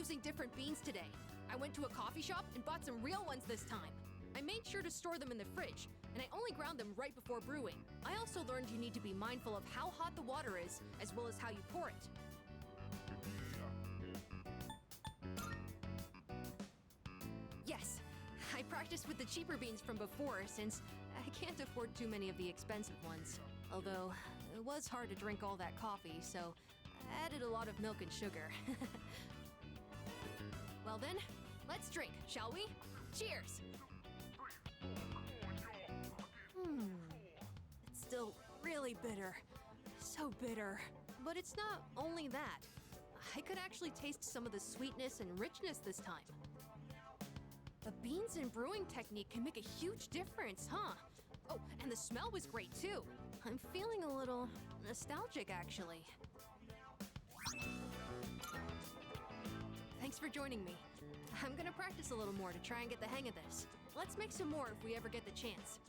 using different beans today. I went to a coffee shop and bought some real ones this time. I made sure to store them in the fridge, and I only ground them right before brewing. I also learned you need to be mindful of how hot the water is, as well as how you pour it. Yes, I practiced with the cheaper beans from before, since I can't afford too many of the expensive ones. Although, it was hard to drink all that coffee, so I added a lot of milk and sugar. Well then, let's drink, shall we? Cheers! It's still really bitter. So bitter. But it's not only that. I could actually taste some of the sweetness and richness this time. The beans and brewing technique can make a huge difference, huh? Oh, and the smell was great too. I'm feeling a little nostalgic, actually. Thanks for joining me. I'm gonna practice a little more to try and get the hang of this. Let's make some more if we ever get the chance.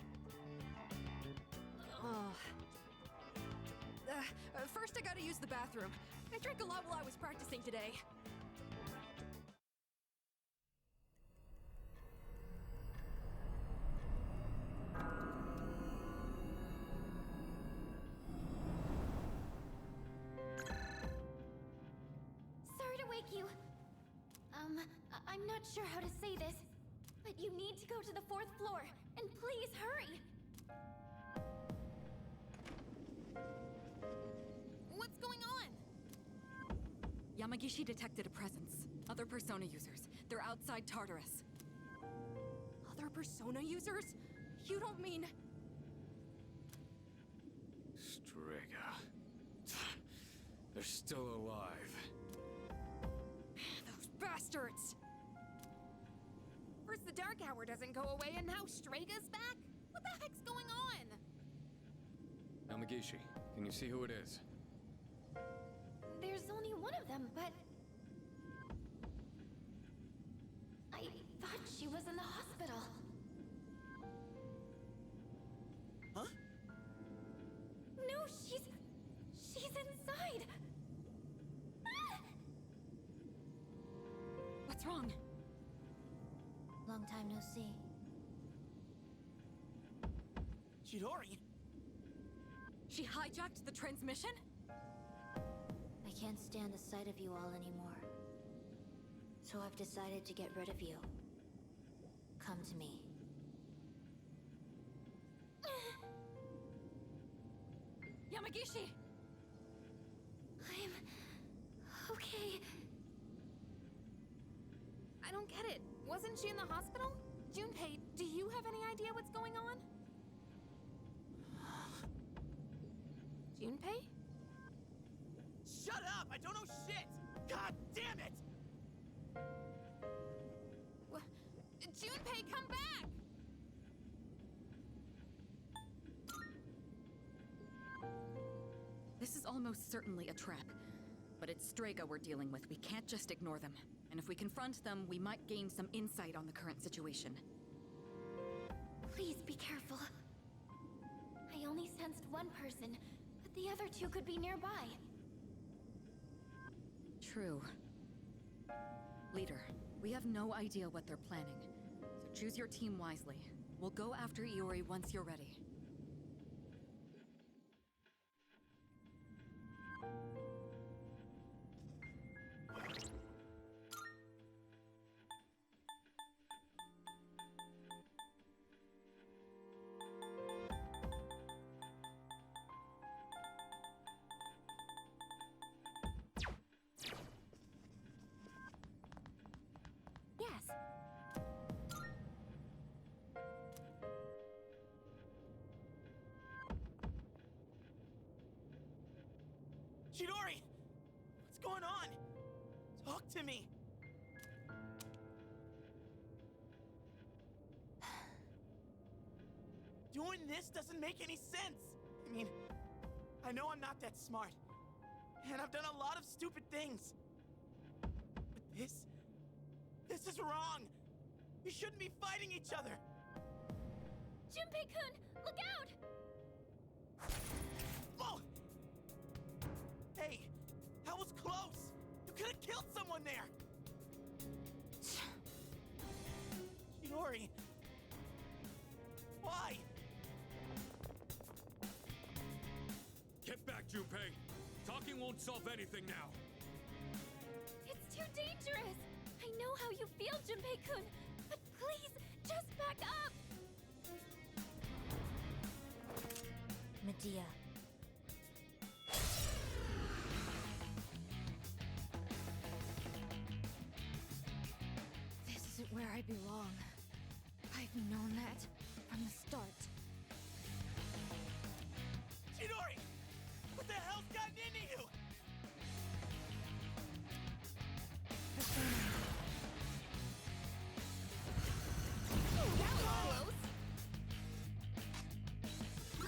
First I gotta use the bathroom. I drank a lot while I was practicing today. Sorry to wake you. I'm not sure how to say this, but you need to go to the 4th floor, and please hurry! What's going on? Yamagishi detected a presence. Other Persona users. They're outside Tartarus. Other Persona users? You don't mean... Strega. They're still alive. Those bastards! First the Dark Hour doesn't go away, and now Strega's back? What the heck's going on? Yamagishi, can you see who it is? There's only one of them, but... I thought she was in the hospital. Huh? No, she's inside! Ah! What's wrong? Long time no see. Chidori? She hijacked the transmission? I can't stand the sight of you all anymore. So I've decided to get rid of you. Come to me. Yamagishi! I'm... okay. I don't get it. Wasn't she in the hospital? Junpei, do you have any idea what's going on? Junpei? Shut up! I don't know shit! God damn it! Junpei, come back! This is almost certainly a trap. But it's Strega we're dealing with. We can't just ignore them. And if we confront them, we might gain some insight on the current situation. Please be careful. I only sensed one person, but the other two could be nearby. True. Leader, we have no idea what they're planning. So choose your team wisely. We'll go after Iori once you're ready. Yes. Chidori! What's going on? Talk to me! Doing this doesn't make any sense! I mean, I know I'm not that smart. And I've done a lot of stupid things. But this is wrong! We shouldn't be fighting each other! Junpei-kun, look out! Whoa! Hey, that was close! You could have killed someone there! Iori! Why? Get back, Junpei! Talking won't solve anything now! It's too dangerous! I know how you feel, Junpei-kun, but please, just back up! Medea. This isn't where I belong. I've known that from the start. Chidori! What the hell's gotten into you?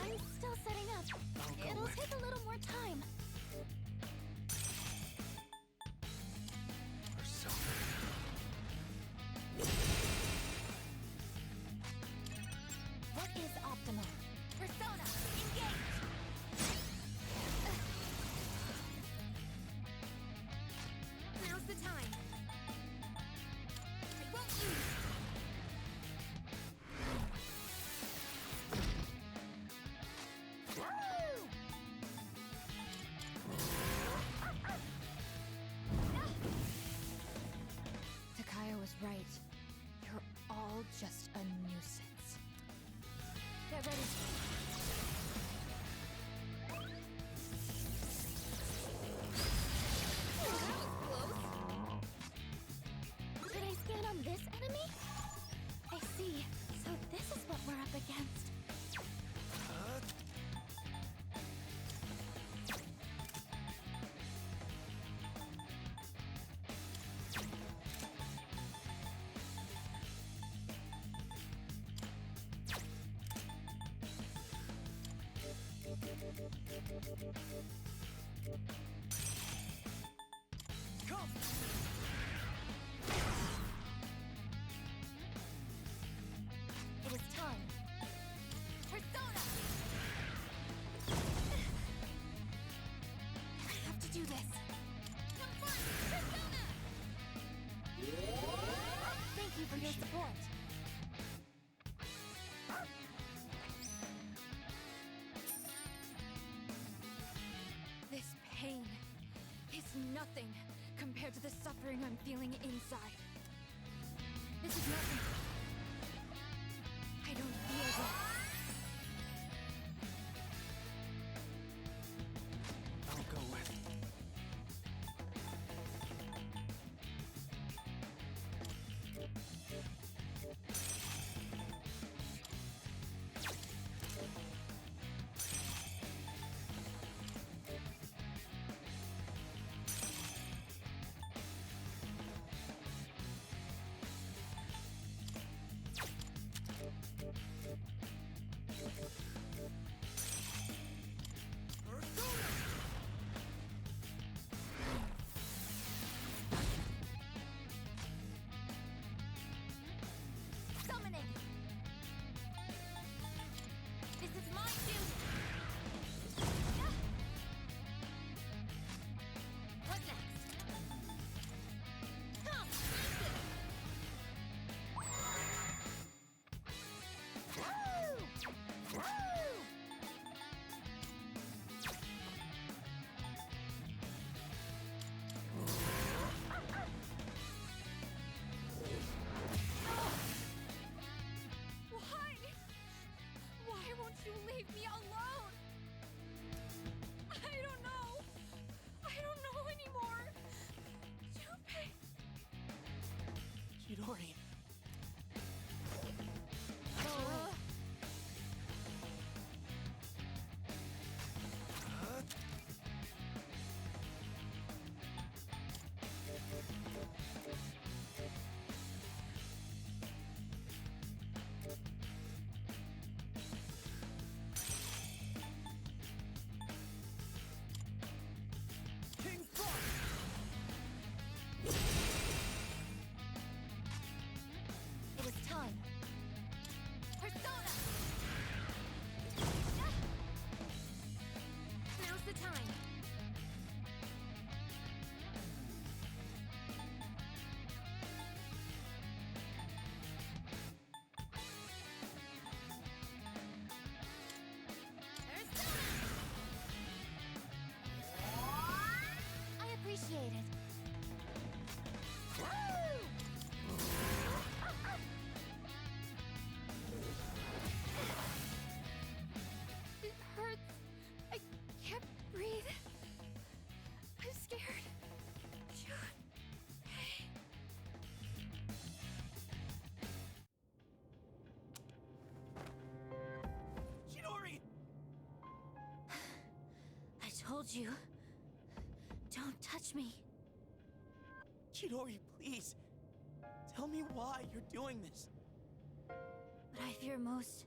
I'm still setting up. It'll take a little more time. What is optimal? Persona, engage! Now's the time. I won't lose! Takaya was right. You're all just a nuisance. Get ready. Should I scan on this enemy? I see. So this is what we're up against. Come! It is time. Persona! I have to do this. Confirm! Persona! Thank you for your support. This pain is nothing compared to the suffering I'm feeling inside. This is nothing. I don't feel this. I'll go with. appreciate it. It hurts. I can't breathe. I'm scared. Hey. Chidori! I told you. Don't touch me. Chidori, please. Tell me why you're doing this. What I fear most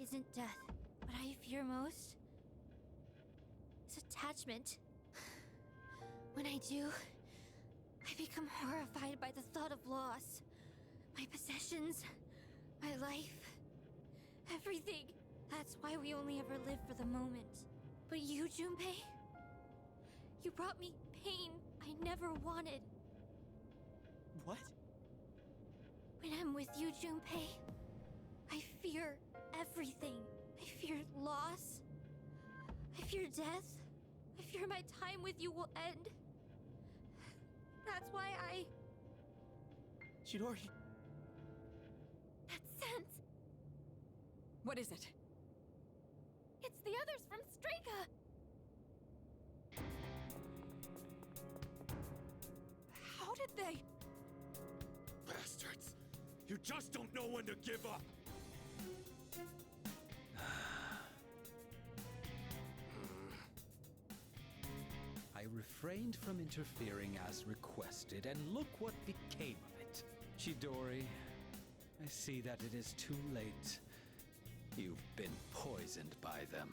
isn't death. What I fear most is attachment. When I do, I become horrified by the thought of loss. My possessions, my life, everything. That's why we only ever live for the moment. But you, Junpei, you brought me pain I never wanted. What? When I'm with you, Junpei, I fear everything. I fear loss. I fear death. I fear my time with you will end. That's why I... Chidori, That scent! What is it? It's the others from Strika! How did they? Bastards! You just don't know when to give up! I refrained from interfering as requested, and look what became of it. Chidori, I see that it is too late. You've been poisoned by them.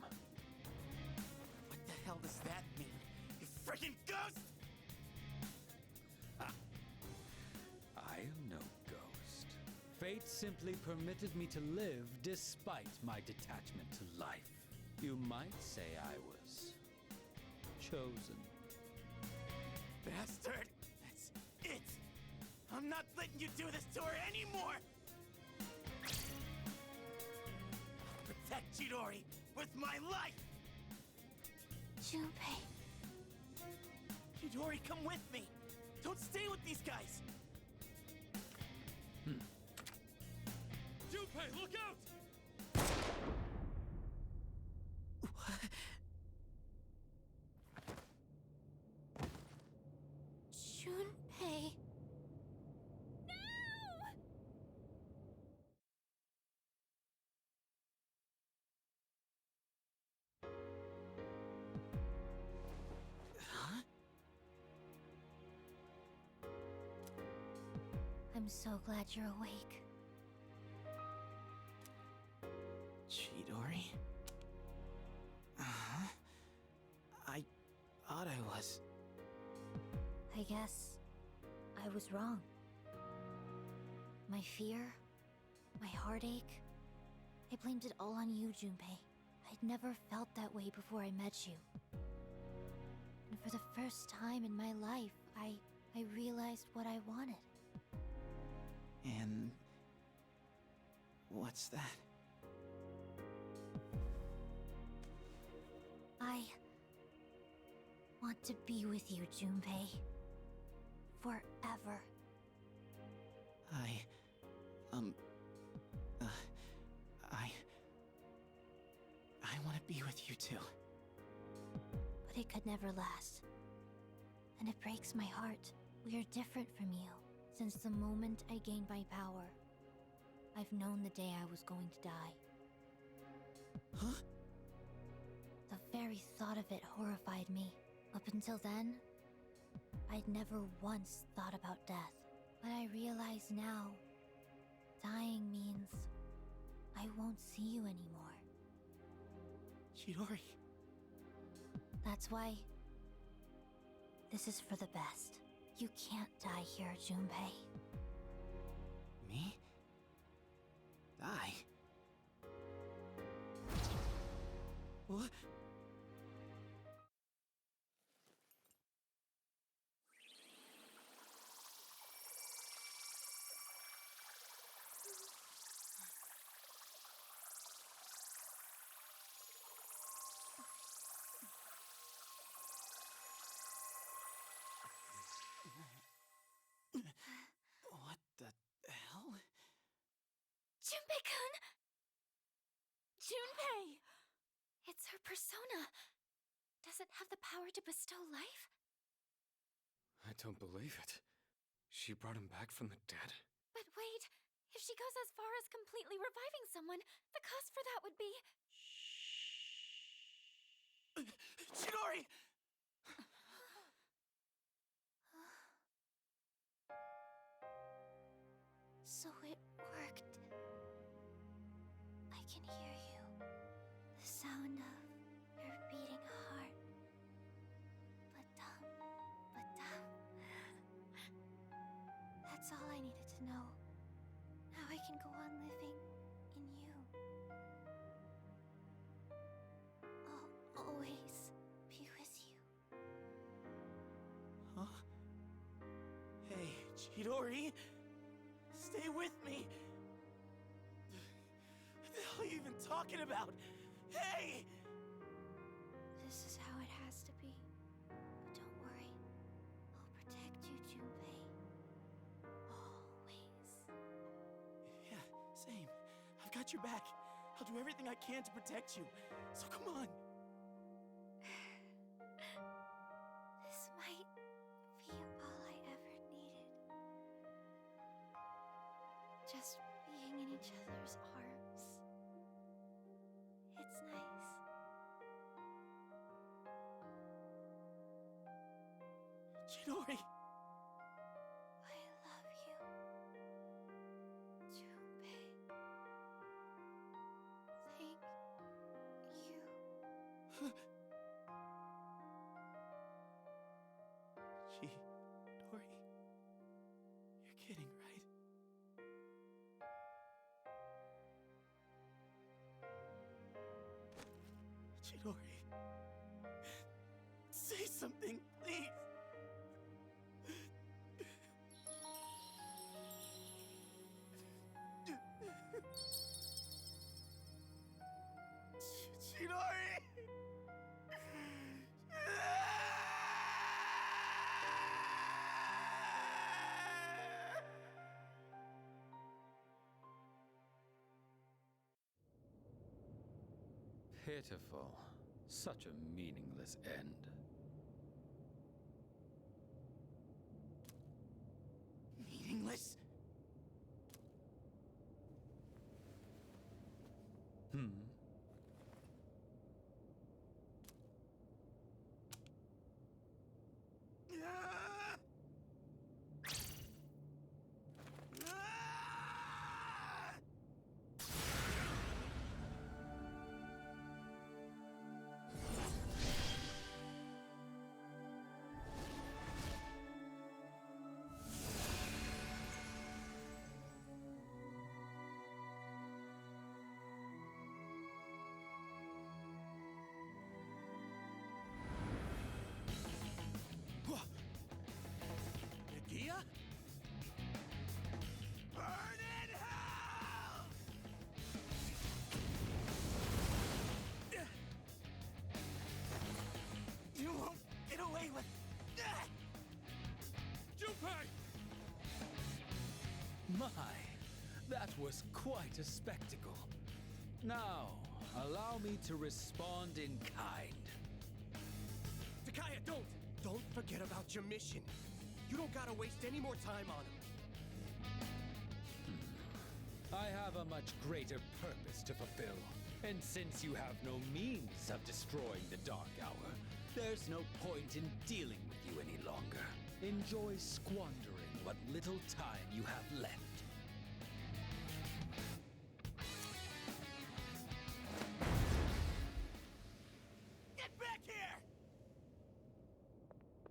what the hell does that mean? You freaking ghost! I am no ghost. Fate simply permitted me to live despite my detachment to life. You might say I was chosen. Bastard! That's it! I'm not letting you do this to her anymore! I'll protect Chidori with my life! Junpei, Chidori, come with me! Don't stay with these guys! Junpei, look out! Junpei. Huh? I'm so glad you're awake. Chidori? Uh-huh. I thought I was. I guess I was wrong. My fear, my heartache, I blamed it all on you, Junpei. I'd never felt that way before I met you. And for the first time in my life, I realized what I wanted. And what's that? I want to be with you, Junpei. Forever. I want to be with you too. But it could never last. And it breaks my heart. We are different from you. Since the moment I gained my power, I've known the day I was going to die. Huh? The very thought of it horrified me. Up until then, I'd never once thought about death. But I realize now, dying means I won't see you anymore. Chidori. That's why this is for the best. You can't die here, Junpei. Me? Die? What? persona. Does it have the power to bestow life? I don't believe it. She brought him back from the dead? But wait, if she goes as far as completely reviving someone, the cost for that would be... Chidori! So it worked. I can hear you. The sound of your beating heart. But that's all I needed to know. Now I can go on living in you. I'll always be with you. Huh? Hey, Chidori! Stay with me! What the hell are you even talking about? Hey! This is how it has to be. But don't worry. I'll protect you, Junpei. Always. Yeah, same. I've got your back. I'll do everything I can to protect you. So come on. This might be all I ever needed. Just being in each other's arms. It's nice. Chidori! I love you, Junpei. Thank you. Chidori. You're kidding, right? Chidori. Say something, please. Chidori! Pitiful. Such a meaningless end. Meaningless? Nagia? Burn in hell! You won't get away with that! Junpei! My, that was quite a spectacle. Now, allow me to respond in kind. Takaya, don't! Don't forget about your mission. You don't gotta waste any more time on him. I have a much greater purpose to fulfill. And since you have no means of destroying the Dark Hour, there's no point in dealing with you any longer. Enjoy squandering what little time you have left. Get back here!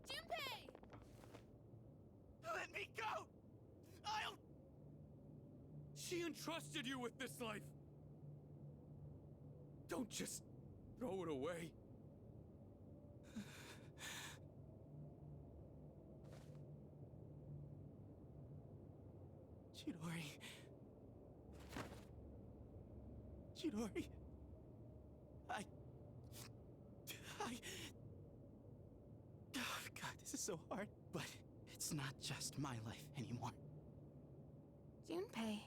Junpei! Let me go! I'll... She entrusted you with this life. Don't just throw it away. Chidori. Chidori. Oh, God, this is so hard. But it's not just my life anymore. Junpei.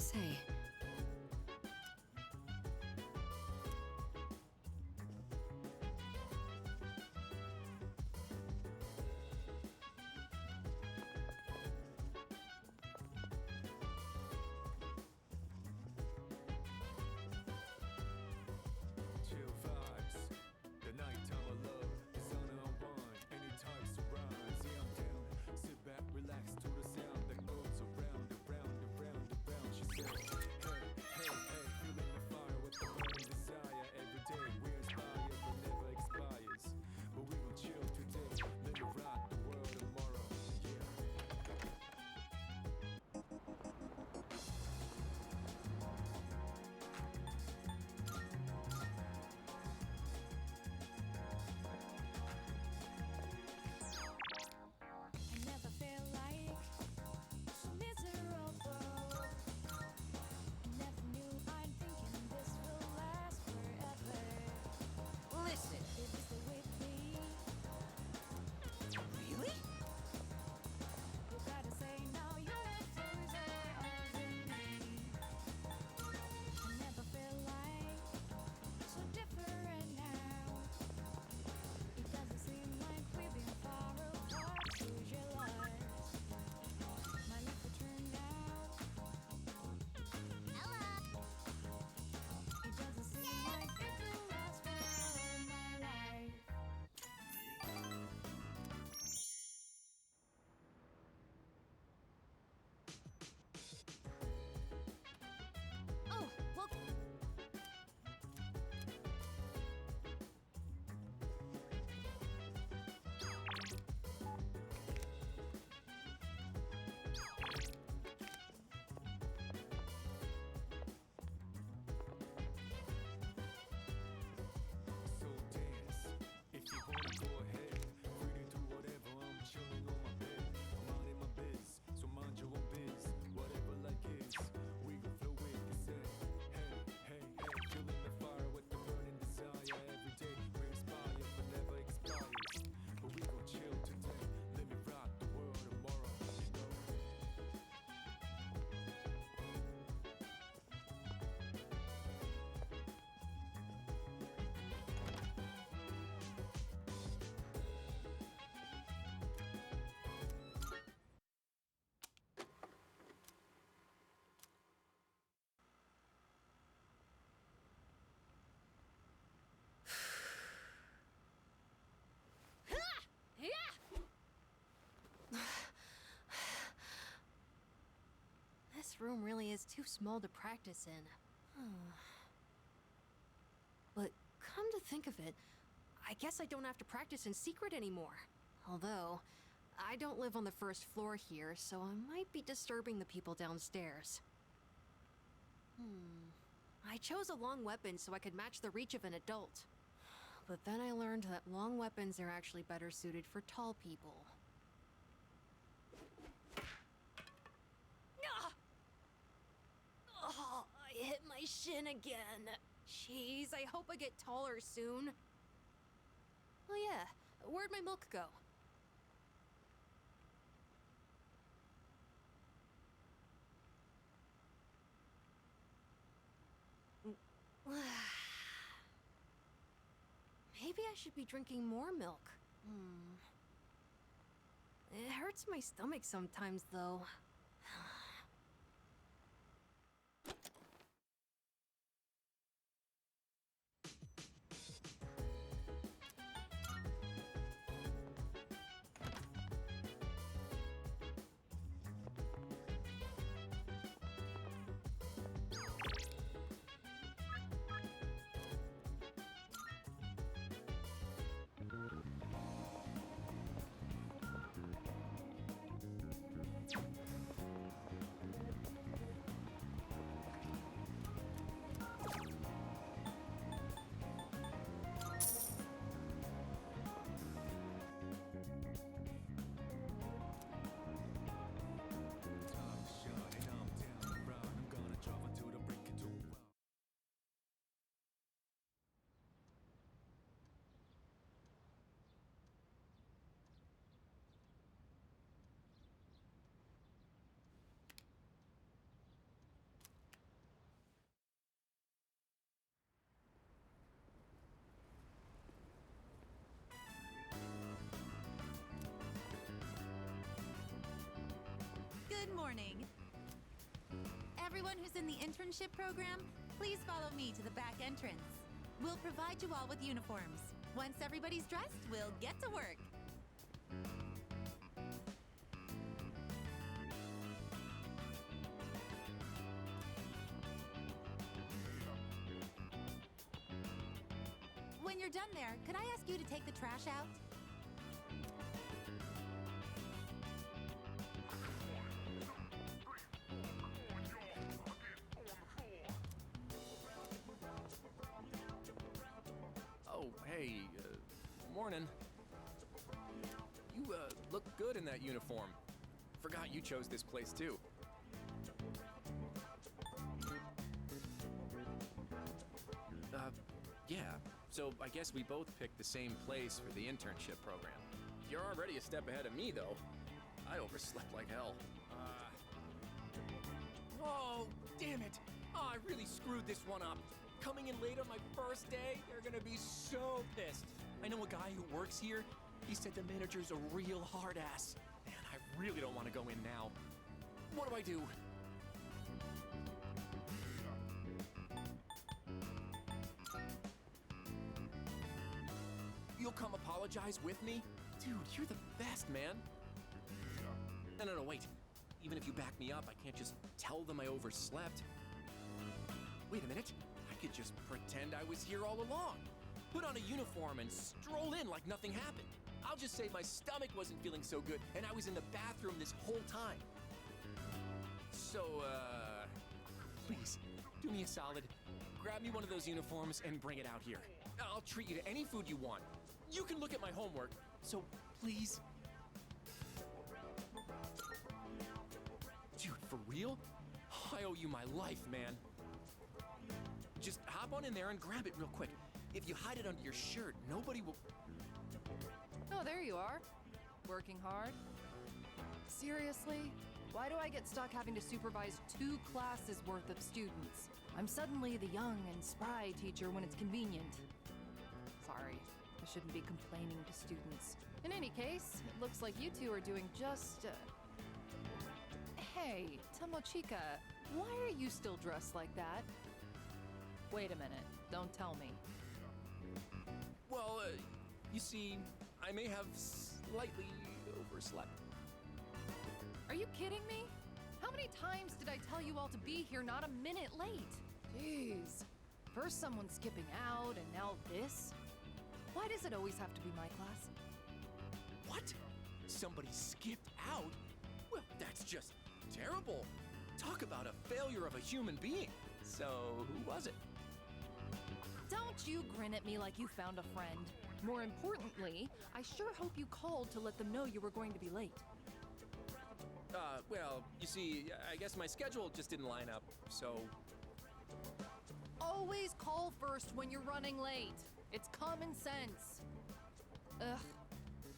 say. Chill vibes, the nighttime of love, the sun unwind, any types of rhymes. Yeah, I'm down. Sit back, relax to the sound that goes around and round and round and round. She said, hey, hey, hey, feeling the fire with the burning desire. Every day we inspire, but never expires. But we gon' chill today, let me rock the world tomorrow. Yeah. I never feel like so miserable. I never knew I'm thinking this will last forever. Listen, If you stay with me, really? you gotta say now your feelings are over me. I never feel like so different now. It doesn't seem like we've been far apart. Visualize my life will turn out. Ella. It doesn't seem like it will last for all my life. Oh, well, So dance, if you wanna go ahead. Free to do whatever, I'm chilling on my bed. I'm minding my biz, so mind your own biz. Whatever like is, we gon' flow with the set. Hey, hey, hey, feeling the fire with the burning desire. Every day we inspire, but never expires. But we gon' chill today, let me rock the world tomorrow, you know? this room really is too small to practice in. But come to think of it, I guess I don't have to practice in secret anymore. Although, I don't live on the first floor here, so I might be disturbing the people downstairs. I chose a long weapon so I could match the reach of an adult. But then I learned that long weapons are actually better suited for tall people. Ah! Oh, I hit my shin again. Jeez, I hope I get taller soon. Oh yeah, where'd my milk go? Maybe I should be drinking more milk. It hurts my stomach sometimes, though. morning. Everyone who's in the internship program, please follow me to the back entrance. We'll provide you all with uniforms. Once everybody's dressed, we'll get to work. When you're done there, could I ask you to take the trash out? Oh, hey, morning. You, look good in that uniform. Forgot you chose this place, too. Yeah. So I guess we both picked the same place for the internship program. You're already a step ahead of me, though. I overslept like hell. Oh, damn it! Oh, I really screwed this one up. Coming in late on my first day, they're gonna be so pissed. I know a guy who works here. He said the manager's a real hard ass. Man, I really don't want to go in now. What do I do? You'll come apologize with me? Dude, you're the best, man. No, wait. Even if you back me up, I can't just tell them I overslept. Wait a minute. I could just pretend I was here all along. Put on a uniform and stroll in like nothing happened. I'll just say my stomach wasn't feeling so good and I was in the bathroom this whole time. So, please, do me a solid. Grab me one of those uniforms and bring it out here. I'll treat you to any food you want. You can look at my homework, so please. Dude, for real? I owe you my life, man. Just hop on in there and grab it real quick. If you hide it under your shirt, nobody will... Oh, there you are. Working hard. Seriously? Why do I get stuck having to supervise 2 classes worth of students? I'm suddenly the young and spry teacher when it's convenient. Sorry, I shouldn't be complaining to students. In any case, it looks like you two are doing just... Hey, Tomochika, why are you still dressed like that? Wait a minute, don't tell me. Well, you see, I may have slightly overslept. Are you kidding me? How many times did I tell you all to be here not a minute late? Jeez. First someone skipping out, and now this? Why does it always have to be my class? What? Somebody skipped out? Well, that's just terrible. Talk about a failure of a human being. So, who was it? Don't you grin at me like you found a friend. More importantly, I sure hope you called to let them know you were going to be late. Well, you see, I guess my schedule just didn't line up, so... Always call first when you're running late. It's common sense. Ugh.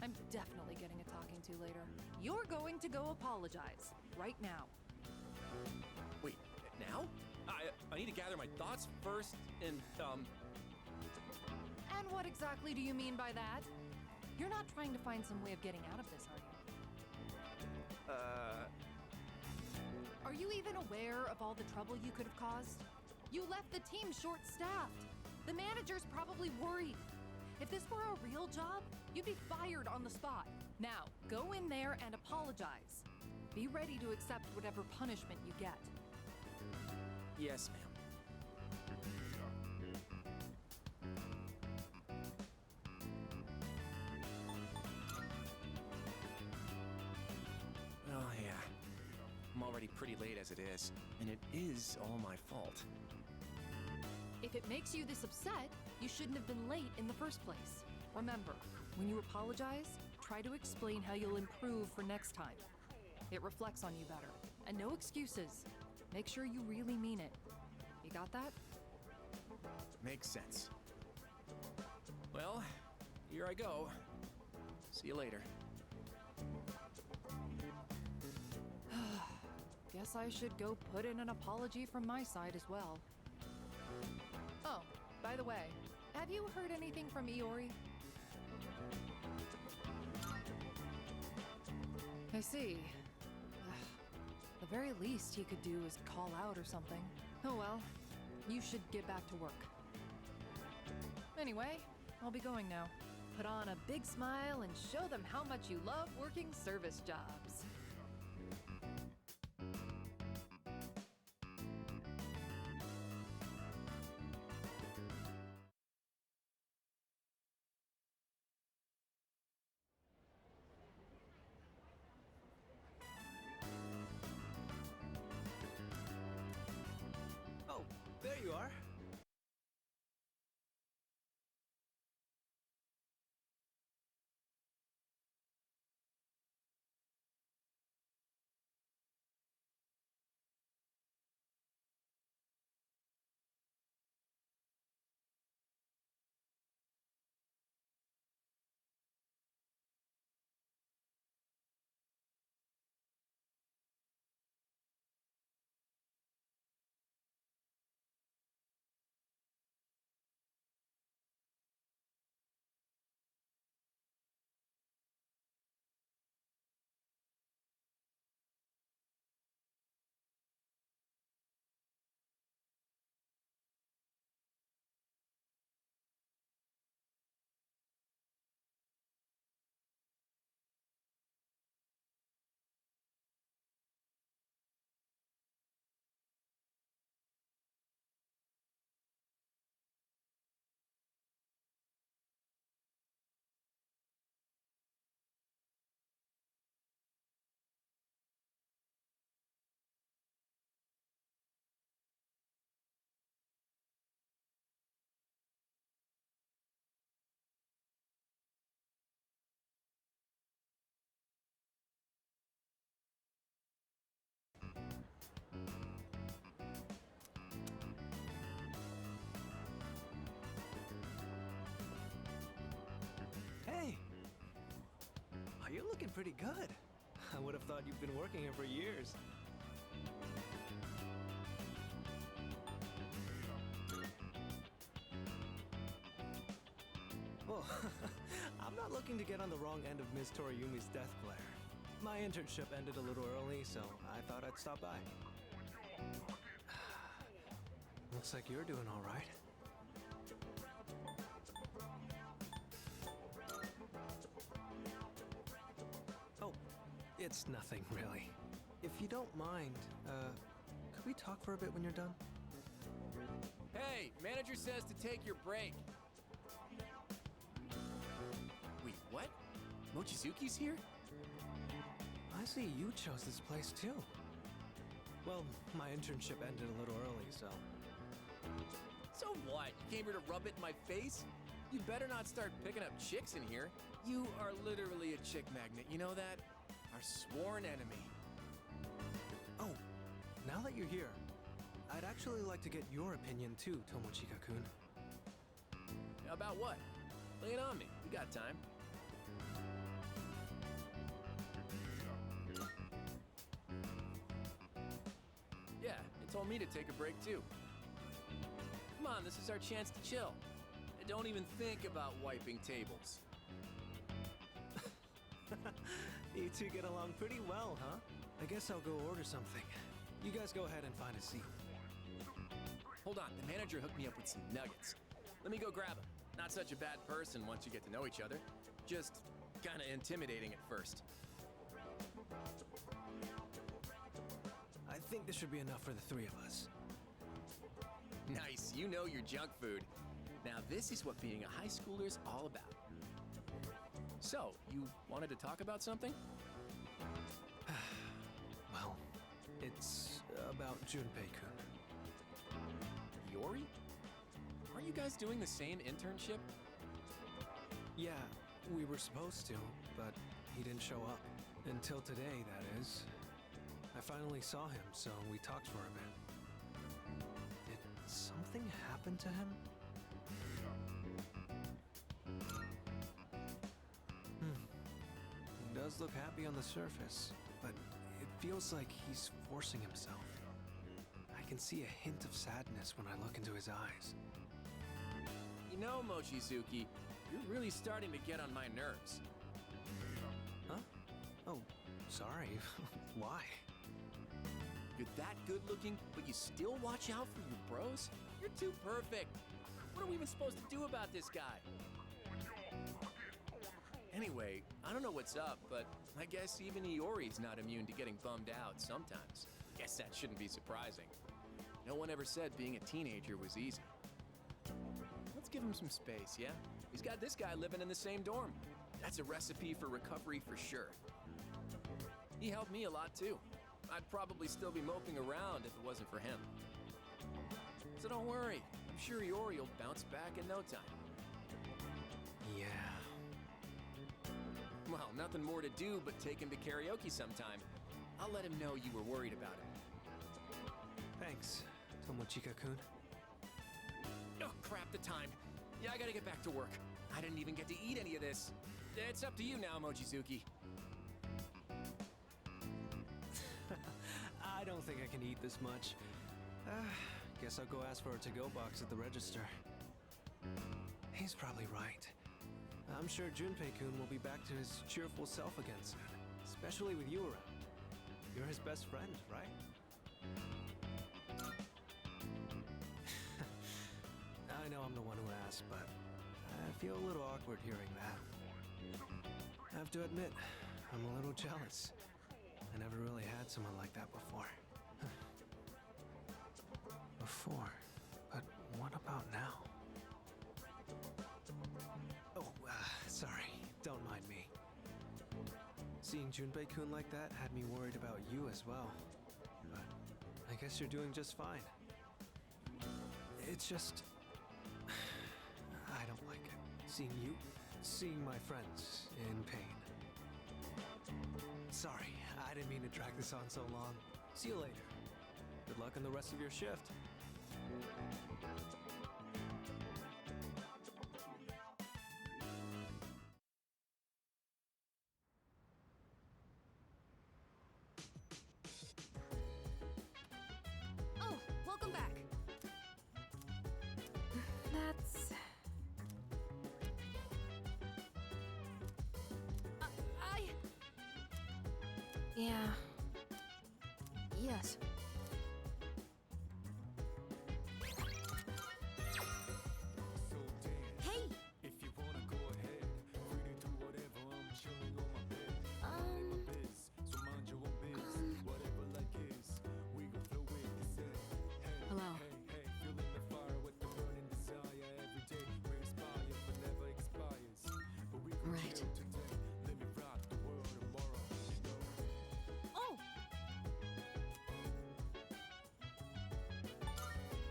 I'm definitely getting a talking to later. You're going to go apologize. Right now. Wait, now? I need to gather my thoughts first, and, And what exactly do you mean by that? You're not trying to find some way of getting out of this, are you? Are you even aware of all the trouble you could have caused? You left the team short-staffed. The manager's probably worried. If this were a real job, you'd be fired on the spot. Now, go in there and apologize. Be ready to accept whatever punishment you get. Yes, ma'am. Oh, yeah. I'm already pretty late as it is, and it is all my fault. If it makes you this upset, you shouldn't have been late in the first place. Remember, when you apologize, try to explain how you'll improve for next time. It reflects on you better. And no excuses. Make sure you really mean it. You got that? Makes sense. Well, here I go. See you later. Guess I should go put in an apology from my side as well. Oh, by the way, have you heard anything from Iori? I see. The very least he could do is call out or something. Oh well, you should get back to work. Anyway, I'll be going now. Put on a big smile and show them how much you love working service jobs. Oh, there you are. Hey! Oh, you're looking pretty good. I would have thought you've been working here for years. Well, I'm not looking to get on the wrong end of Ms. Toriyumi's death glare. My internship ended a little early, so I thought I'd stop by. Looks like you're doing all right. Oh, it's nothing, really. If you don't mind, could we talk for a bit when you're done? Hey, manager says to take your break. Wait, what? Mochizuki's here? I see you chose this place too. Well, my internship ended a little early, so... So what? You came here to rub it in my face? You better not start picking up chicks in here. You are literally a chick magnet, you know that? Our sworn enemy. Oh, now that you're here, I'd actually like to get your opinion too, Tomochika-kun. About what? Lay it on me. We got time. Yeah, they told me to take a break too. Come on, this is our chance to chill. And don't even think about wiping tables. You two get along pretty well, huh? I guess I'll go order something. You guys go ahead and find a seat. Hold on, the manager hooked me up with some nuggets. Let me go grab them. Not such a bad person once you get to know each other. Just kinda intimidating at first. I think this should be enough for the three of us. Nice, you know your junk food. Now this is what being a high schooler's all about. So, you wanted to talk about something? Well, it's about Junpei-kun. Yori? Aren't you guys doing the same internship? Yeah, we were supposed to, but he didn't show up. Until today, that is. I finally saw him, so we talked for a bit. Did something happen to him? He does look happy on the surface, but it feels like he's forcing himself. I can see a hint of sadness when I look into his eyes. You know, Mochizuki, you're really starting to get on my nerves. Huh? Oh, sorry. Why? You're that good looking, but you still watch out for your bros? You're too perfect. What are we even supposed to do about this guy? Anyway, I don't know what's up, but I guess even Iori's not immune to getting bummed out sometimes. Guess that shouldn't be surprising. No one ever said being a teenager was easy. Let's give him some space, yeah? He's got this guy living in the same dorm. That's a recipe for recovery for sure. He helped me a lot too. I'd probably still be moping around if it wasn't for him. So don't worry, I'm sure Iori will bounce back in no time. Yeah. Well, nothing more to do but take him to karaoke sometime. I'll let him know you were worried about him. Thanks, Tomochika-kun. Oh, crap, the time. Yeah, I gotta get back to work. I didn't even get to eat any of this. It's up to you now, Mochizuki. I don't think I can eat this much. Guess I'll go ask for a to-go box at the register. He's probably right. I'm sure Junpei-kun will be back to his cheerful self again soon, especially with you around. You're his best friend, right? I know I'm the one who asked, but I feel a little awkward hearing that. I have to admit, I'm a little jealous. I never really had someone like that before. But what about now? Oh, sorry. Don't mind me. Seeing Junpei-kun like that had me worried about you as well. But I guess you're doing just fine. It's just... I don't like it. Seeing my friends in pain. Sorry, I didn't mean to drag this on so long. See you later. Good luck on the rest of your shift. Oh, welcome back. That's... Yeah. Yes. Hey! If you wanna go ahead, free to do whatever. I'm chilling on my bed. My biz, so mind your own biz. Whatever like is, we gon' flow with the set. Hey, Hello. hey, feeling the fire with the burning desire every day. We inspire, but never expires. But we gon' Right. chill today. Let me rock the world tomorrow. You know. Oh!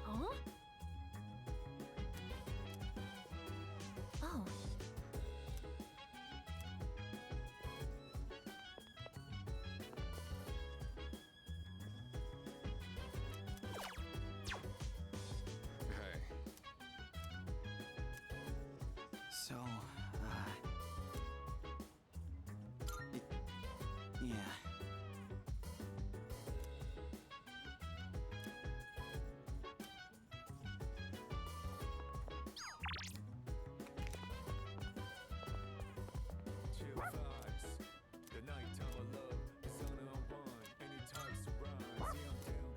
Huh? Oh. Hey. So, yeah. Chill vibes. The nighttime of love is on and unwind. Any types of rhymes. Yeah, I'm down.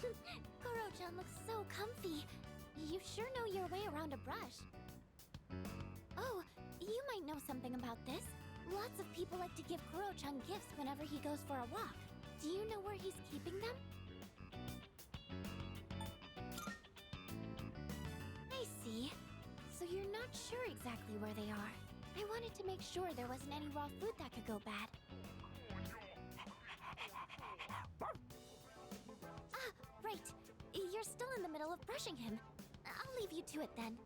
Sit Koro-chan looks so comfy. You sure know your way around a brush. Oh, you might know something about this. Lots of people like to give Koro-chan gifts whenever he goes for a walk. Do you know where he's keeping them? I see. So you're not sure exactly where they are. I wanted to make sure there wasn't any raw food that could go bad. Ah, right. You're still in the middle of brushing him. I'll leave you to it then.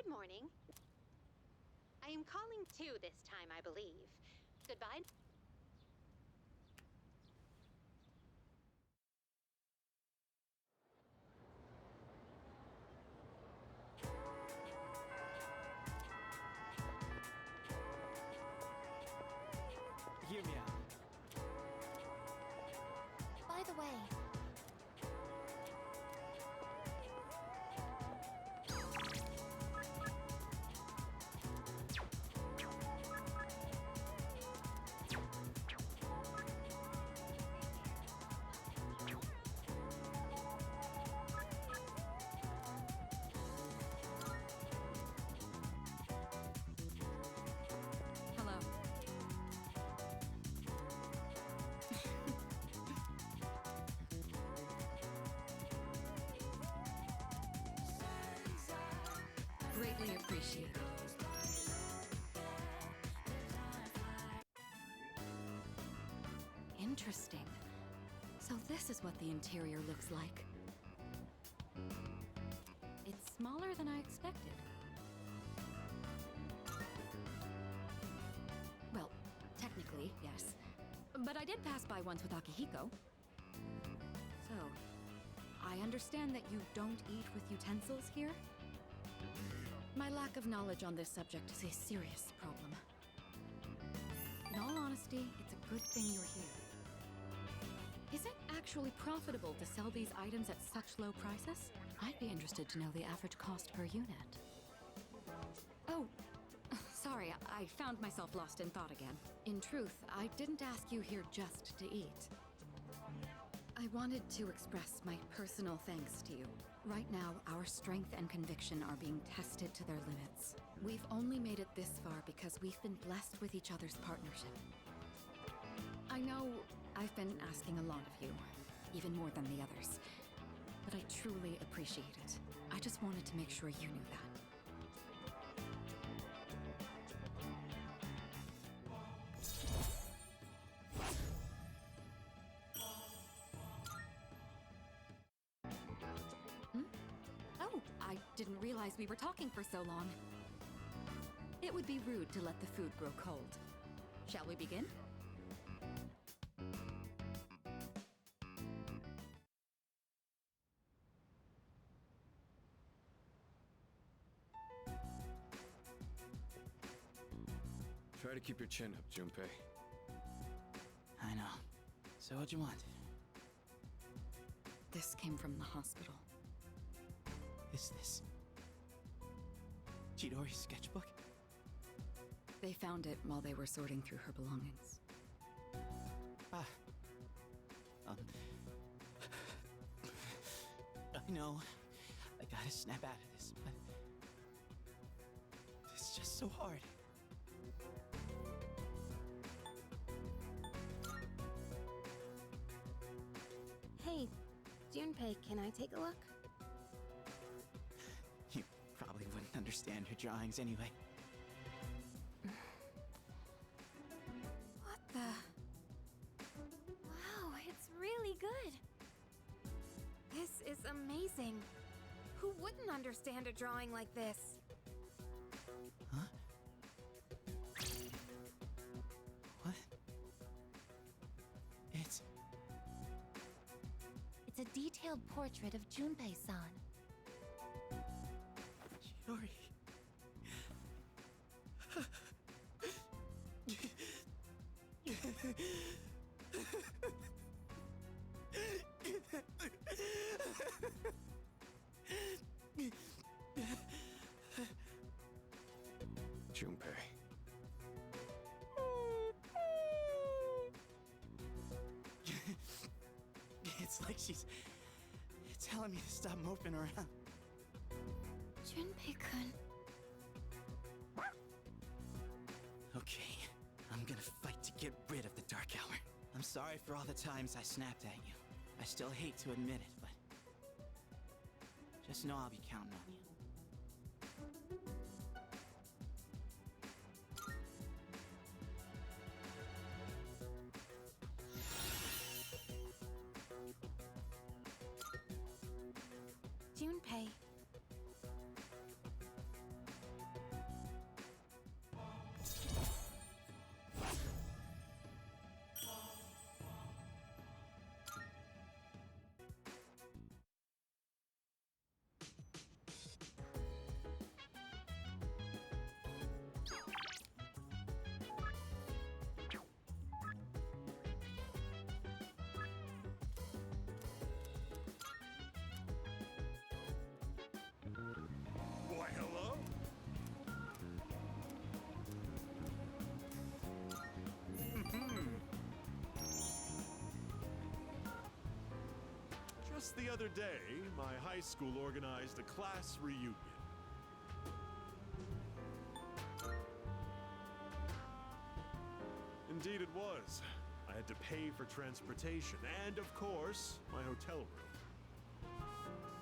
Good morning. I am calling two this time, I believe. Goodbye. Hear me out. By the way, Hello. Greatly appreciated. Interesting. So this is what the interior looks like. It's smaller than I expected. Well, technically, yes. But I did pass by once with Akihiko. So, I understand that you don't eat with utensils here? My lack of knowledge on this subject is a serious problem. In all honesty, it's a good thing you're here. Is it actually profitable to sell these items at such low prices? I'd be interested to know the average cost per unit. Oh, sorry, I found myself lost in thought again. In truth, I didn't ask you here just to eat. I wanted to express my personal thanks to you. Right now, our strength and conviction are being tested to their limits. We've only made it this far because we've been blessed with each other's partnership. I know I've been asking a lot of you, even more than the others, but I truly appreciate it. I just wanted to make sure you knew that. Oh, I didn't realize we were talking for so long. It would be rude to let the food grow cold. Shall we begin? Try to keep your chin up, Junpei. I know. So what'd you want? This came from the hospital. Is this Chidori's sketchbook? They found it while they were sorting through her belongings. I know. I gotta snap out of this, but it's just so hard. Hey, Junpei, can I take a look? You probably wouldn't understand her drawings anyway. What the? Wow, it's really good. This is amazing. Who wouldn't understand a drawing like this? Huh? What? It's it's a detailed portrait of Junpei-san. Chidori. Junpei. It's like she's telling me to stop moping around. Junpei-kun. Okay, I'm gonna fight to get rid of the Dark Hour. I'm sorry for all the times I snapped at you. I still hate to admit it, but just know I'll be counting on you. Junpei. Just the other day, my high school organized a class reunion. Indeed it was. I had to pay for transportation and, of course, my hotel room.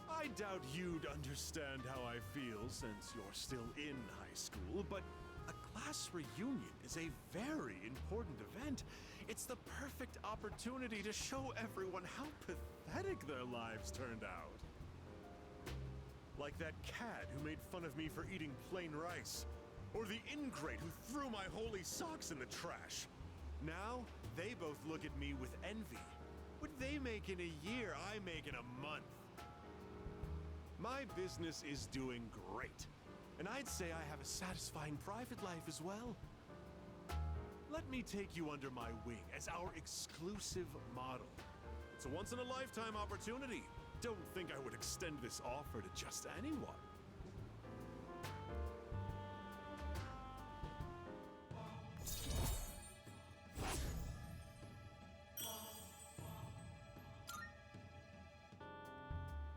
I doubt you'd understand how I feel since you're still in high school, but a class reunion is a very important event. It's the perfect opportunity to show everyone how pathetic their lives turned out. Like that cad who made fun of me for eating plain rice, or the ingrate who threw my holy socks in the trash. Now, they both look at me with envy. What they make in a year, I make in a month. My business is doing great, and I'd say I have a satisfying private life as well. Let me take you under my wing as our exclusive model. It's a once-in-a-lifetime opportunity. Don't think I would extend this offer to just anyone.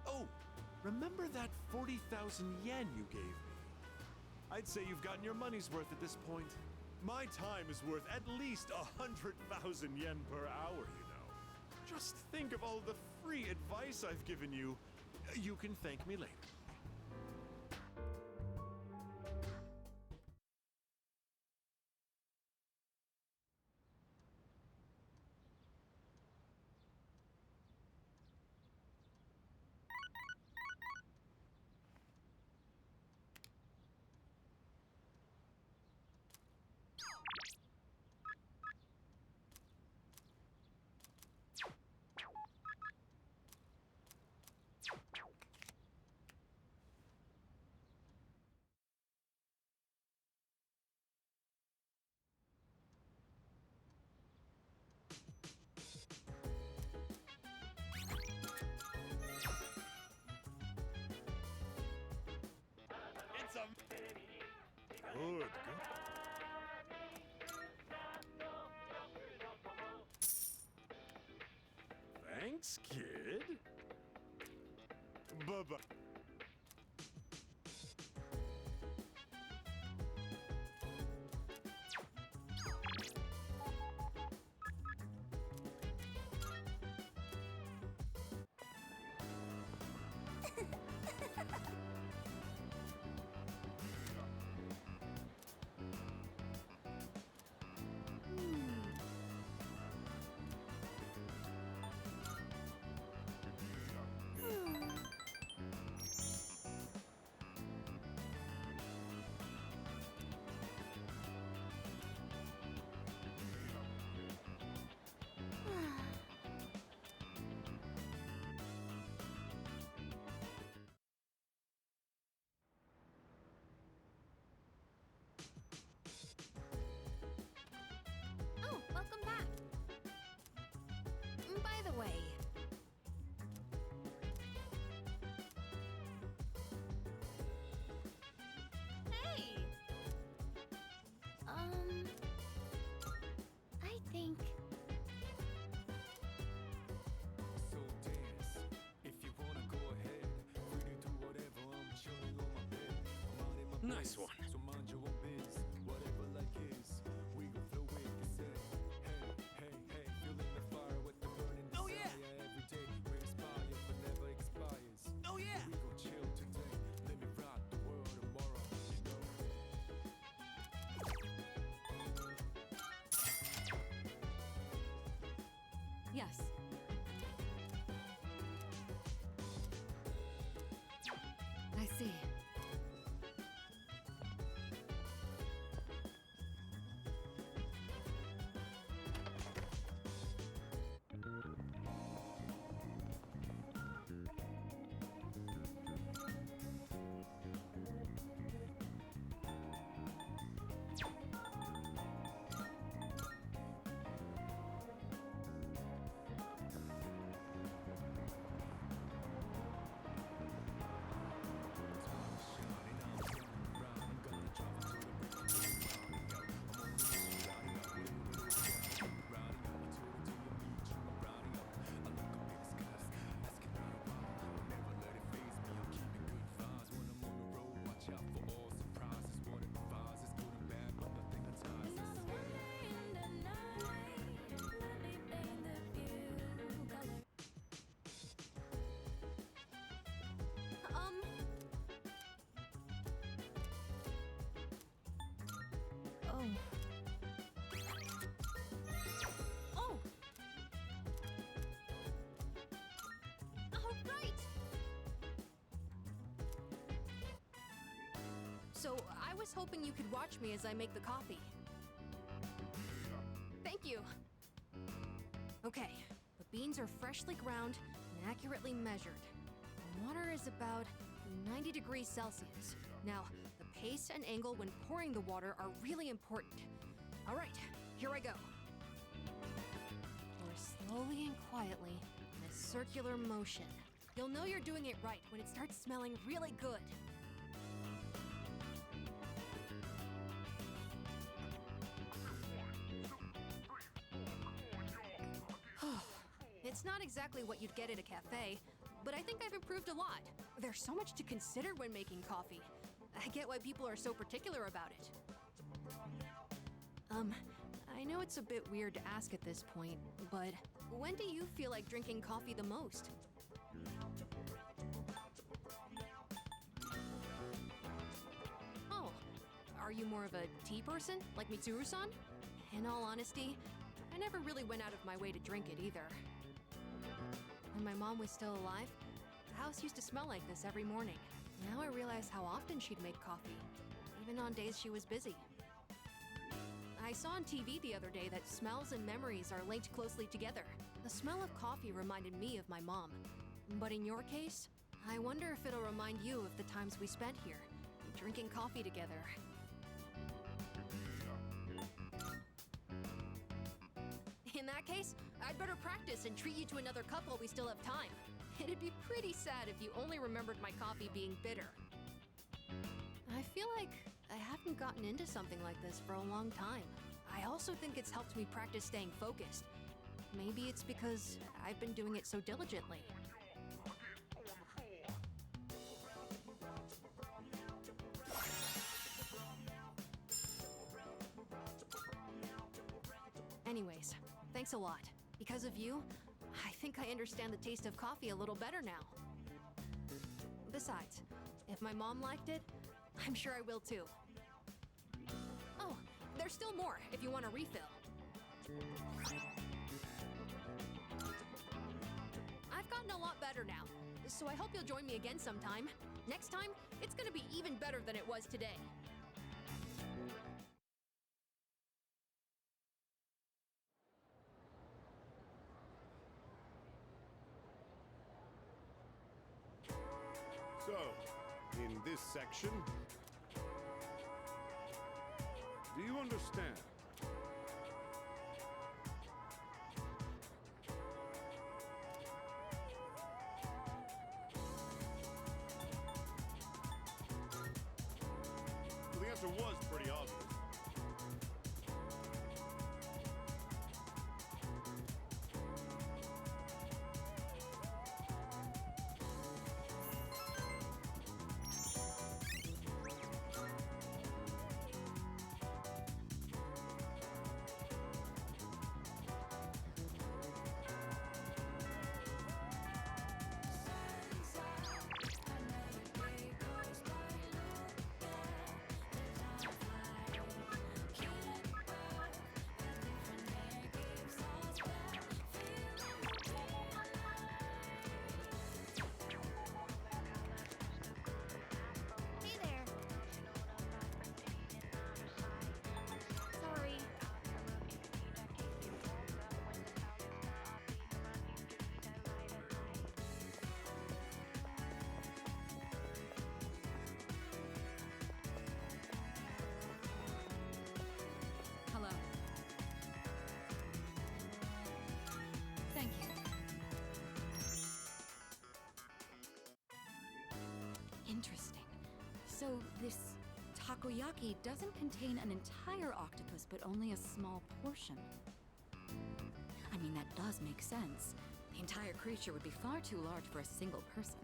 Oh, remember that 40,000 yen you gave me? I'd say you've gotten your money's worth at this point. My time is worth at least 100,000 yen per hour, you know. Just think of all the free advice I've given you. You can thank me later. It's a... Good, good. Thanks, kid. Bye-bye. Oh, welcome back. By the way, Hey! I think... So dance, if you wanna go ahead. Free to do whatever, I'm chilling on my bed. I'm out in my Nice place, one. so mind your own biz. Whatever like is, we gon' flow with the set. Hey, hey, hey, feeling the fire with the burning Oh, desire yeah. every day. We inspire, but never expires. Oh, yeah. We gon' chill today, let me rock the world tomorrow, you know. Yes. I see. So I was hoping you could watch me as I make the coffee. Thank you. Okay, the beans are freshly ground and accurately measured. The water is about 90 degrees Celsius. Now, the pace and angle when pouring the water are really important. All right, here I go. Pour slowly and quietly in a circular motion. You'll know you're doing it right when it starts smelling really good. It's not exactly what you'd get at a cafe, but I think I've improved a lot. There's so much to consider when making coffee. I get why people are so particular about it. I know it's a bit weird to ask at this point, but when do you feel like drinking coffee the most? Oh, are you more of a tea person, like Mitsuru-san? In all honesty, I never really went out of my way to drink it either. When my mom was still alive, the house used to smell like this every morning. Now I realize how often she'd make coffee, even on days she was busy. I saw on TV the other day that smells and memories are linked closely together. The smell of coffee reminded me of my mom. But in your case, I wonder if it'll remind you of the times we spent here, drinking coffee together. In that case, I'd better practice and treat you to another cup while we still have time. It'd be pretty sad if you only remembered my coffee being bitter. I feel like I haven't gotten into something like this for a long time. I also think it's helped me practice staying focused. Maybe it's because I've been doing it so diligently. Anyways, thanks a lot. Because of you, I think I understand the taste of coffee a little better now. Besides, if my mom liked it, I'm sure I will too. Oh, there's still more if you want a refill. I've gotten a lot better now, so I hope you'll join me again sometime. Next time, it's gonna be even better than it was today. So, in this section, do you understand? Well, the answer was pretty obvious. Hey there. Sorry. Hello. Thank you. Interesting. So this takoyaki doesn't contain an entire octopus, but only a small portion. I mean, that does make sense. The entire creature would be far too large for a single person.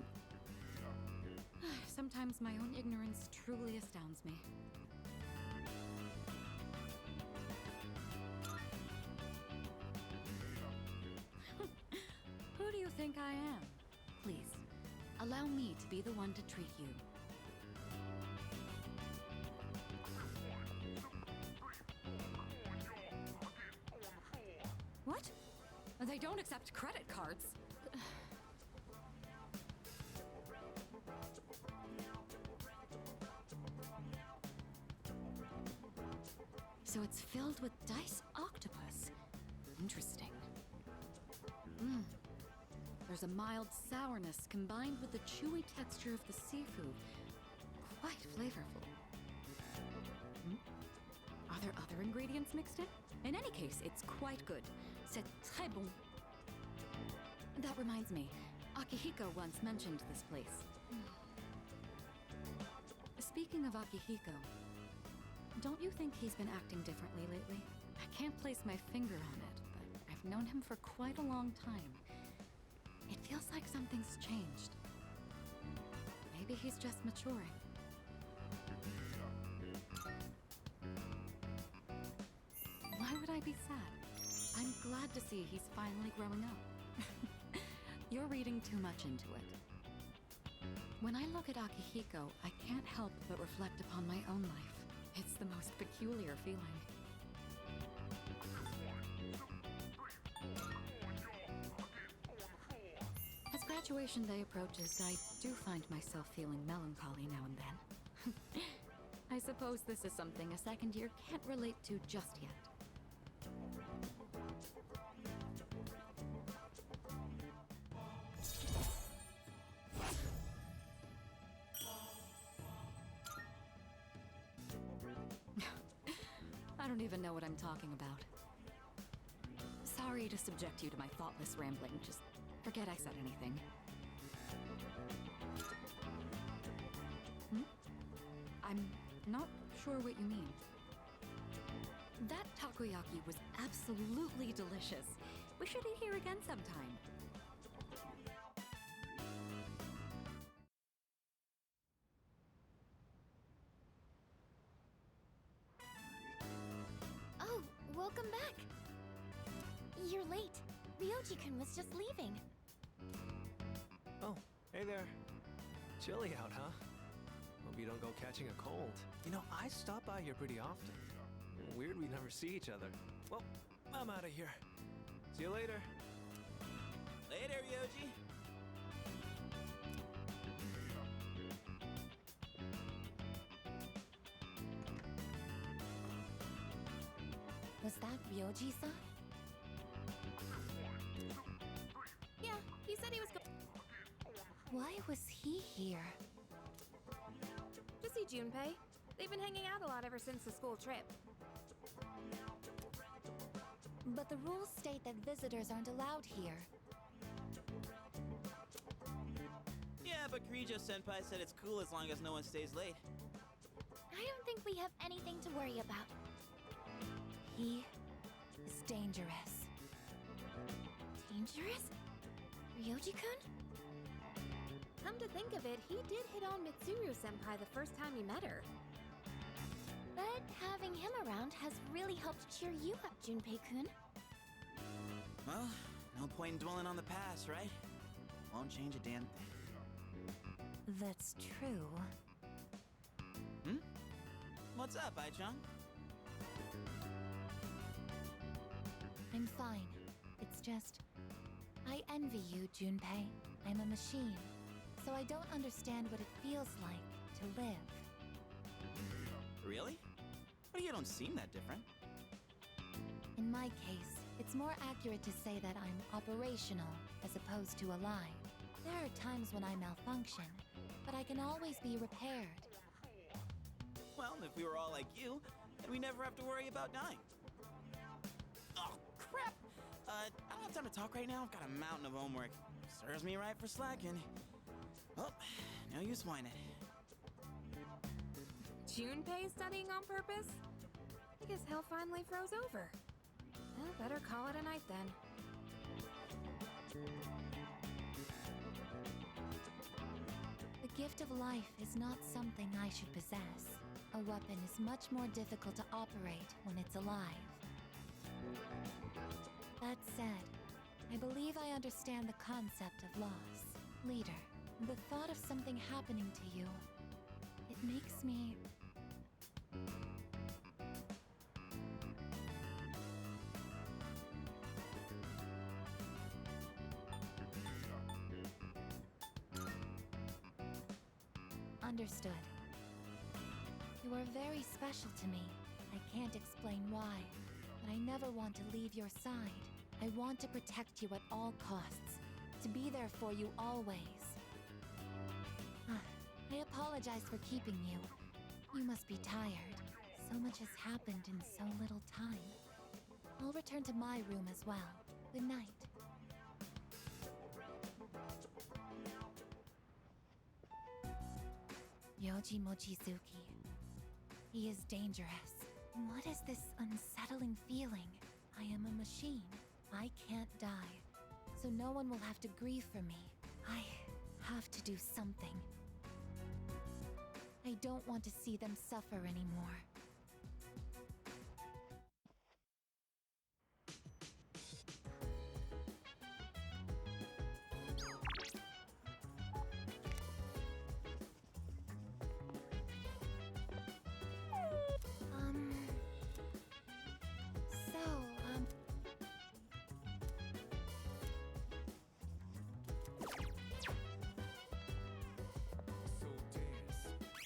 Sometimes my own ignorance truly astounds me. Who do you think I am? Please, allow me to be the one to treat you. What? They don't accept credit cards. So it's filled with diced octopus. Interesting. There's a mild sourness combined with the chewy texture of the seafood. Quite flavorful. Are there other ingredients mixed in? In any case, it's quite good. C'est très bon. That reminds me, Akihiko once mentioned this place. Speaking of Akihiko, don't you think he's been acting differently lately? I can't place my finger on it, but I've known him for quite a long time. It feels like something's changed. Maybe he's just maturing. Why would I be sad? I'm glad to see he's finally growing up. You're reading too much into it. When I look at Akihiko, I can't help but reflect upon my own life. It's the most peculiar feeling. As graduation day approaches, I do find myself feeling melancholy now and then. I suppose this is something a second year can't relate to just yet. I don't even know what I'm talking about. Sorry to subject you to my thoughtless rambling. Just forget I said anything. I'm not sure what you mean. That takoyaki was absolutely delicious. We should eat here again sometime. Oh, welcome back. You're late. Ryoji-kun was just leaving. Oh, hey there. Chilly out, huh? Hope you don't go catching a cold. You know, I stop by here pretty often. Weird we never see each other. Well, I'm out of here. See you later. Later, Ryoji. Was that Ryoji-san? Yeah, he said he was Why was he here? to see Junpei. They've been hanging out a lot ever since the school trip. But the rules state that visitors aren't allowed here. Yeah, but Kirijo-senpai said it's cool as long as no one stays late. I don't think we have anything to worry about. He is dangerous. Dangerous? Ryoji-kun? Come to think of it, he did hit on Mitsuru-senpai the first time he met her. But having him around has really helped cheer you up, Junpei-kun. Well, no point in dwelling on the past, right? Won't change a damn thing. That's true. What's up, Ai-chan? I'm fine. It's just... I envy you, Junpei. I'm a machine, so I don't understand what it feels like to live. Really? But you don't seem that different. In my case, it's more accurate to say that I'm operational as opposed to alive. There are times when I malfunction, but I can always be repaired. Well, if we were all like you, then we never have to worry about dying. Oh, crap! I don't have time to talk right now. I've got a mountain of homework. Serves me right for slacking. Well, no use whining. Junpei studying on purpose? I guess hell finally froze over. Well, better call it a night then. The gift of life is not something I should possess. A weapon is much more difficult to operate when it's alive. That said, I believe I understand the concept of loss. Leader, the thought of something happening to you, it makes me... Understood. You are very special to me. I can't explain why, but I never want to leave your side. I want to protect you at all costs, to be there for you always. I apologize for keeping you. You must be tired. So much has happened in so little time. I'll return to my room as well. Good night. Ryoji Mochizuki. He is dangerous. What is this unsettling feeling? I am a machine. I can't die. So no one will have to grieve for me. I have to do something. I don't want to see them suffer anymore. So dance.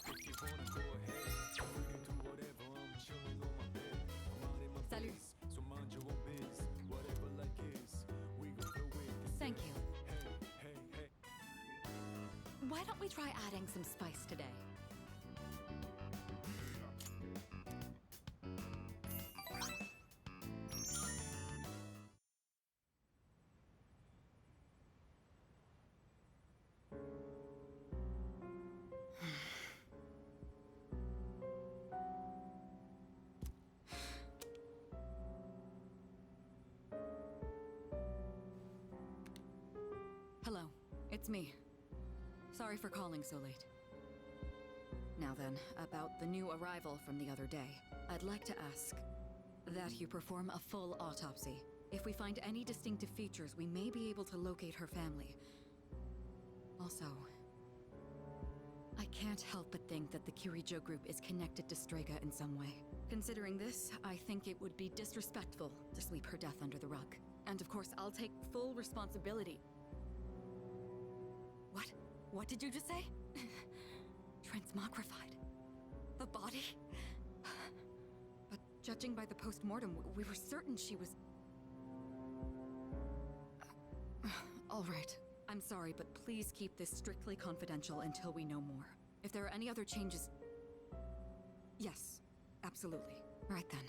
If you wanna go ahead, we can do whatever. I'm chilling on my bed. I'm minding my Salut. biz. So mind your own biz. Whatever like is, we gon' flow with this. Thank you. Hey, hey, hey. Why don't we try adding some spice today? Hello, it's me. Sorry for calling so late. Now then, about the new arrival from the other day. I'd like to ask that you perform a full autopsy. If we find any distinctive features, we may be able to locate her family. Also, I can't help but think that the Kirijo group is connected to Strega in some way. Considering this, I think it would be disrespectful to sweep her death under the rug. And of course, I'll take full responsibility. What? What did you just say? Transmogrified. The body? But judging by the post-mortem, we were certain she was... All right. I'm sorry, but please keep this strictly confidential until we know more. If there are any other changes... Yes, absolutely. Right then.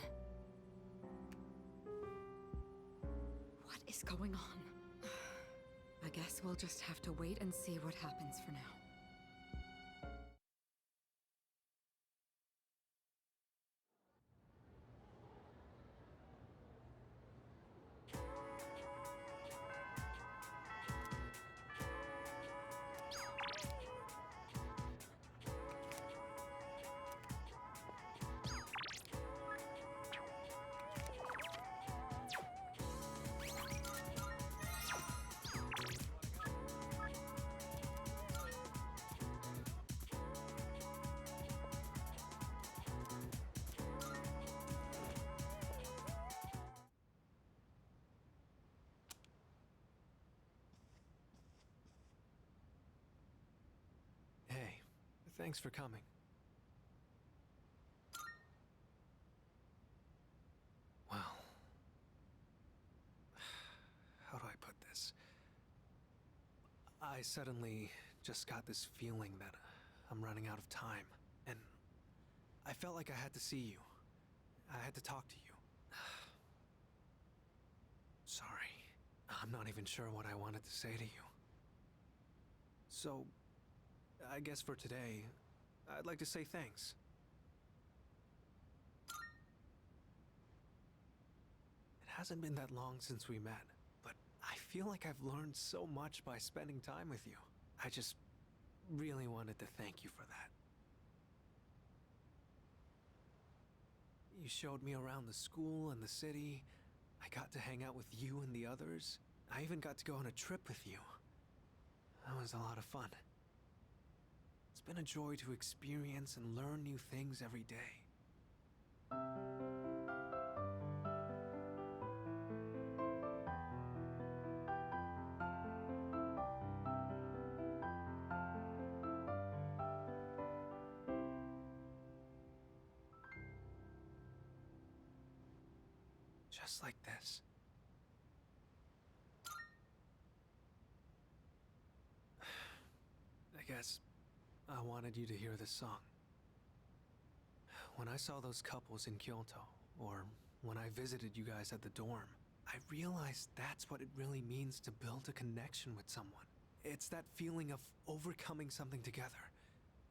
What is going on? I guess we'll just have to wait and see what happens for now. Hey, thanks for coming. Well, how do I put this? I suddenly just got this feeling that I'm running out of time, and I felt like I had to see you. I had to talk to you. Sorry. I'm not even sure what I wanted to say to you. So, I guess for today, I'd like to say thanks. It hasn't been that long since we met, but I feel like I've learned so much by spending time with you. I just really wanted to thank you for that. You showed me around the school and the city. I got to hang out with you and the others. I even got to go on a trip with you. That was a lot of fun. It's been a joy to experience and learn new things every day. just like this. I guess I wanted you to hear this song. When I saw those couples in Kyoto, or when I visited you guys at the dorm, I realized that's what it really means to build a connection with someone. It's that feeling of overcoming something together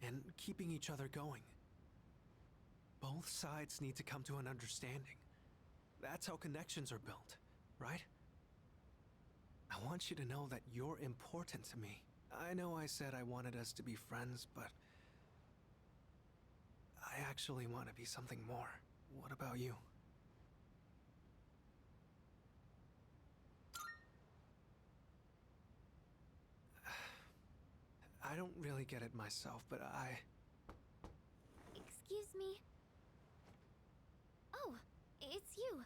and keeping each other going. Both sides need to come to an understanding. That's how connections are built, right? I want you to know that you're important to me. I know I said I wanted us to be friends, but I actually want to be something more. What about you? I don't really get it myself, but Excuse me? Oh, it's you.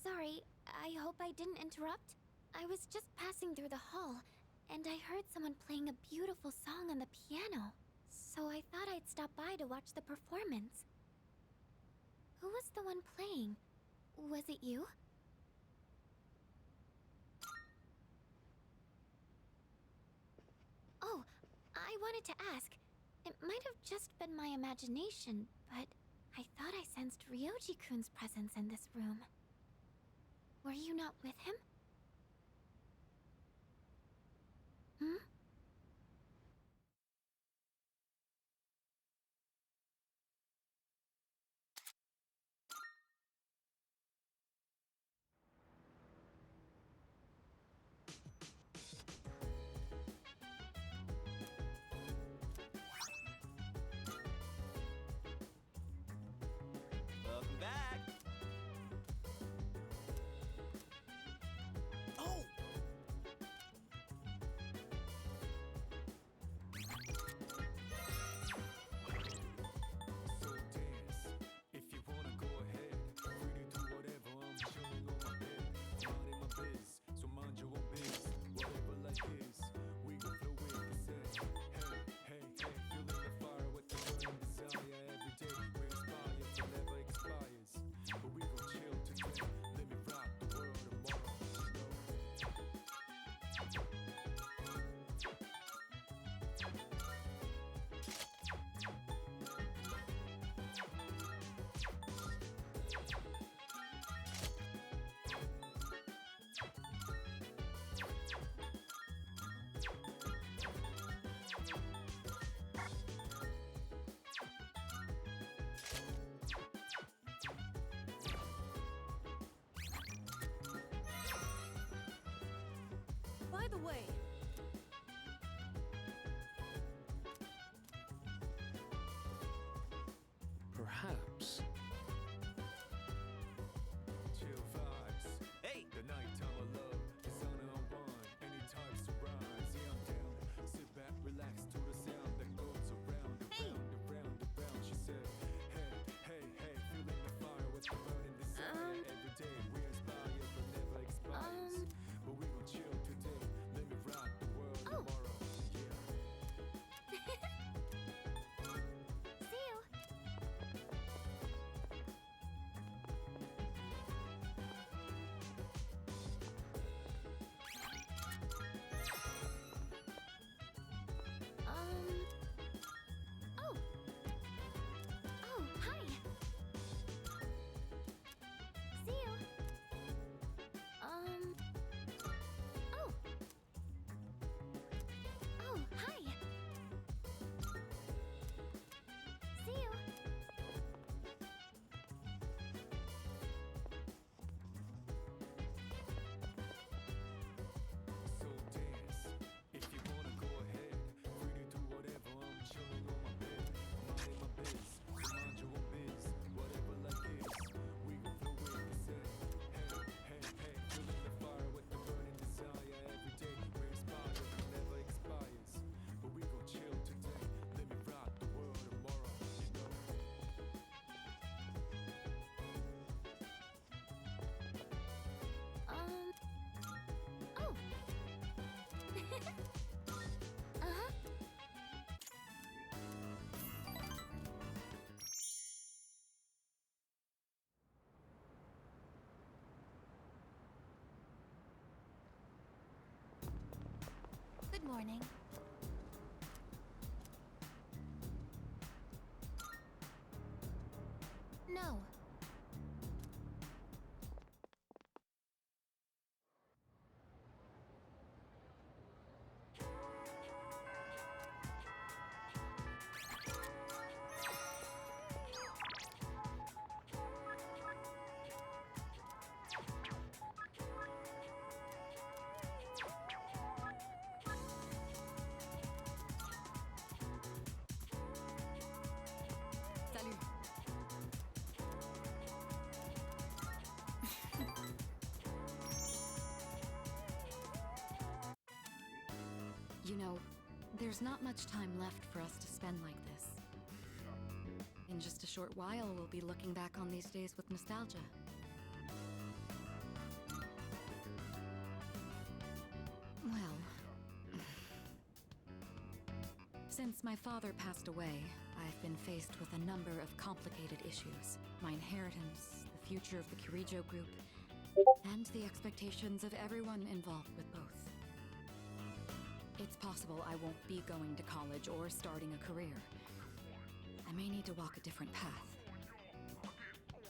Sorry, I hope I didn't interrupt. I was just passing through the hall, and I heard someone playing a beautiful song on the piano. So I thought I'd stop by to watch the performance. Who was the one playing? Was it you? Oh, I wanted to ask. It might have just been my imagination, but I thought I sensed Ryoji-kun's presence in this room. Were you not with him? Hmm? Welcome back. Oh! So dance. If you wanna go ahead, free to do whatever. I'm chilling on my bed, minding my biz. So mind your own biz. Whatever life is, we gon' flow with the set. Hey, hey, hey, feeling the fire with the burning desire. Every day we inspire till never expires. But we gon' chill today. Let me rock the world tomorrow. By the way, Perhaps. Chill vibes. Hey! The nighttime of love, the sun unwind, any types of rise. Yeah, I'm down. Sit back, relax to the sound that goes around, Hey! around, around. She said, hey, hey, hey, feeling the fire with the burning desire. Every day we inspire, but never expires. But we gon' chill today. Let me rock Morning. No. Salut. You know, there's not much time left for us to spend like this. In just a short while, we'll be looking back on these days with nostalgia. Well, since my father passed away, I've been faced with a number of complicated issues. My inheritance, the future of the Kirijo group, and the expectations of everyone involved with both. It's possible I won't be going to college or starting a career. I may need to walk a different path.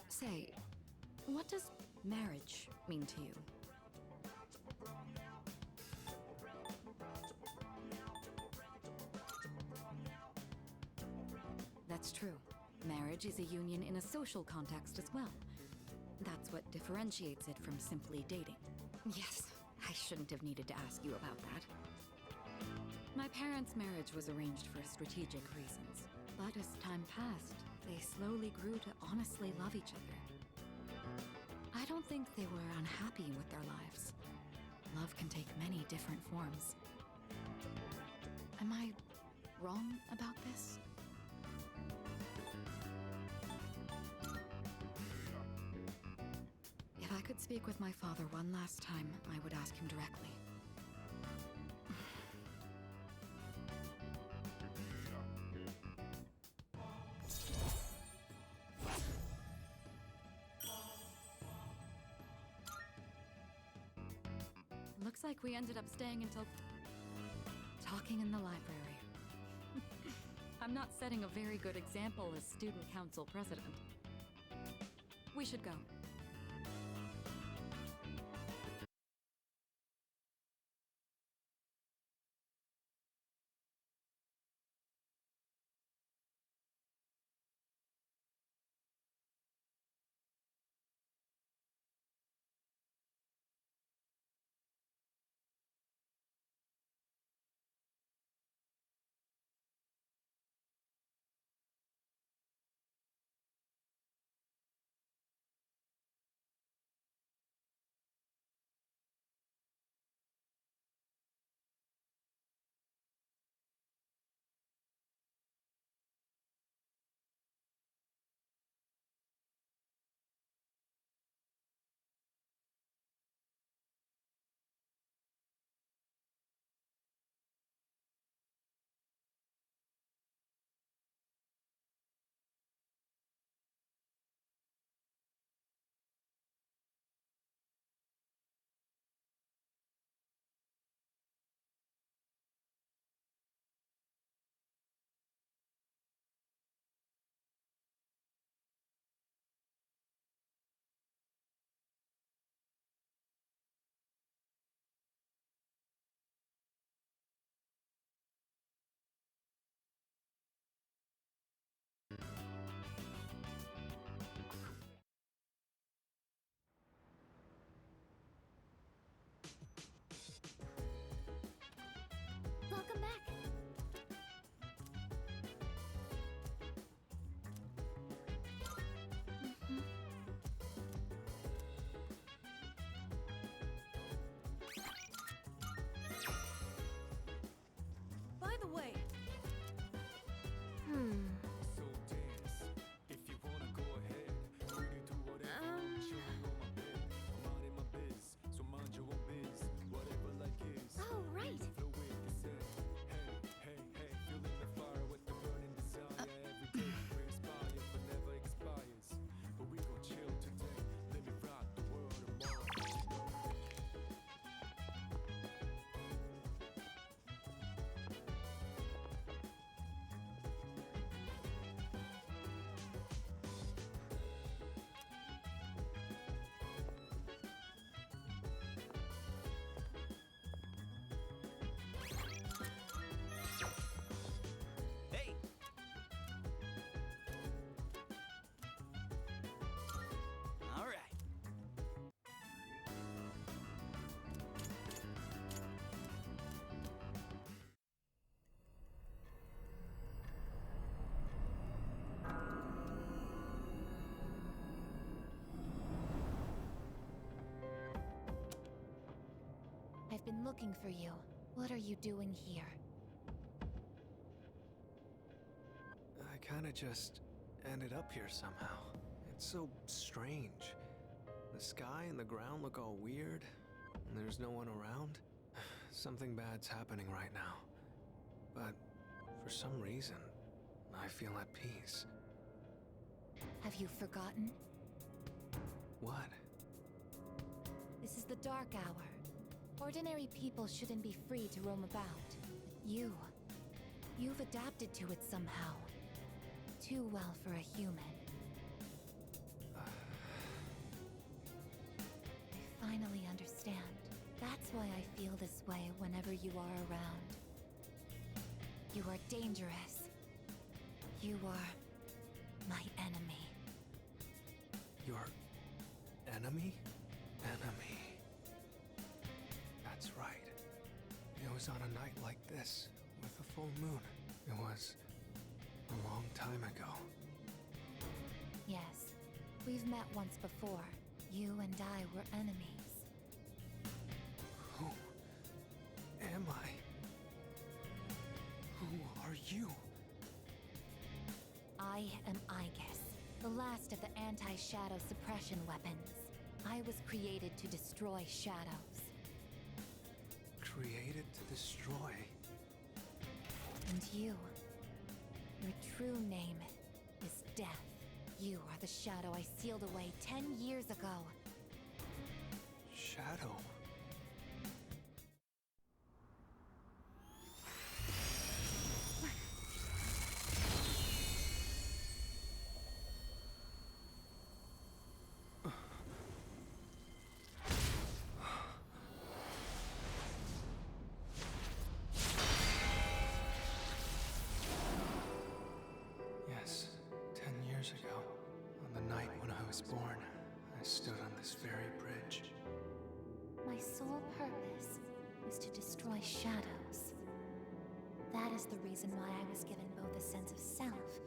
Say, what does marriage mean to you? That's true. Marriage is a union in a social context as well. That's what differentiates it from simply dating. Yes, I shouldn't have needed to ask you about that. My parents' marriage was arranged for strategic reasons, but as time passed, they slowly grew to honestly love each other. I don't think they were unhappy with their lives. Love can take many different forms. Am I wrong about this? If I could speak with my father one last time, I would ask him directly. Looks like we ended up staying until talking in the library. I'm not setting a very good example as student council president. We should go. been looking for you. What are you doing here? I kinda just ended up here somehow. It's so strange. The sky and the ground look all weird, and there's no one around. Something bad's happening right now. But for some reason, I feel at peace. Have you forgotten? What? This is the dark hour. Ordinary people shouldn't be free to roam about. You've adapted to it somehow. Too well for a human. I finally understand. That's why I feel this way whenever you are around. You are dangerous. You are my enemy. Your enemy? Enemy. That's right. It was on a night like this, with a full moon. It was a long time ago. Yes, we've met once before. You and I were enemies. Who am I? Who are you? I am Aegis, the last of the anti-shadow suppression weapons. I was created to destroy shadows. Created to destroy? And you, your true name is Death. You are the shadow I sealed away 10 years ago. Shadow? Yes, 10 years ago, on the night when I was born, I stood on this very bridge. My sole purpose is to destroy shadows. That is the reason why I was given both a sense of self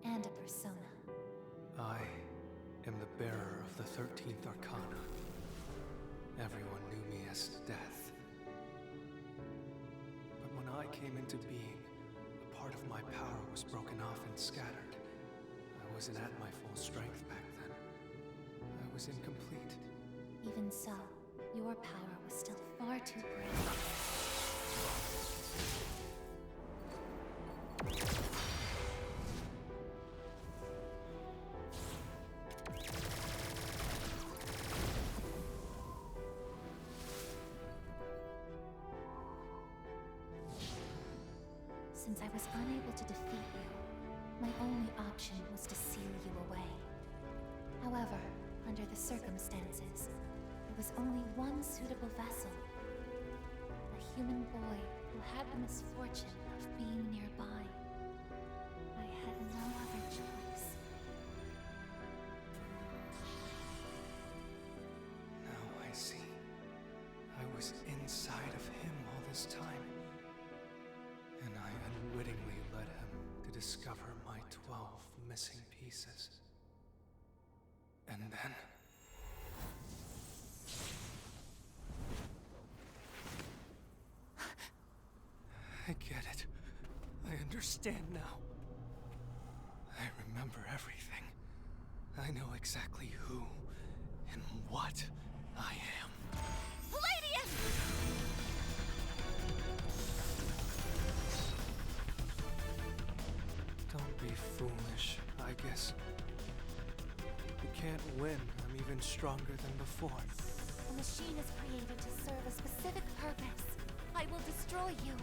and a persona. I am the bearer of the 13th Arcana. Everyone knew me as Death. But when I came into being, a part of my power was broken off and scattered. I wasn't at my full strength back then. I was incomplete. Even so, your power was still far too great. Since I was unable to defeat you, my only option was to seal you away. However, under the circumstances, there was only one suitable vessel. A human boy who had the misfortune of being nearby. I had no other choice. Now I see. I was inside of him all this time. And I unwittingly led him to discover my 12 missing pieces. And then... I get it. I understand now. I remember everything. I know exactly who and what I am. Palladium! Don't be foolish, I guess. You can't win. I'm even stronger than before. The machine is created to serve a specific purpose. I will destroy you.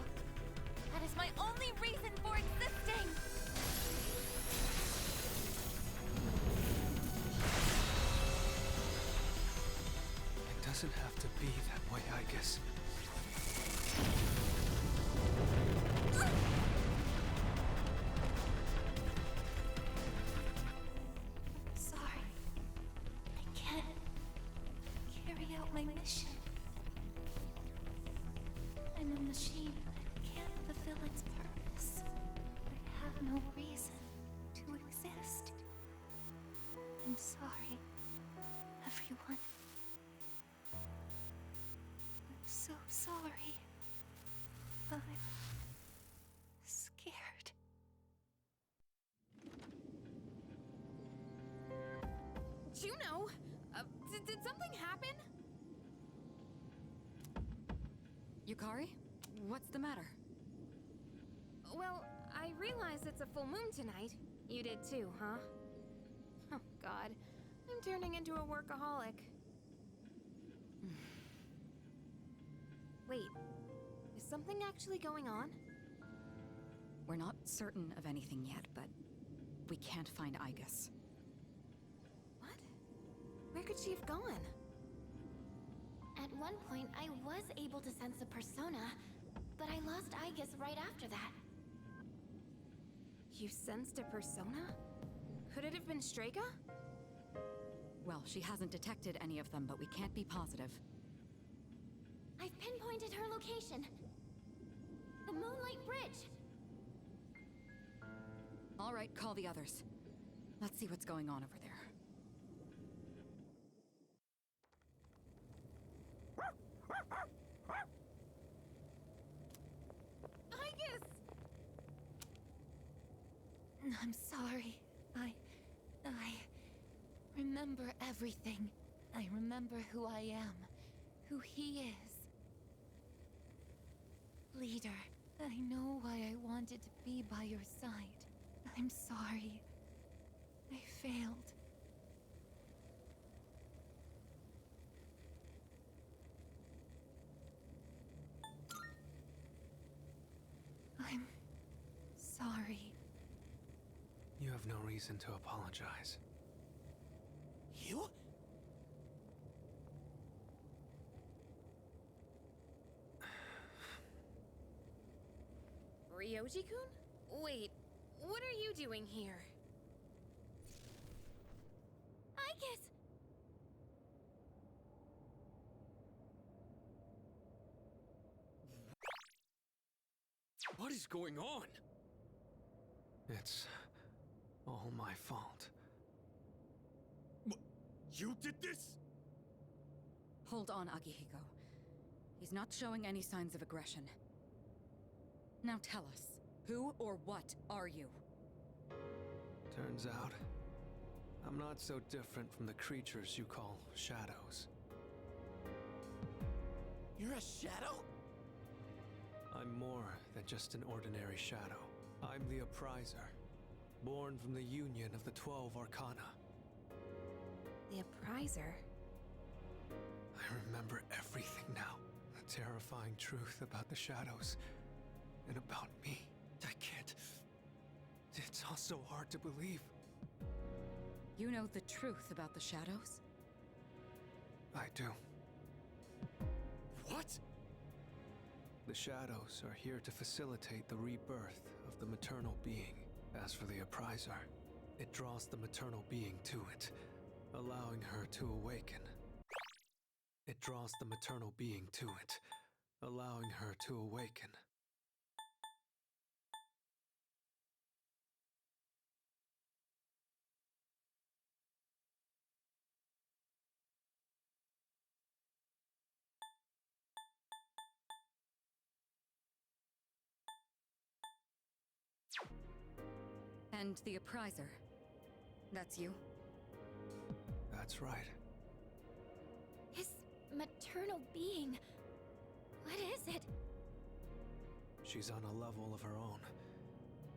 That is my only reason for existing! It doesn't have to be that way, I guess. Sorry. I can't carry out my mission. I'm a machine that can't fulfill its purpose. I have no reason to exist. I'm sorry, everyone. I'm so sorry. I'm scared. Juno! Did something happen? Yukari? What's the matter? Well, I realize it's a full moon tonight. You did too, huh? Oh, God. I'm turning into a workaholic. Wait, is something actually going on? We're not certain of anything yet, but we can't find Igus. What? Where could she have gone? At one point, I was able to sense a persona, but I lost Igus right after that. You sensed a persona? Could it have been Strega? Well, she hasn't detected any of them, but we can't be positive. I've pinpointed her location. The Moonlight Bridge. All right, call the others. Let's see what's going on over there. Igus! I'm sorry. I remember everything. I remember who I am, who he is. Leader, I know why I wanted to be by your side. I'm sorry. I failed. I'm sorry. You have no reason to apologize. You? Ryoji-kun? Wait, what are you doing here? Igus! What is going on? It's all my fault. You did this? Hold on, Akihiko. He's not showing any signs of aggression. Now tell us, who or what are you? Turns out, I'm not so different from the creatures you call shadows. You're a shadow? I'm more than just an ordinary shadow. I'm the Appriser, born from the union of the 12 Arcana. The Appriser? I remember everything now. The terrifying truth about the shadows, and about me. I can't... It's all so hard to believe. You know the truth about the shadows? I do. What? The shadows are here to facilitate the rebirth of the maternal being. As for the Appriser, it draws the maternal being to it, allowing her to awaken. It draws the maternal being to it, allowing her to awaken. And the Appriser. That's you? That's right. His maternal being. What is it? She's on a level of her own.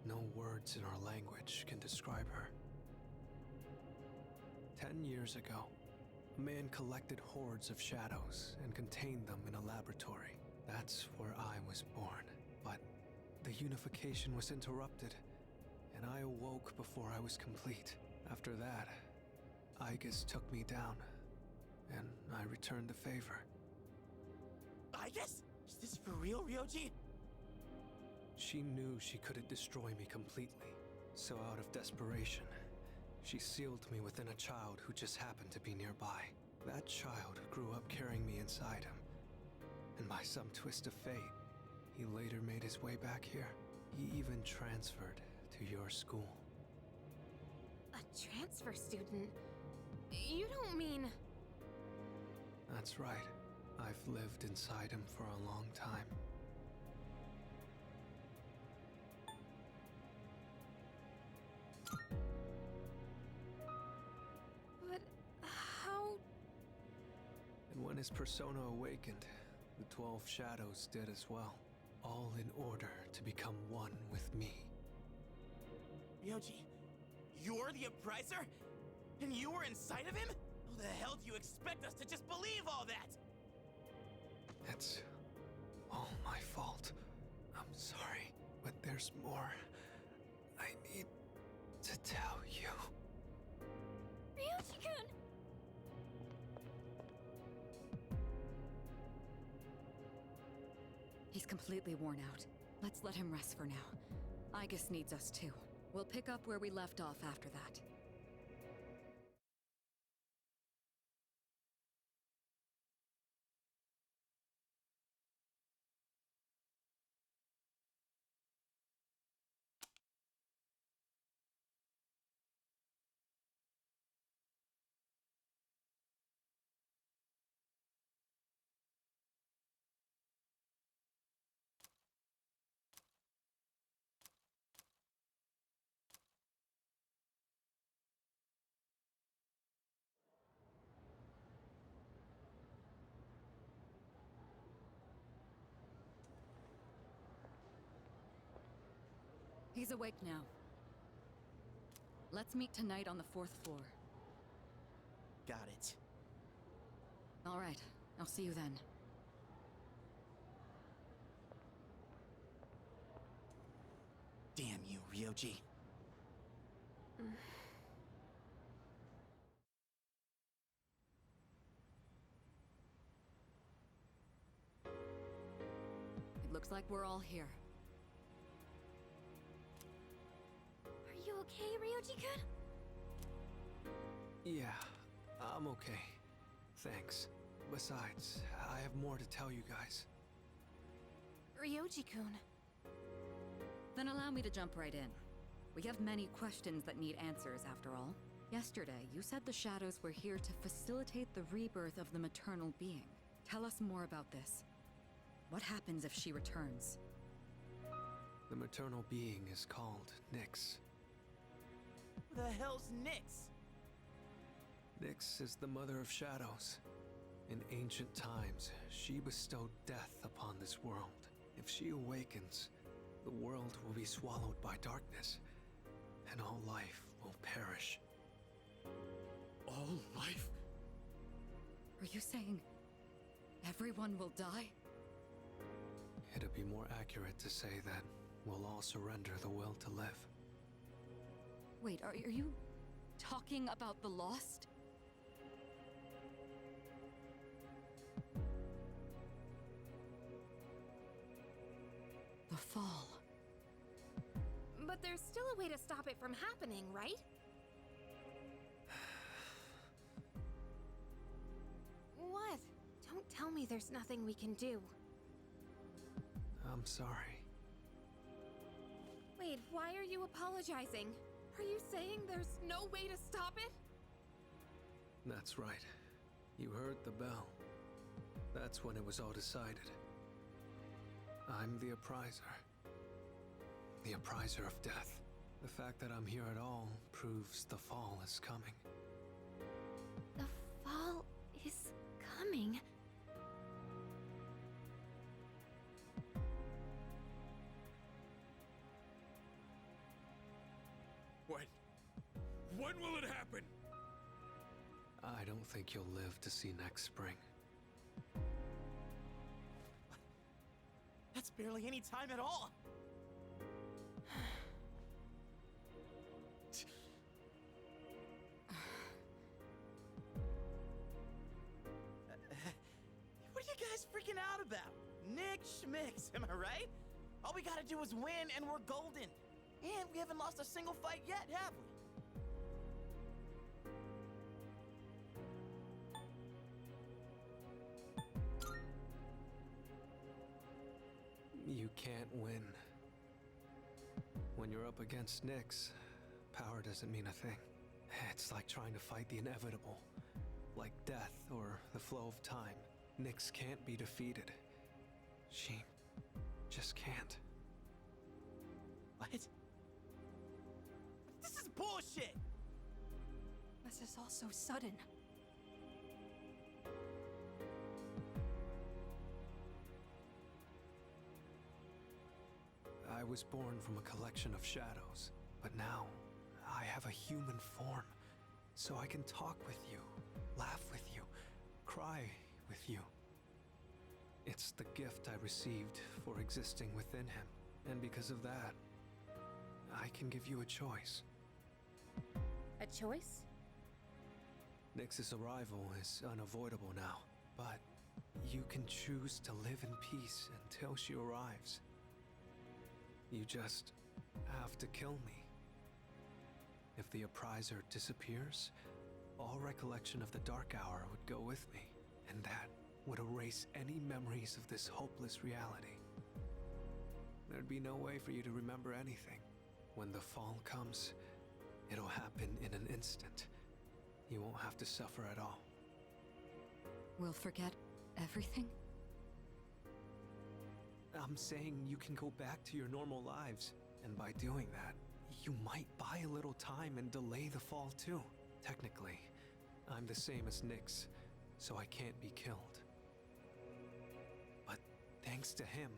No words in our language can describe her. 10 years ago, a man collected hordes of shadows and contained them in a laboratory. That's where I was born. But the unification was interrupted, and I awoke before I was complete. After that, Igus took me down, and I returned the favor. Igus? Is this for real, Ryoji? She knew she couldn't destroy me completely, so out of desperation, she sealed me within a child who just happened to be nearby. That child grew up carrying me inside him, and by some twist of fate, he later made his way back here. He even transferred to your school. A transfer student? You don't mean... That's right. I've lived inside him for a long time. When his persona awakened, the 12 shadows did as well, all in order to become one with me. Ryoji, you're the Appriser? And you were inside of him? How the hell do you expect us to just believe all that? It's all my fault. I'm sorry, but there's more I need to tell you. Ryoji-kun! He's completely worn out. Let's let him rest for now. Aigis needs us too. We'll pick up where we left off after that. He's awake now. Let's meet tonight on the 4th floor. Got it. All right, I'll see you then. Damn you, Ryoji. It looks like we're all here. Are you okay, Ryoji-kun? Yeah, I'm okay. Thanks. Besides, I have more to tell you guys. Ryoji-kun. Then allow me to jump right in. We have many questions that need answers, after all. Yesterday, you said the shadows were here to facilitate the rebirth of the maternal being. Tell us more about this. What happens if she returns? The maternal being is called Nyx. Who the hell's Nyx? Nyx is the mother of shadows. In ancient times, she bestowed death upon this world. If she awakens, the world will be swallowed by darkness, and all life will perish. All life? Are you saying everyone will die? It'd be more accurate to say that we'll all surrender the will to live. Wait, are you talking about the Lost? The Fall. But there's still a way to stop it from happening, right? What? Don't tell me there's nothing we can do. I'm sorry. Wait, why are you apologizing? Are you saying there's no way to stop it? That's right. You heard the bell. That's when it was all decided. I'm the Appriser. The Appriser of Death. The fact that I'm here at all proves the Fall is coming. The fall is coming. When will it happen? I don't think you'll live to see next spring. That's barely any time at all. What are you guys freaking out about? Nick Schmicks, am I right? All we gotta do is win and we're golden. And we haven't lost a single fight yet, have we? You can't win. When you're up against Nyx, power doesn't mean a thing. It's like trying to fight the inevitable. Like death or the flow of time. Nyx can't be defeated. She just can't. What? This is bullshit! This is all so sudden. was born from a collection of shadows, but now I have a human form, so I can talk with you, laugh with you, cry with you. It's the gift I received for existing within him, and because of that, I can give you a choice. A choice? Nyx's arrival is unavoidable now, but you can choose to live in peace until she arrives. You just have to kill me. If the Appriser disappears, all recollection of the Dark Hour would go with me, and that would erase any memories of this hopeless reality. There'd be no way for you to remember anything. When the fall comes, it'll happen in an instant. You won't have to suffer at all. We'll forget everything? I'm saying you can go back to your normal lives, and by doing that, you might buy a little time and delay the fall too. Technically, I'm the same as Nyx, so I can't be killed. But thanks to him,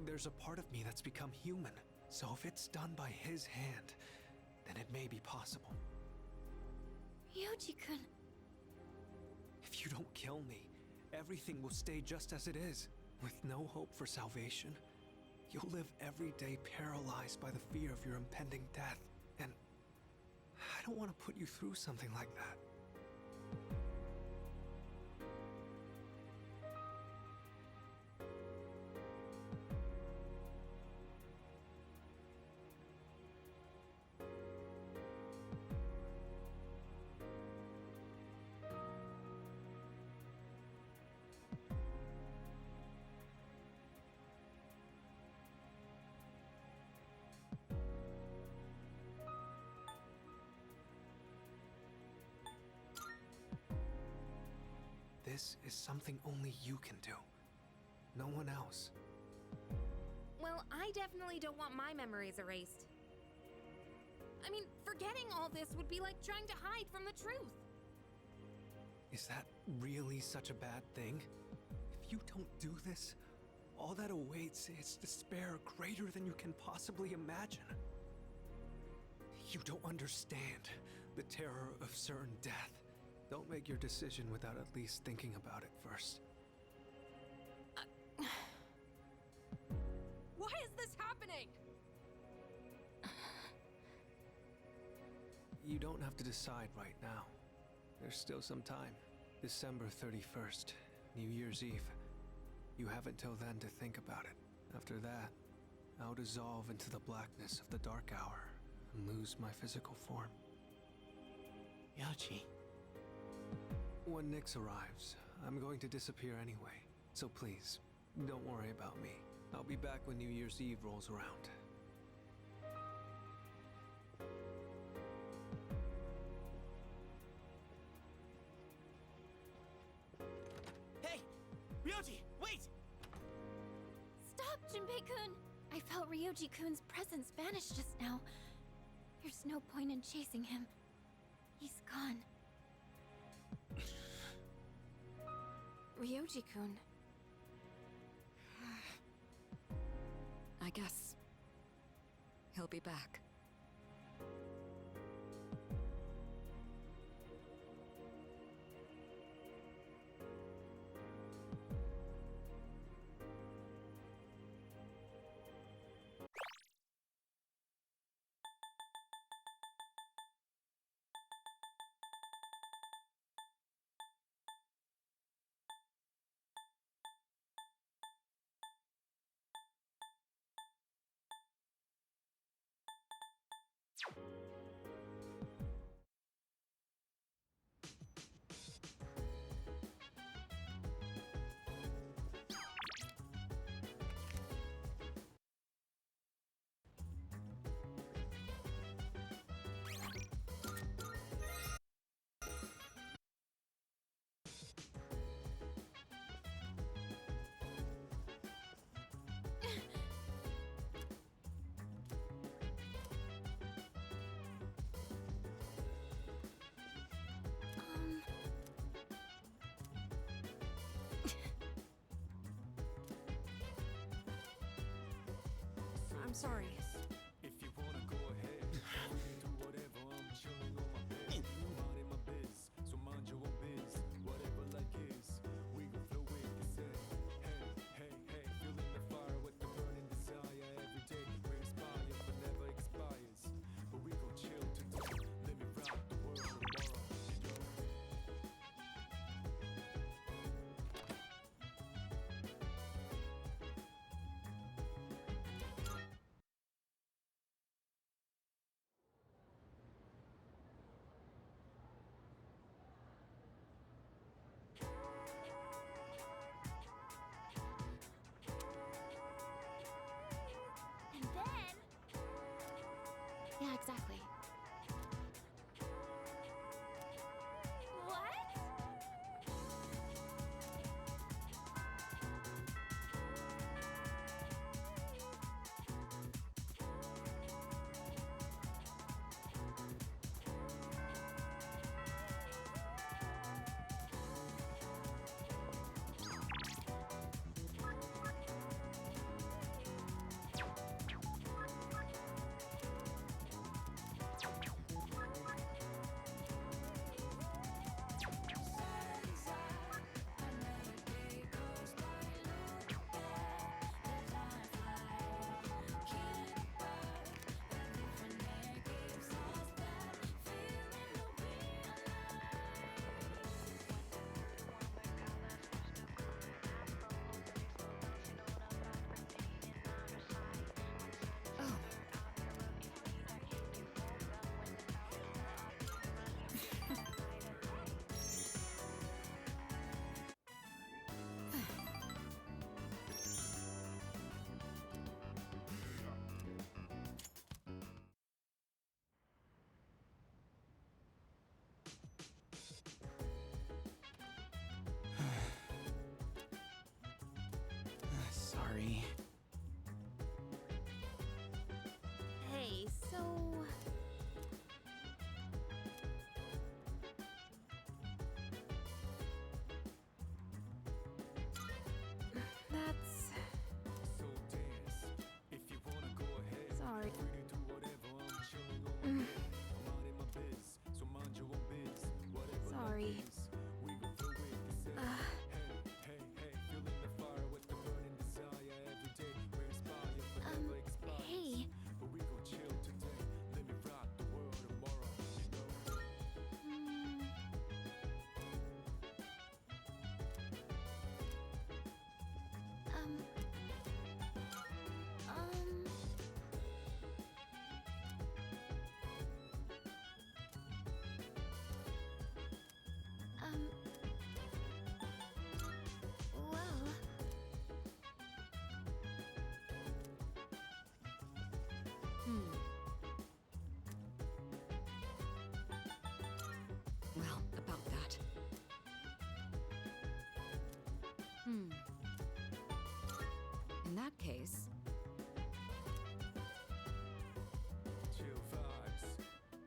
there's a part of me that's become human. So if it's done by his hand, then it may be possible. Ryoji-kun. If you don't kill me, everything will stay just as it is, with no hope for salvation. You'll live every day paralyzed by the fear of your impending death, and I don't want to put you through something like that. This is something only you can do. No one else. Well, I definitely don't want my memories erased. I mean, forgetting all this would be like trying to hide from the truth. Is that really such a bad thing? If you don't do this, all that awaits is despair greater than you can possibly imagine. You don't understand the terror of certain death. Don't make your decision without at least thinking about it first. Why is this happening? You don't have to decide right now. There's still some time. December 31st, New Year's Eve. You have until then to think about it. After that, I'll dissolve into the blackness of the Dark Hour and lose my physical form. Ryoji. When Nyx arrives, I'm going to disappear anyway. So please, don't worry about me. I'll be back when New Year's Eve rolls around. Hey! Ryoji, wait! Stop, Junpei-kun! I felt Ryoji-kun's presence vanish just now. There's no point in chasing him. He's gone. Ryoji-kun. I guess he'll be back. Sorry. If you wanna go ahead, we can do whatever. I'm chilling on my bed. Minding my biz, so mind your own biz. Whatever like is, we gon' flow with the set. Hey, hey, hey, feeling the fire with the burning desire. Every day we inspire, but never expires. But we gon' chill today. Let me rock the world tomorrow. And then... Yeah, exactly. What? Sorry. Hey, so... That's... So dance. If you wanna go ahead, Sorry. we can do whatever. I'm chilling on my bed. I'm minding my biz, so mind your own biz. Whatever Sorry. like is, we gon' flow with the set. Hey, hey, hey, feeling the fire with the burning desire. Every day we inspire, but never expires. Hey. But we gon' chill today. Let me rock the world tomorrow. You know? Um... Well... Well, about that. In that case, Chill vibes.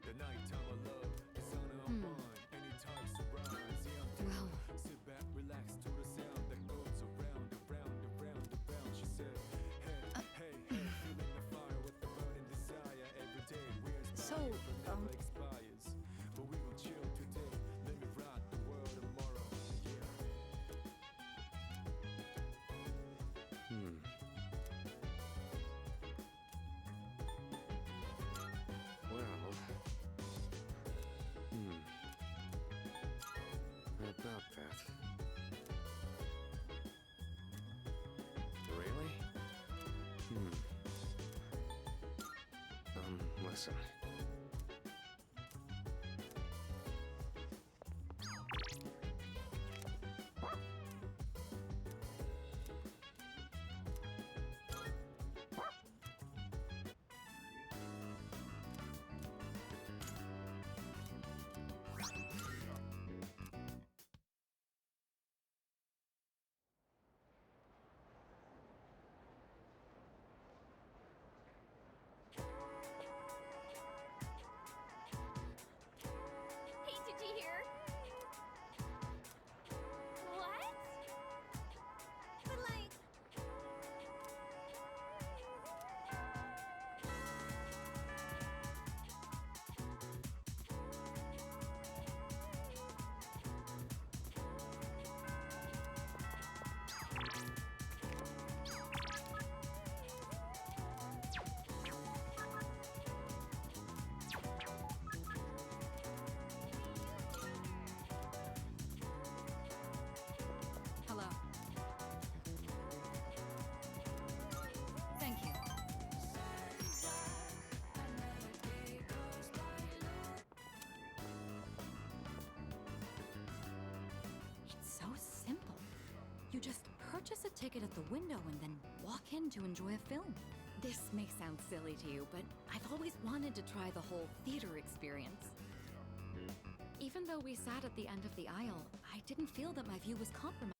The nighttime of love, the sun unwind. Any types of rise. Yeah, I'm down. well, Sit back, relax to the sound that goes around, around, around, around. She said, hey, hey, hey, feeling the fire with the burning desire. Every day we inspire, but never expires. But we gon' chill today. Let me rock the world tomorrow. Yeah. Well. About that. Really? Listen. purchase a ticket at the window and then walk in to enjoy a film. This may sound silly to you, but I've always wanted to try the whole theater experience. Even though we sat at the end of the aisle, I didn't feel that my view was compromised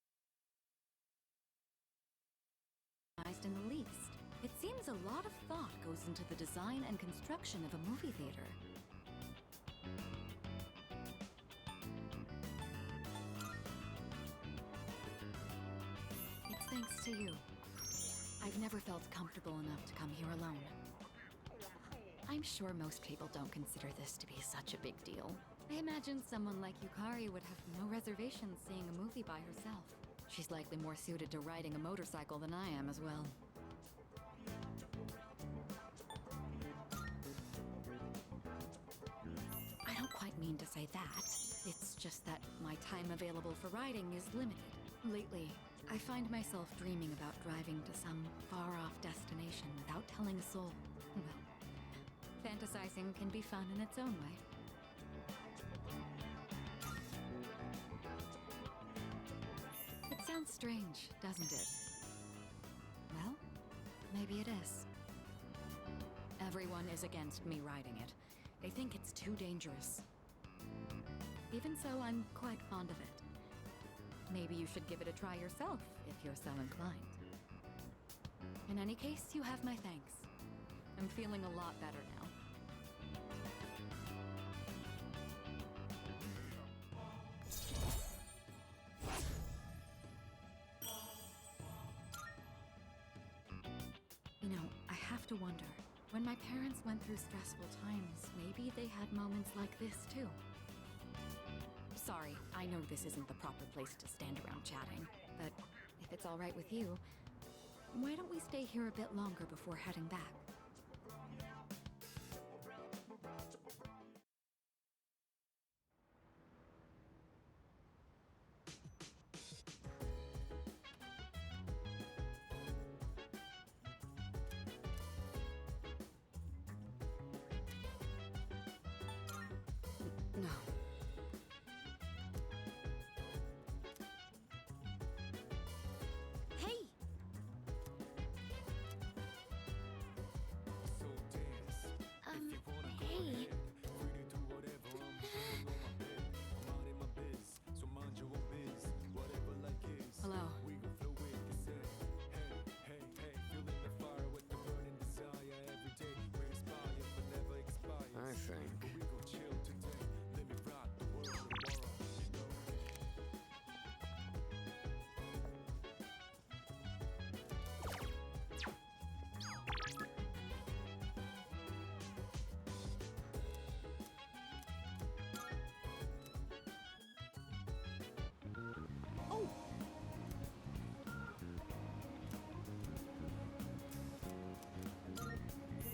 in the least. It seems a lot of thought goes into the design and construction of a movie theater. It's thanks to you. I've never felt comfortable enough to come here alone. I'm sure most people don't consider this to be such a big deal. I imagine someone like Yukari would have no reservations seeing a movie by herself. She's likely more suited to riding a motorcycle than I am as well. I don't quite mean to say that. It's just that my time available for riding is limited. Lately, I find myself dreaming about driving to some far-off destination without telling a soul. Well, fantasizing can be fun in its own way. It sounds strange, doesn't it? Well, maybe it is. Everyone is against me riding it. They think it's too dangerous. Even so, I'm quite fond of it. Maybe you should give it a try yourself, if you're so inclined. In any case, you have my thanks. I'm feeling a lot better now. You know, I have to wonder, when my parents went through stressful times, maybe they had moments like this too. Sorry, I know this isn't the proper place to stand around chatting, but if it's all right with you, why don't we stay here a bit longer before heading back? No. Hey! Hey. Hello. I think.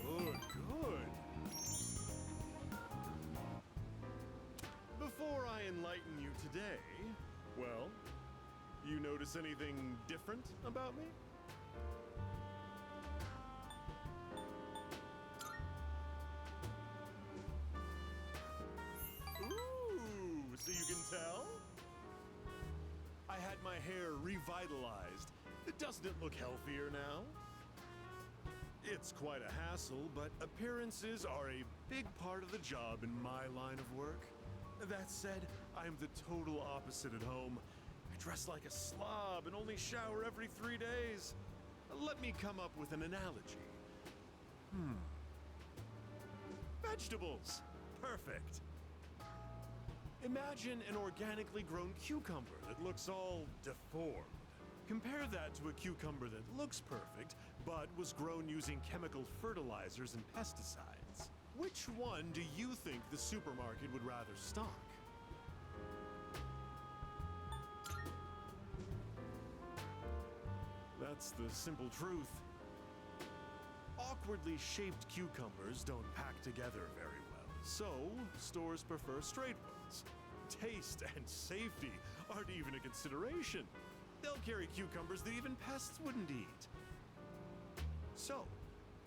Good, good. Before I enlighten you today, well, you notice anything different about me? Ooh, so you can tell? I had my hair revitalized. Doesn't it look healthier now? It's quite a hassle, but appearances are a big part of the job in my line of work. That said, I'm the total opposite at home. I dress like a slob and only shower every 3 days. Let me come up with an analogy. Vegetables. Perfect. Imagine an organically grown cucumber that looks all deformed. Compare that to a cucumber that looks perfect, but was grown using chemical fertilizers and pesticides. Which one do you think the supermarket would rather stock? That's the simple truth. Awkwardly shaped cucumbers don't pack together very well, so stores prefer straight ones. Taste and safety aren't even a consideration. They'll carry cucumbers that even pests wouldn't eat. So,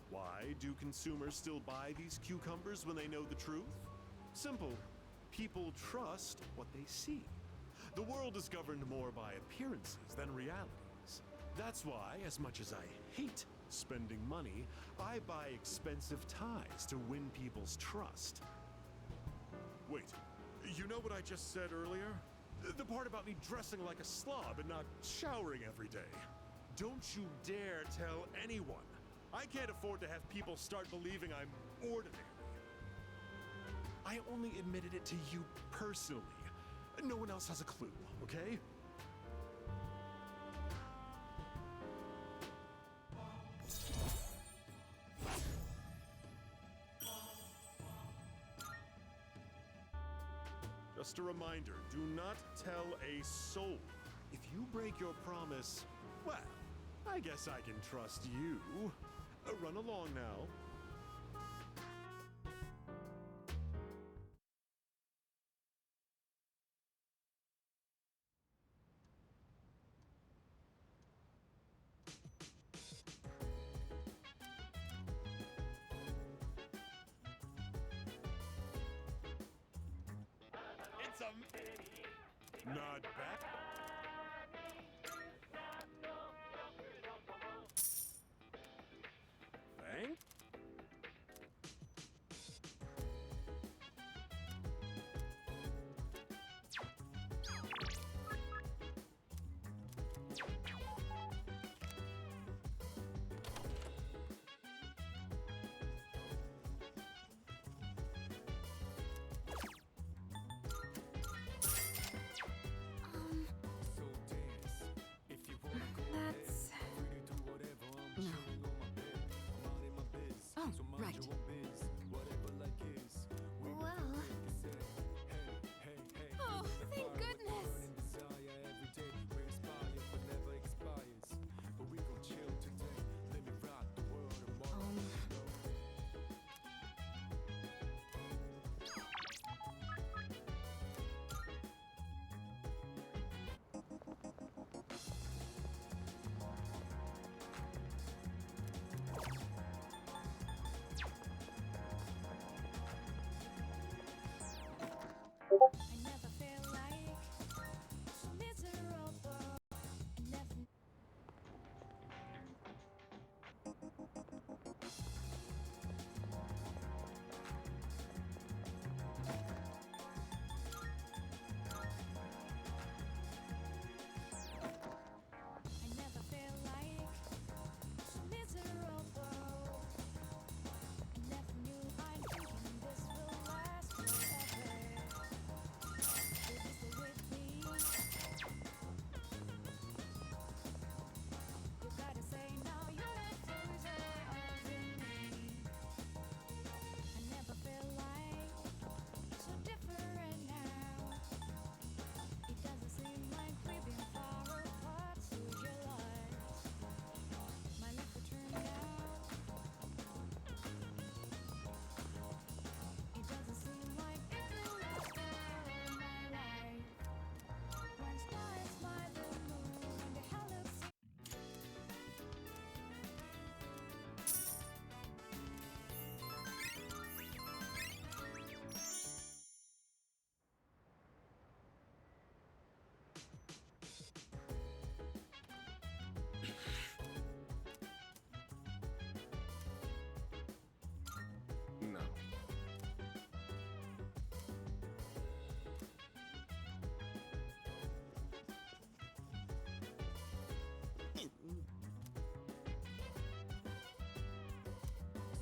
why do consumers still buy these cucumbers when they know the truth? Simple. People trust what they see. The world is governed more by appearances than realities. That's why, as much as I hate spending money, I buy expensive ties to win people's trust. Wait, you know what I just said earlier? The part about me dressing like a slob and not showering every day. Don't you dare tell anyone. I can't afford to have people start believing I'm ordinary. I only admitted it to you personally. No one else has a clue, okay? Just a reminder, do not tell a soul. If you break your promise, well, I guess I can trust you. Run along now. It's a nod back. Thank. That's... Oh, right. Well, Oh, thank goodness! I never feel like miserable. Never. I never feel like miserable. Never knew I'm thinking this will last forever. Will you stay with me? You gotta say now you're not losing me. I never feel like so different now. It doesn't seem like we've been far apart through your lies. My life will turn out. It doesn't seem like it will last all my life. When stars by the moon and the galaxy. No.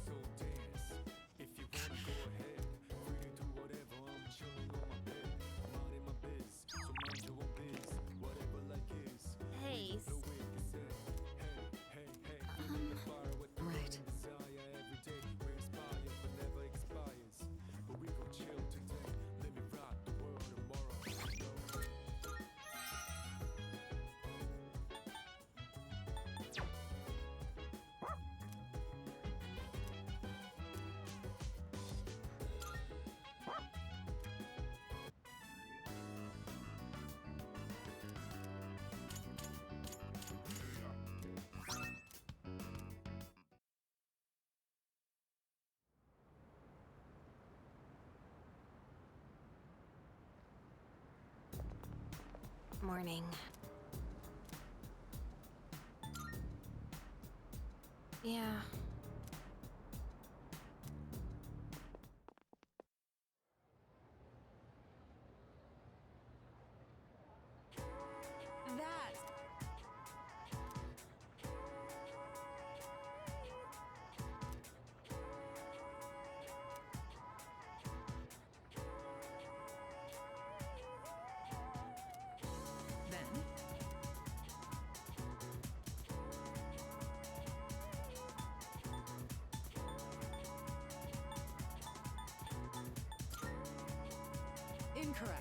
So dance. If you wanna go ahead, free to do whatever. I'm chilling on my bed, minding my biz. So mind your own biz, whatever like is. Hey, The wicked said, hey, feeling the fire with the Right. desire every day. We inspire but never expires. But we gon' chill today. Let me rock the world tomorrow. Morning. Yeah. That. Then, incorrect.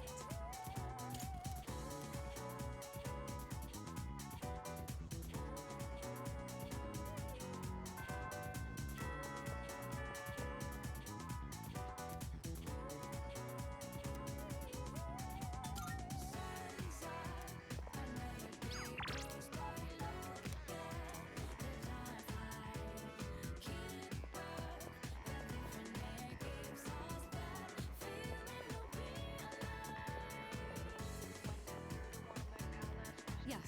Yes.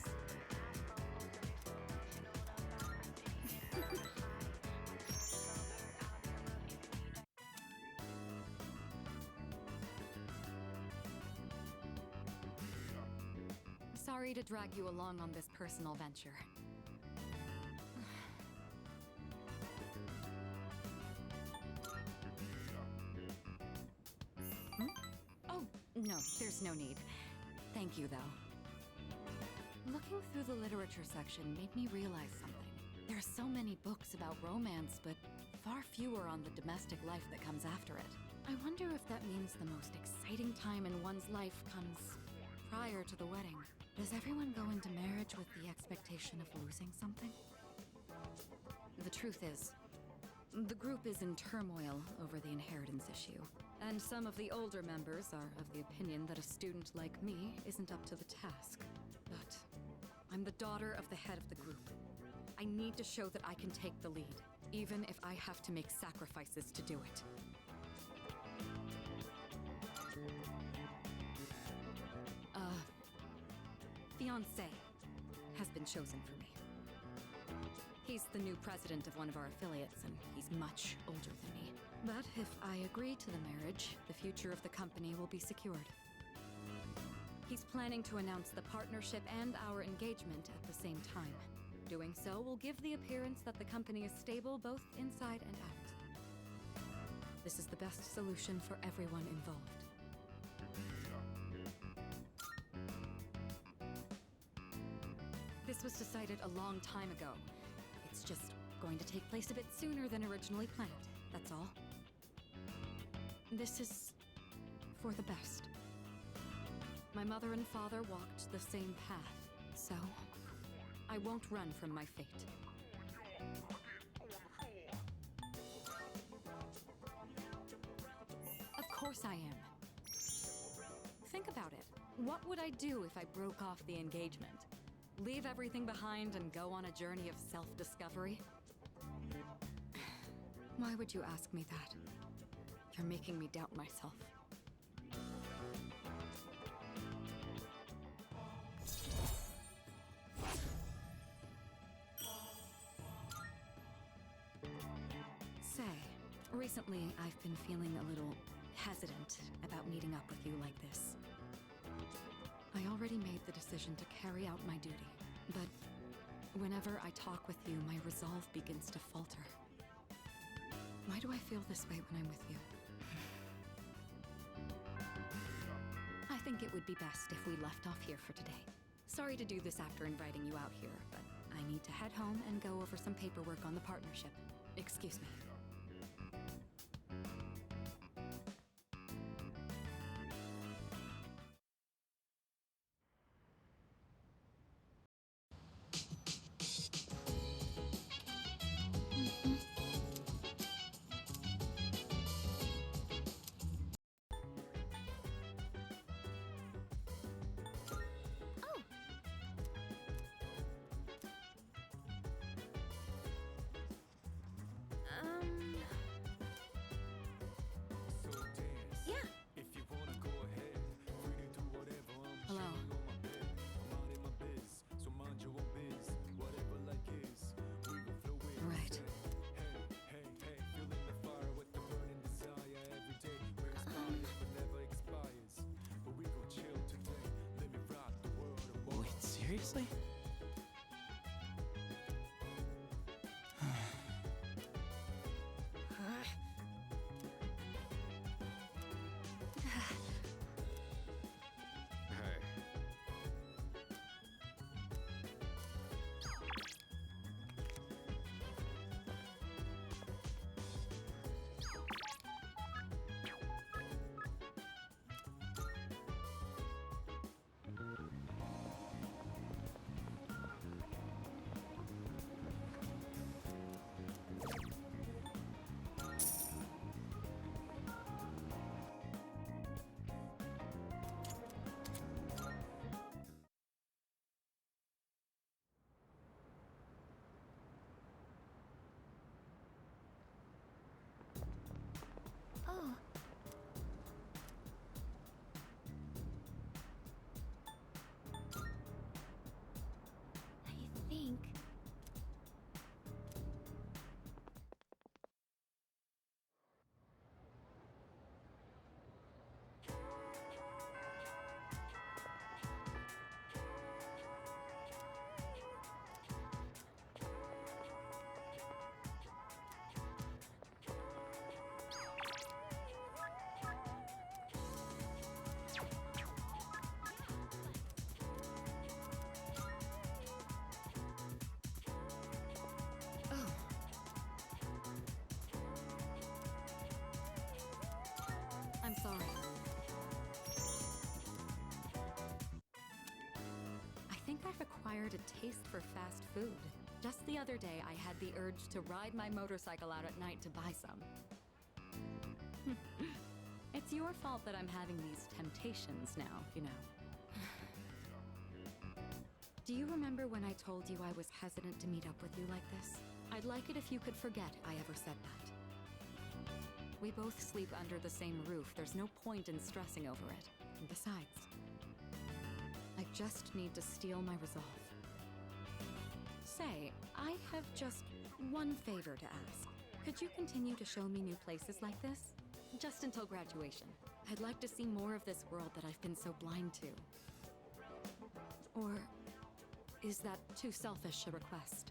Sorry to drag you along on this personal venture. Hmm? Oh, no, there's no need. Thank you, though. Looking through the literature section made me realize something. There are so many books about romance, but far fewer on the domestic life that comes after it. I wonder if that means the most exciting time in one's life comes prior to the wedding. Does everyone go into marriage with the expectation of losing something? The truth is, the group is in turmoil over the inheritance issue, and some of the older members are of the opinion that a student like me isn't up to the task. But I'm the daughter of the head of the group. I need to show that I can take the lead, even if I have to make sacrifices to do it. Fiancé has been chosen for me. He's the new president of one of our affiliates, and he's much older than me. But if I agree to the marriage, the future of the company will be secured. He's planning to announce the partnership and our engagement at the same time. Doing so will give the appearance that the company is stable both inside and out. This is the best solution for everyone involved. This was decided a long time ago. It's just going to take place a bit sooner than originally planned, that's all. This is for the best. My mother and father walked the same path, so I won't run from my fate. Of course I am. Think about it. What would I do if I broke off the engagement? Leave everything behind and go on a journey of self-discovery? Why would you ask me that? You're making me doubt myself. Say, recently I've been feeling a little hesitant about meeting up with you like this. I already made the decision to carry out my duty, but whenever I talk with you, my resolve begins to falter. Why do I feel this way when I'm with you? I think it would be best if we left off here for today. Sorry to do this after inviting you out here, but I need to head home and go over some paperwork on the partnership. Excuse me. Seriously? Hey. Oh. I think. I'm sorry. I think I've acquired a taste for fast food. Just the other day, I had the urge to ride my motorcycle out at night to buy some. It's your fault that I'm having these temptations now, you know. Do you remember when I told you I was hesitant to meet up with you like this? I'd like it if you could forget I ever said that. We both sleep under the same roof. There's no point in stressing over it. And besides, I just need to steel my resolve. Say, I have just one favor to ask. Could you continue to show me new places like this? Just until graduation. I'd like to see more of this world that I've been so blind to. Or is that too selfish a request?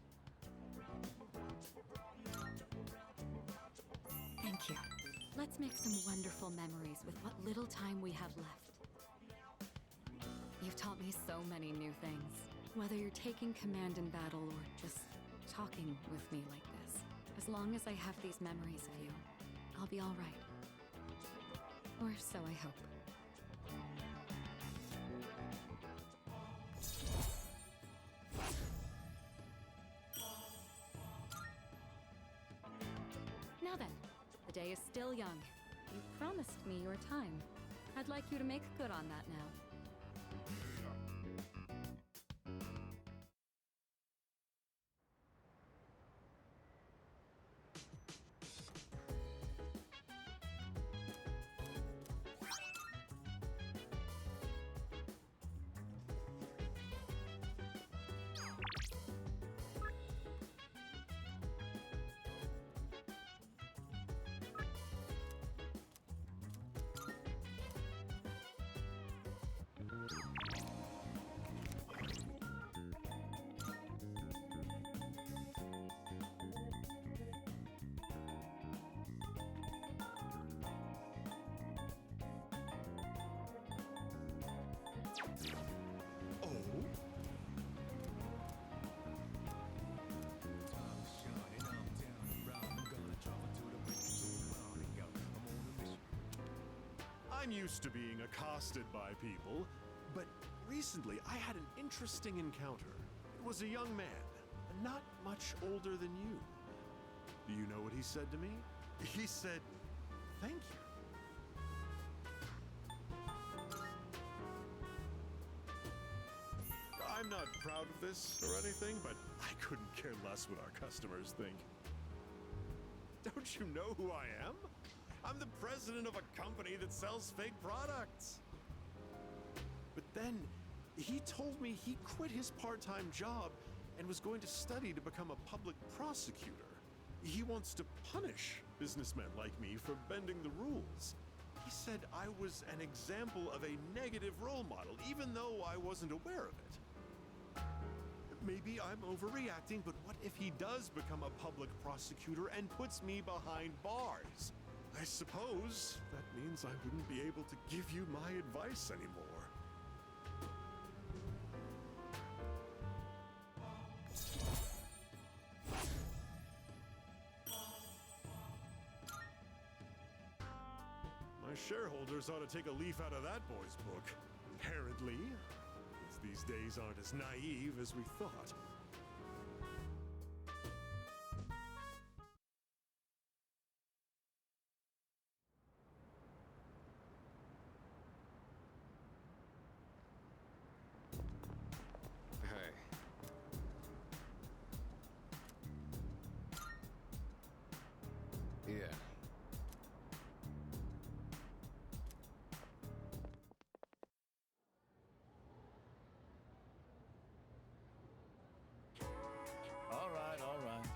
Thank you. Let's make some wonderful memories with what little time we have left. You've taught me so many new things. Whether you're taking command in battle or just talking with me like this. As long as I have these memories of you, I'll be all right. Or so I hope. Now then, the day is still young. You promised me your time. I'd like you to make good on that now. I'm used to being accosted by people, but recently I had an interesting encounter. It was a young man, not much older than you. Do you know what he said to me? He said, "Thank you." I'm not proud of this or anything, but I couldn't care less what our customers think. Don't you know who I am? I'm the president of a company that sells fake products. But then he told me he quit his part-time job and was going to study to become a public prosecutor. He wants to punish businessmen like me for bending the rules. He said I was an example of a negative role model, even though I wasn't aware of it. Maybe I'm overreacting, but what if he does become a public prosecutor and puts me behind bars? I suppose that means I wouldn't be able to give you my advice anymore. My shareholders ought to take a leaf out of that boy's book. Apparently, these days aren't as naive as we thought. Hey. Yeah. All right, all right.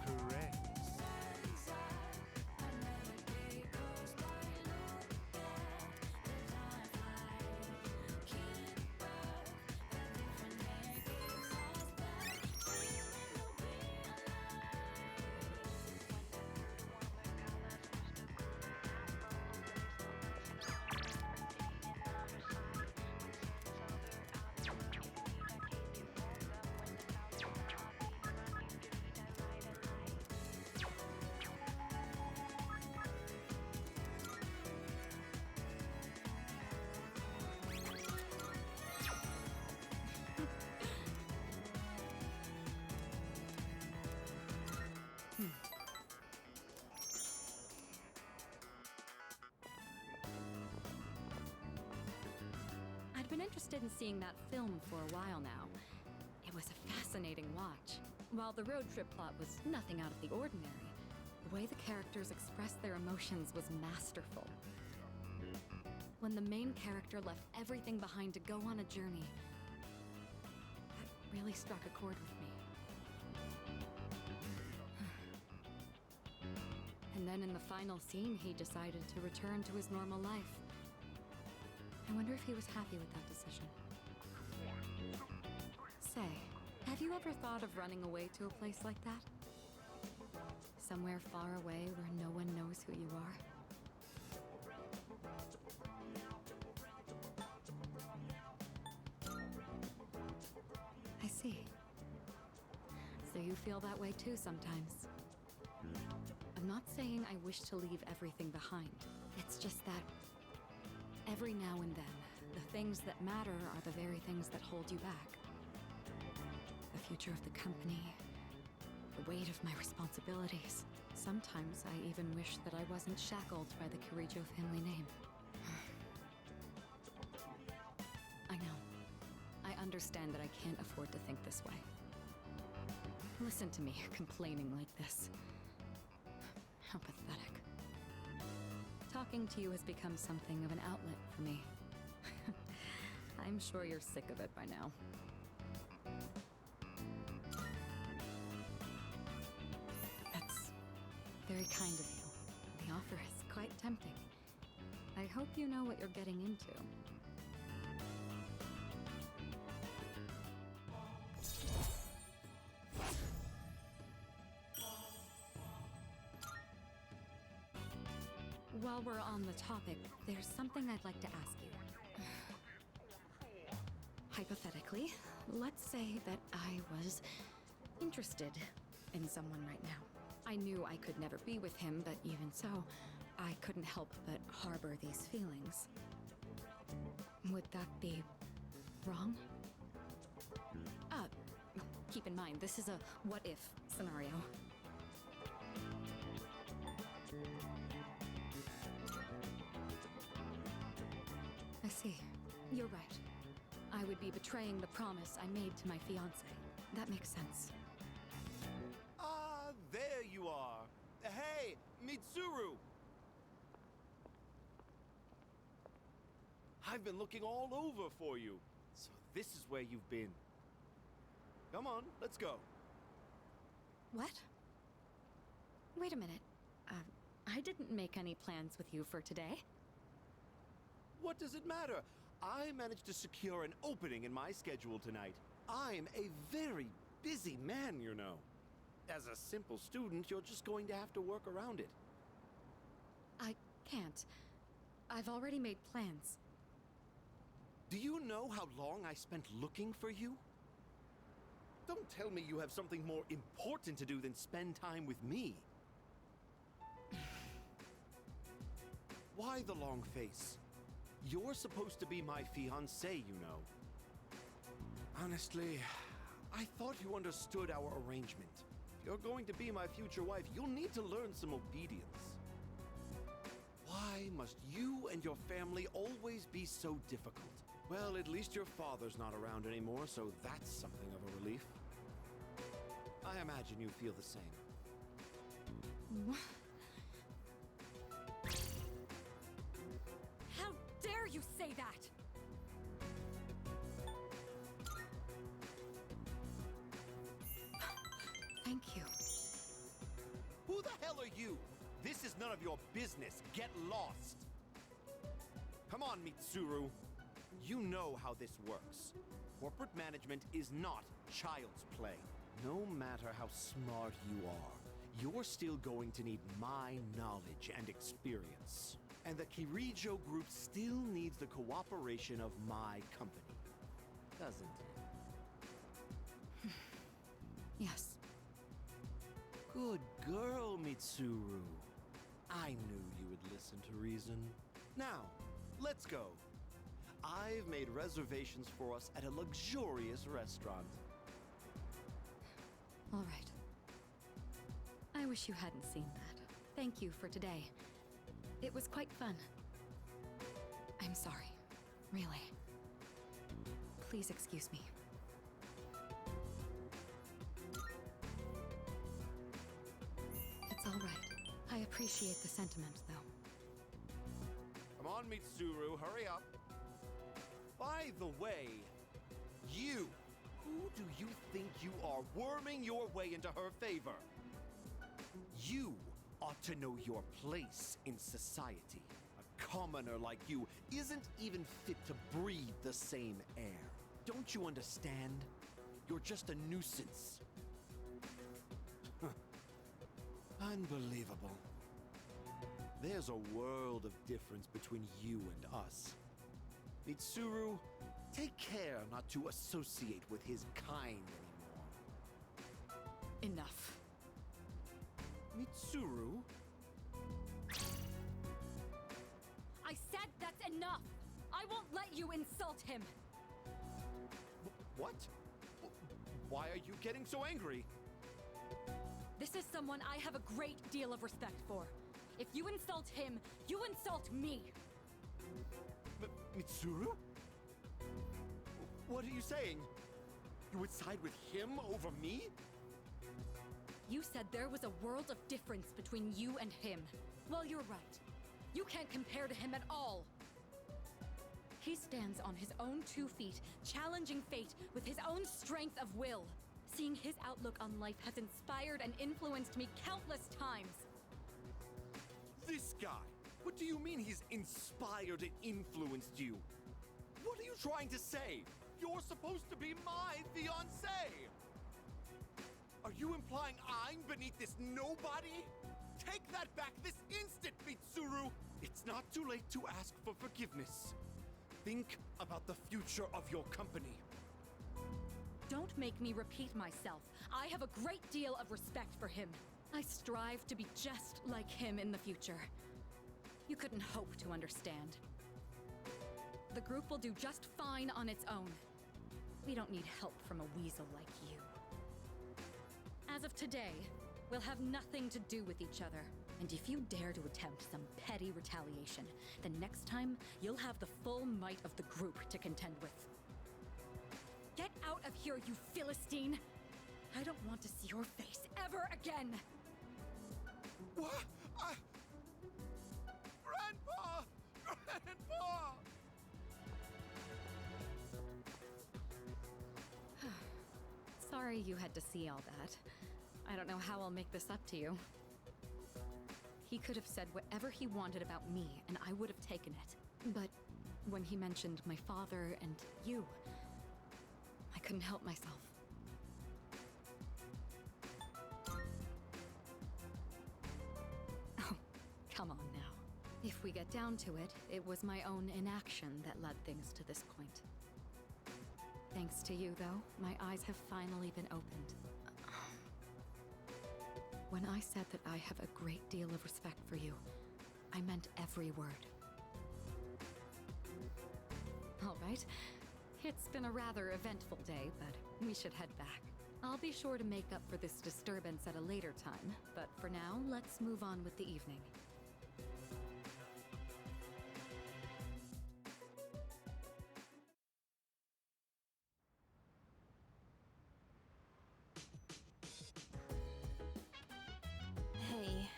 Correct. I'd been interested in seeing that film for a while now. It was a fascinating watch. While the road trip plot was nothing out of the ordinary, the way the characters expressed their emotions was masterful. When the main character left everything behind to go on a journey, that really struck a chord with me. And then in the final scene, he decided to return to his normal life. I wonder if he was happy with that decision. Say, have you ever thought of running away to a place like that? Somewhere far away where no one knows who you are? I see. So you feel that way too sometimes. I'm not saying I wish to leave everything behind. It's just that every now and then, the things that matter are the very things that hold you back. The future of the company, the weight of my responsibilities. Sometimes I even wish that I wasn't shackled by the Kirijo family name. I know. I understand that I can't afford to think this way. Listen to me complaining like this. How pathetic. Talking to you has become something of an outlet for me. I'm sure you're sick of it by now. That's very kind of you. The offer is quite tempting. I hope you know what you're getting into. While we're on the topic, there's something I'd like to ask you. Hypothetically, let's say that I was interested in someone right now. I knew I could never be with him, but even so, I couldn't help but harbor these feelings. Would that be wrong? Keep in mind, this is a what-if scenario. see. You're right. I would be betraying the promise I made to my fiancé. That makes sense. Ah, there you are. Hey, Mitsuru! I've been looking all over for you. So this is where you've been. Come on, let's go. What? Wait a minute. I didn't make any plans with you for today. What does it matter? I managed to secure an opening in my schedule tonight. I'm a very busy man, you know. As a simple student, you're just going to have to work around it. I can't. I've already made plans. Do you know how long I spent looking for you? Don't tell me you have something more important to do than spend time with me. Why the long face? You're supposed to be my fiancé, you know. Honestly, I thought you understood our arrangement. If you're going to be my future wife, you'll need to learn some obedience. Why must you and your family always be so difficult? Well, at least your father's not around anymore, so that's something of a relief. I imagine you feel the same. How dare you say that? Thank you. Who the hell are you? This is none of your business. Get lost. Come on, Mitsuru. You know how this works. Corporate management is not child's play. No matter how smart you are, you're still going to need my knowledge and experience. And the Kirijo group still needs the cooperation of my company. Doesn't it? Yes. Good girl, Mitsuru. I knew you would listen to reason. Now, let's go. I've made reservations for us at a luxurious restaurant. All right. I wish you hadn't seen that. Thank you for today. It was quite fun. I'm sorry. Really. Please excuse me. It's all right. I appreciate the sentiment, though. Come on, Mitsuru, hurry up. By the way, you, who do you think you are, worming your way into her favor? You ought to know your place in society. A commoner like you isn't even fit to breathe the same air. Don't you understand? You're just a nuisance. Unbelievable. There's a world of difference between you and us. Mitsuru, take care not to associate with his kind anymore. Enough. Mitsuru? I said that's enough! I won't let you insult him! What? Why are you getting so angry? This is someone I have a great deal of respect for. If you insult him, you insult me! Mitsuru? What are you saying? You would side with him over me? You said there was a world of difference between you and him. Well, you're right. You can't compare to him at all. He stands on his own 2 feet, challenging fate with his own strength of will. Seeing his outlook on life has inspired and influenced me countless times. This guy? What do you mean he's inspired and influenced you? What are you trying to say? You're supposed to be my fiancé! Are you implying I'm beneath this nobody? Take that back this instant, Mitsuru! It's not too late to ask for forgiveness. Think about the future of your company. Don't make me repeat myself. I have a great deal of respect for him. I strive to be just like him in the future. You couldn't hope to understand. The group will do just fine on its own. We don't need help from a weasel like you. As of today, we'll have nothing to do with each other, And if you dare to attempt some petty retaliation, then next time you'll have the full might of the group to contend with. Get out of here, you Philistine! I don't want to see your face ever again! What? Grandpa! Grandpa! Sorry you had to see all that. I don't know how I'll make this up to you. He could have said whatever he wanted about me, and I would have taken it. But when he mentioned my father and you, I couldn't help myself. Oh, come on now. If we get down to it, it was my own inaction that led things to this point. Thanks to you, though, my eyes have finally been opened. When I said that I have a great deal of respect for you, I meant every word. All right. It's been a rather eventful day, but we should head back. I'll be sure to make up for this disturbance at a later time, but for now, let's move on with the evening. Hey.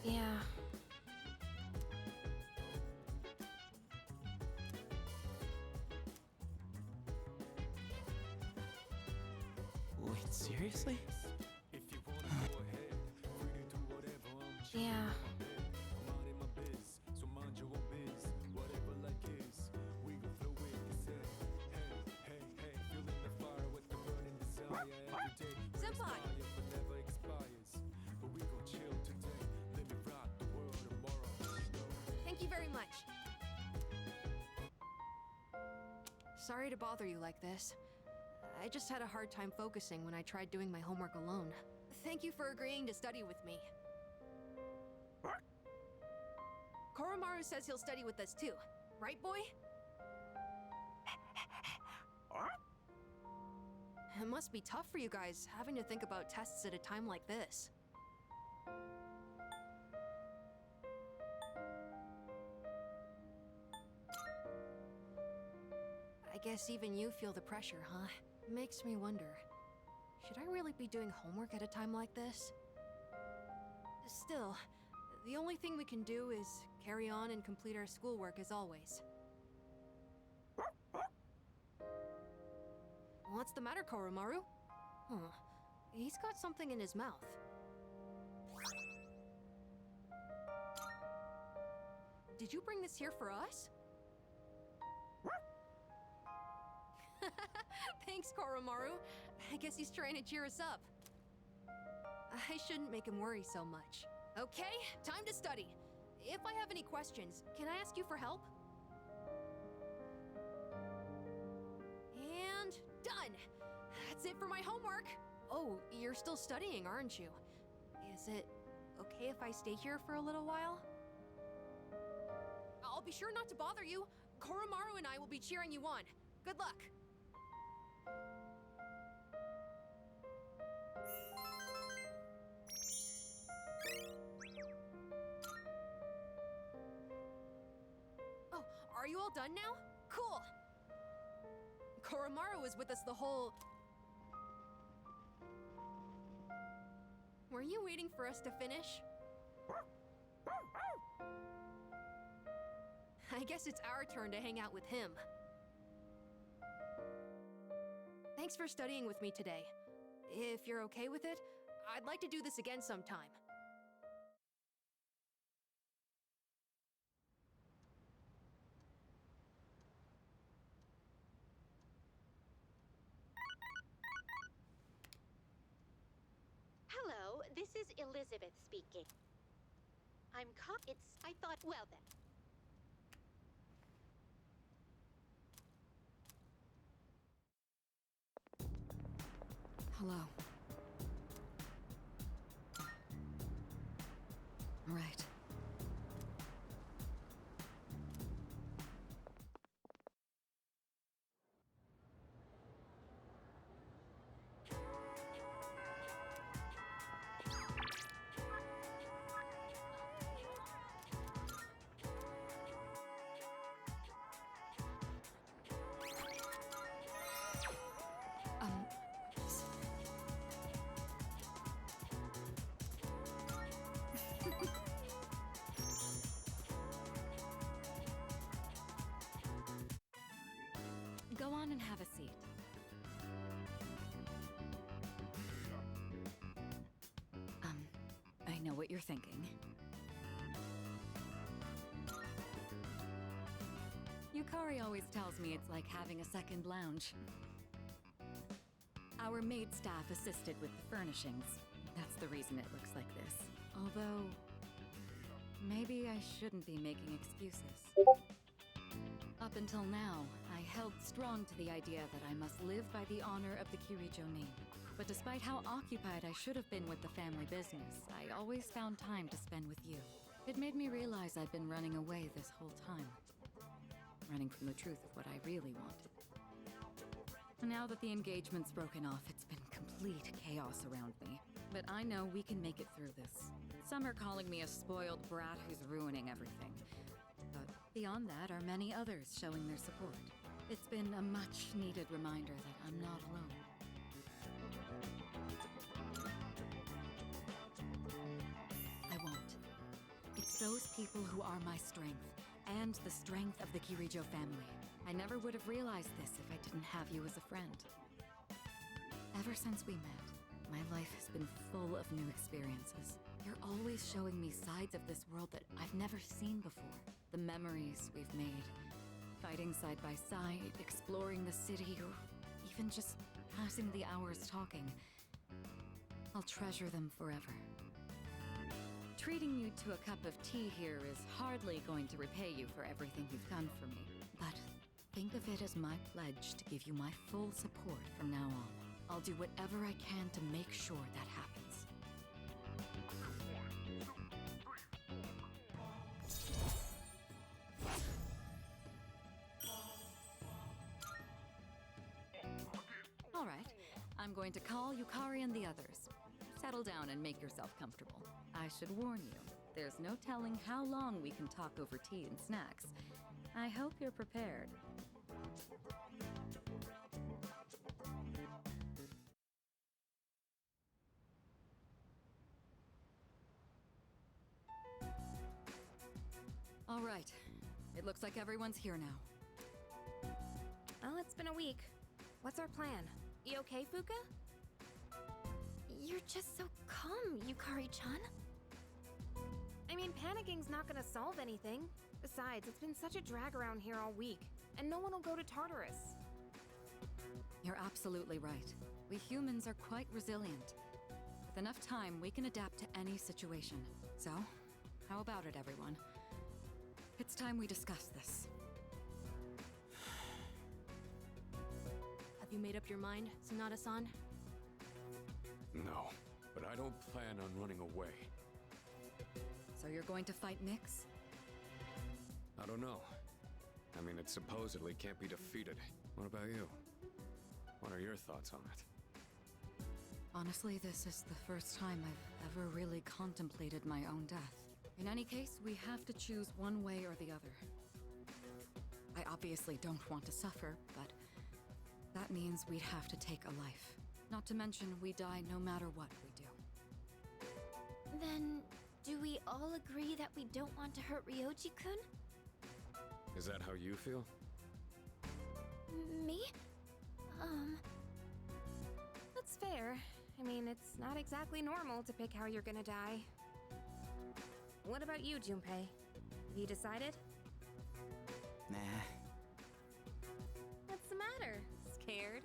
Yeah. Wait, seriously? Yeah. Senpai! Thank you very much. Sorry to bother you like this. I just had a hard time focusing when I tried doing my homework alone. Thank you for agreeing to study with me. Koromaru says he'll study with us too. Right, boy? It must be tough for you guys, having to think about tests at a time like this. I guess even you feel the pressure, huh? Makes me wonder, should I really be doing homework at a time like this? Still, the only thing we can do is carry on and complete our schoolwork as always. What's the matter, Koromaru? Huh. He's got something in his mouth. Did you bring this here for us? Thanks, Koromaru. I guess he's trying to cheer us up. I shouldn't make him worry so much. Okay, time to study. If I have any questions, can I ask you for help? And done! That's it for my homework! Oh, you're still studying, aren't you? Is it okay if I stay here for a little while? I'll be sure not to bother you. Koromaru and I will be cheering you on. Good luck! Oh, are you all done now? Cool! Koromaru was with us the whole... Were you waiting for us to finish? I guess it's our turn to hang out with him. Thanks for studying with me today. If you're okay with it, I'd like to do this again sometime. Hello, this is Elizabeth speaking. I thought, well then. Hello. Right. know what you're thinking. Yukari always tells me it's like having a second lounge. Our maid staff assisted with the furnishings. That's the reason it looks like this. Although, maybe I shouldn't be making excuses. Up until now, I held strong to the idea that I must live by the honor of the Kirijo name. But despite how occupied I should have been with the family business, I always found time to spend with you. It made me realize I'd been running away this whole time. Running from the truth of what I really wanted. Now that the engagement's broken off, it's been complete chaos around me. But I know we can make it through this. Some are calling me a spoiled brat who's ruining everything. But beyond that are many others showing their support. It's been a much-needed reminder that I'm not alone. I won't. It's those people who are my strength, and the strength of the Kirijo family. I never would have realized this if I didn't have you as a friend. Ever since we met, my life has been full of new experiences. You're always showing me sides of this world that I've never seen before. The memories we've made, fighting side by side, exploring the city, or even just passing the hours talking. I'll treasure them forever. Treating you to a cup of tea here is hardly going to repay you for everything you've done for me. But think of it as my pledge to give you my full support from now on. I'll do whatever I can to make sure that happens. All right, I'm going to call Yukari and the others. Settle down and make yourself comfortable. I should warn you, there's no telling how long we can talk over tea and snacks. I hope you're prepared. All right, it looks like everyone's here now. Well, it's been a week. What's our plan? You okay, Fuka? You're just so calm, Yukari-chan. I mean, panicking's not gonna solve anything. Besides, it's been such a drag around here all week, and no one will go to Tartarus. You're absolutely right. We humans are quite resilient. With enough time, we can adapt to any situation. So, how about it, everyone? It's time we discuss this. Have you made up your mind, Sonata-san? No, but I don't plan on running away. So you're going to fight Nyx? I don't know. I mean, it supposedly can't be defeated. What about you? What are your thoughts on it? Honestly, this is the first time I've ever really contemplated my own death. In any case, we have to choose one way or the other. I obviously don't want to suffer, but that means we'd have to take a life. Not to mention, we die no matter what we do. Then, do we all agree that we don't want to hurt Ryoji-kun? Is that how you feel? Me? That's fair. I mean, it's not exactly normal to pick how you're gonna die. What about you, Junpei? Have you decided? Nah. What's the matter? Scared?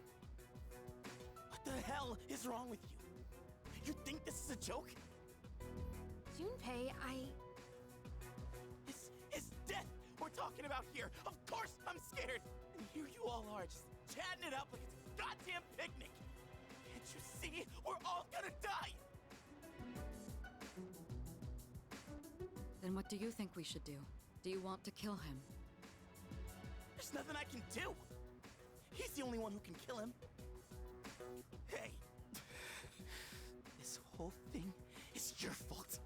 What the hell is wrong with you? You think this is a joke? Junpei, It's death we're talking about here. Of course I'm scared. And here you all are, just chatting it up like it's a goddamn picnic. Can't you see? We're all gonna die. Then what do you think we should do? Do you want to kill him? There's nothing I can do. He's the only one who can kill him. Hey, this whole thing is your fault.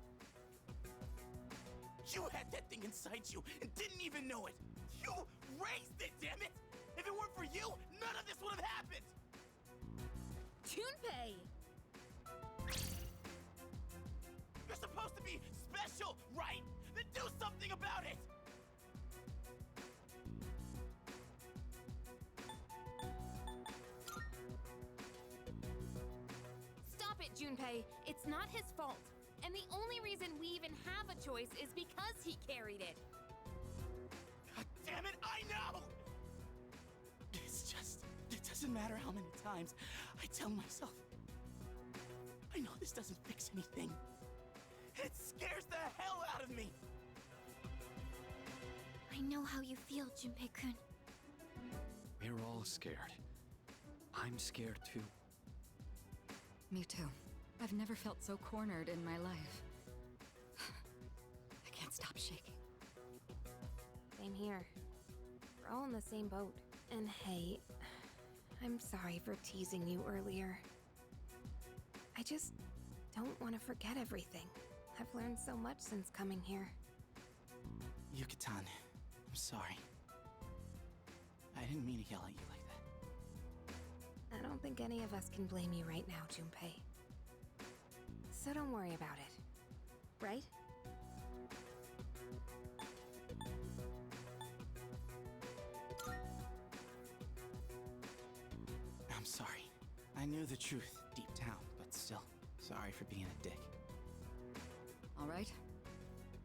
You had that thing inside you and didn't even know it. You raised it, damn it! If it weren't for you, none of this would have happened. Junpei! You're supposed to be special, right? Then do something about it! Stop it, Junpei! It's not his fault. And the only reason we even have a choice is because he carried it. God damn it, I know! It's just, it doesn't matter how many times I tell myself. I know this doesn't fix anything. It scares the hell out of me! I know how you feel, Junpei-kun. We're all scared. I'm scared too. Me too. I've never felt so cornered in my life. I can't stop shaking. Same here. We're all in the same boat. And hey, I'm sorry for teasing you earlier. I just don't want to forget everything. I've learned so much since coming here. Yucatan, I'm sorry. I didn't mean to yell at you like that. I don't think any of us can blame you right now, Junpei. So don't worry about it. Right? I'm sorry. I knew the truth deep down, but still, sorry for being a dick. All right.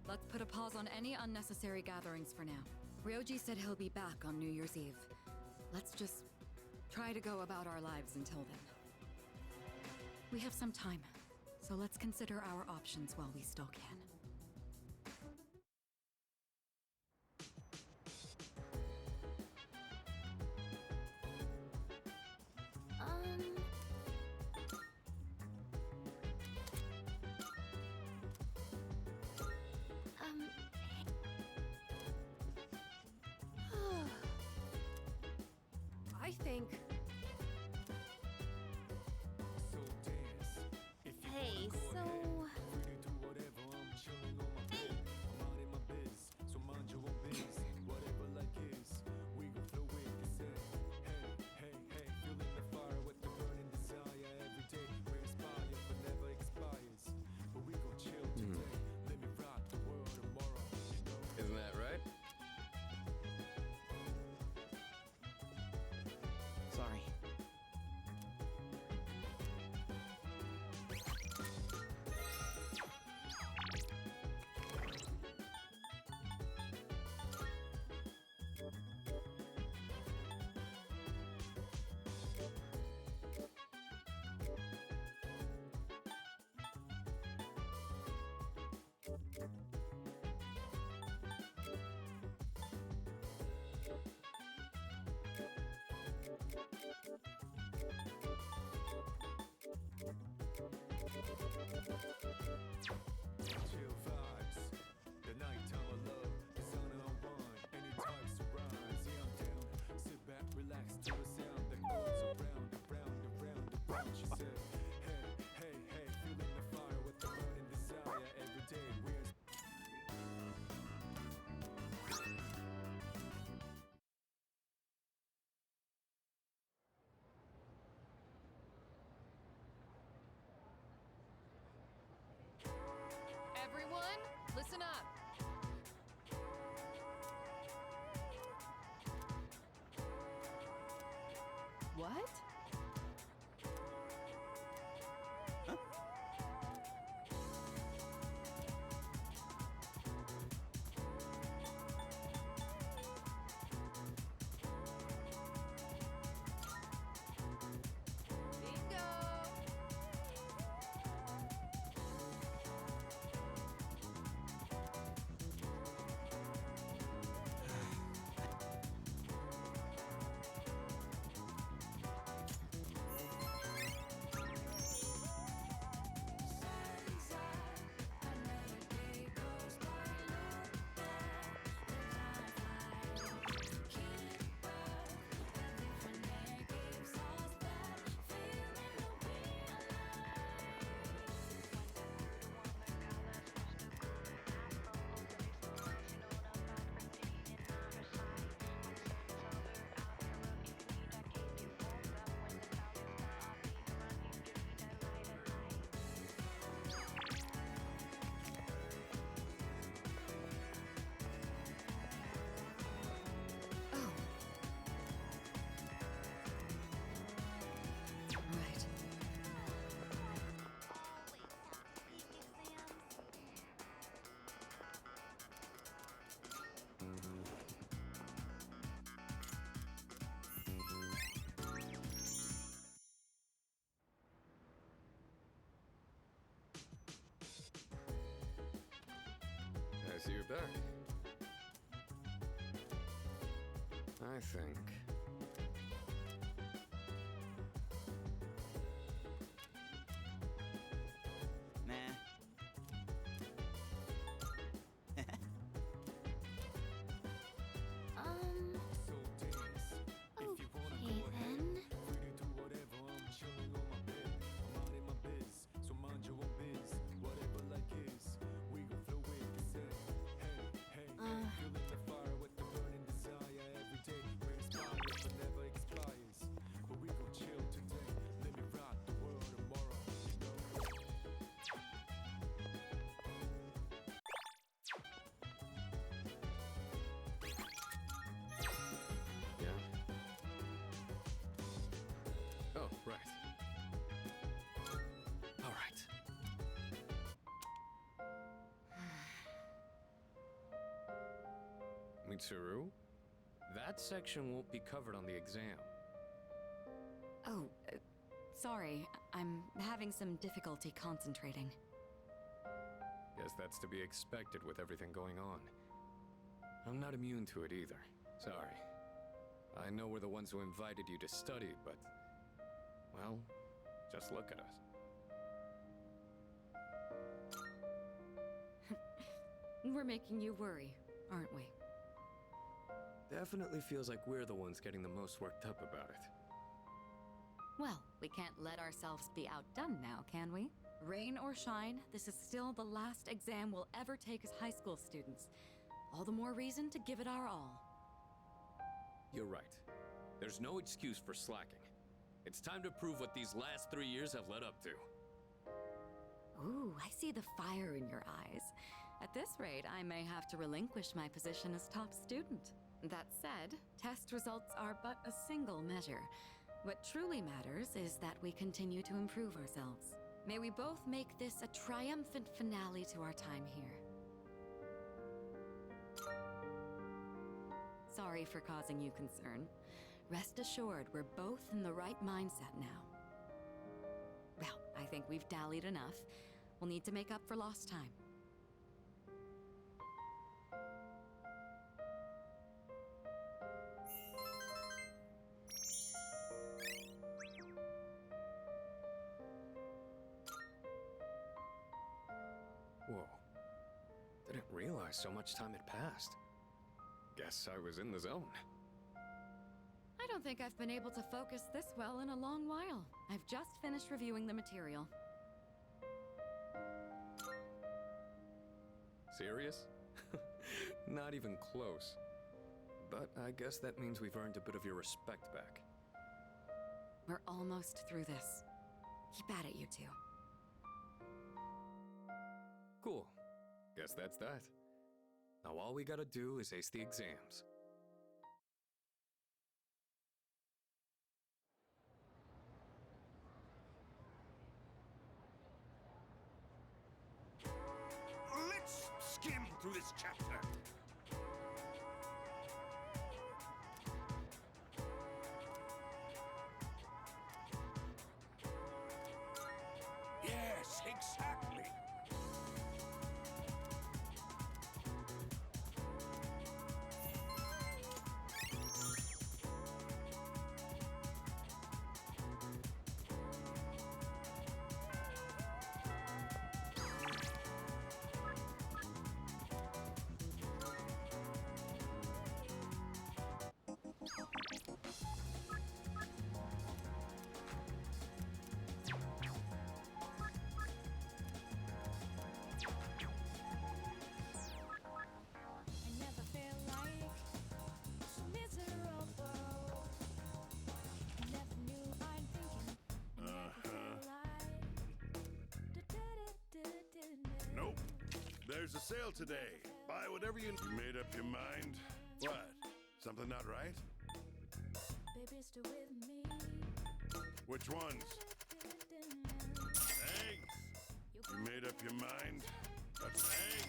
Let's put a pause on any unnecessary gatherings for now. Ryoji said he'll be back on New Year's Eve. Let's just try to go about our lives until then. We have some time, so let's consider our options while we still can. I think... Hey, so... Hey! Isn't that right? Sorry. Chill vibes. The nighttime of love, the sun unwind. Any types of rhymes, yeah, I'm down. Sit back, relax to the sound that goes around, around, around, around. She said, hey, hey, hey, feeling the fire with the burning desire every day. We're Everyone, listen up. What? Bingo! like that. I think... Nah. Okay then. Yeah? Oh, right. All right. Mitsuru, that section won't be covered on the exam. Oh, sorry. I'm having some difficulty concentrating. Guess that's to be expected with everything going on. I'm not immune to it either. Sorry. I know we're the ones who invited you to study, but... well, just look at us. We're making you worry, aren't we? Definitely feels like we're the ones getting the most worked up about it. Well, we can't let ourselves be outdone now, can we? Rain or shine, this is still the last exam we'll ever take as high school students. All the more reason to give it our all. You're right. There's no excuse for slacking. It's time to prove what these last 3 years have led up to. Ooh, I see the fire in your eyes. At this rate, I may have to relinquish my position as top student. That said, test results are but a single measure. What truly matters is that we continue to improve ourselves. May we both make this a triumphant finale to our time here. Sorry for causing you concern. Rest assured, we're both in the right mindset now. Well, I think we've dallied enough. We'll need to make up for lost time. Whoa. Didn't realize so much time had passed. Guess I was in the zone. I don't think I've been able to focus this well in a long while. I've just finished reviewing the material. Serious? Not even close. But I guess that means we've earned a bit of your respect back. We're almost through this. Keep at it, you two. Cool. Guess that's that. Now all we gotta do is ace the exams. Let's skim through this chapter. Yes, exactly. Nope. There's a sale today. Buy whatever you made up your mind. What? Something not right? Which ones? Eggs. You made up your mind? That's eggs.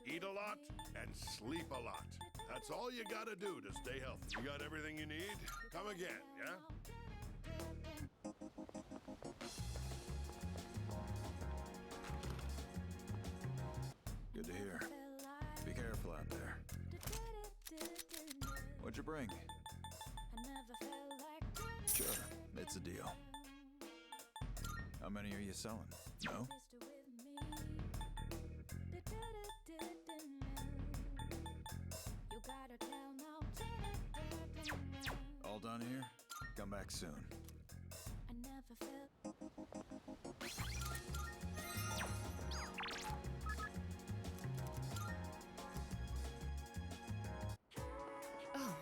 eat a lot, and sleep a lot. That's all you gotta do to stay healthy. You got everything you need? Come again, yeah? Good to hear. Be careful out there. What'd you bring? Sure, it's a deal. How many are you selling? No? All done here? Come back soon. Oh.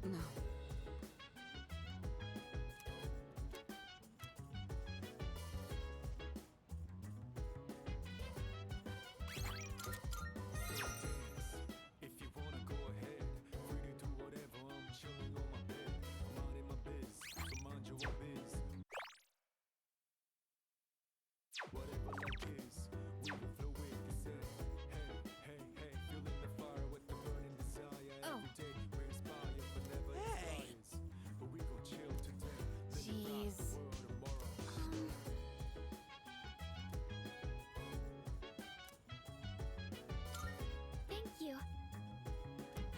No. If you wanna go ahead, free to do whatever. I'm chilling on my bed. I'm minding my biz, so mind your own biz. Whatever life is, we will flow with the set. Hey, hey, hey, feeling the fire with the burning desire. Every day we inspire, but never expires. But we gon' chill today. Then rock the world tomorrow. Thank you.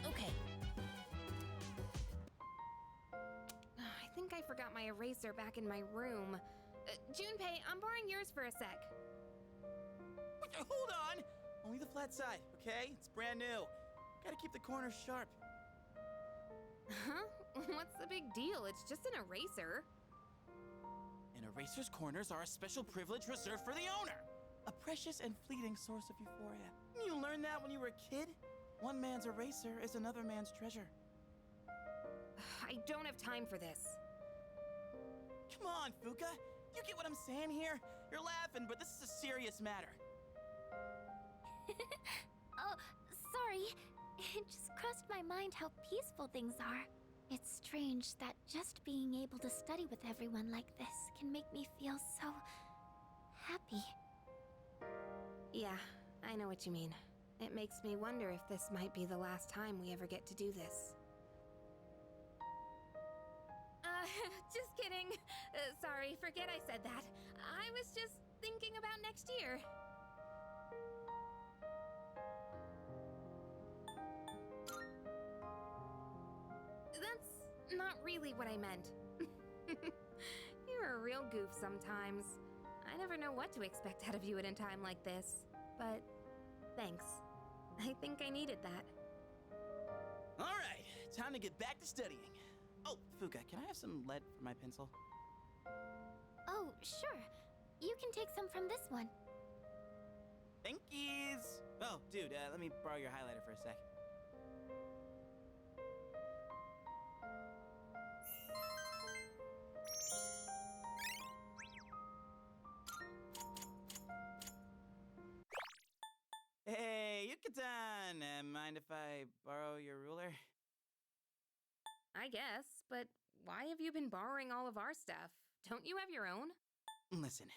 Okay. I think I forgot my eraser back in my room. Junpei, I'm borrowing yours for a sec. Hold on! Only the flat side, okay? It's brand new. Gotta keep the corners sharp. Huh? What's the big deal? It's just an eraser. An eraser's corners are a special privilege reserved for the owner. A precious and fleeting source of euphoria. You learned that when you were a kid? One man's eraser is another man's treasure. I don't have time for this. Come on, Fuka. You get what I'm saying here? You're laughing, but this is a serious matter. Oh, sorry. It just crossed my mind how peaceful things are. It's strange that just being able to study with everyone like this can make me feel so happy. Yeah, I know what you mean. It makes me wonder if this might be the last time we ever get to do this. Just kidding. Sorry, forget I said that. I was just thinking about next year. That's not really what I meant. You're a real goof sometimes. I never know what to expect out of you at a time like this. But thanks. I think I needed that. All right, time to get back to studying. Oh, Fuka, can I have some lead for my pencil? Oh, sure. You can take some from this one. Thank yous. Oh, dude, let me borrow your highlighter for a sec. Hey, Yucatan! Mind if I borrow your ruler? I guess, but why have you been borrowing all of our stuff? Don't you have your own? Listen,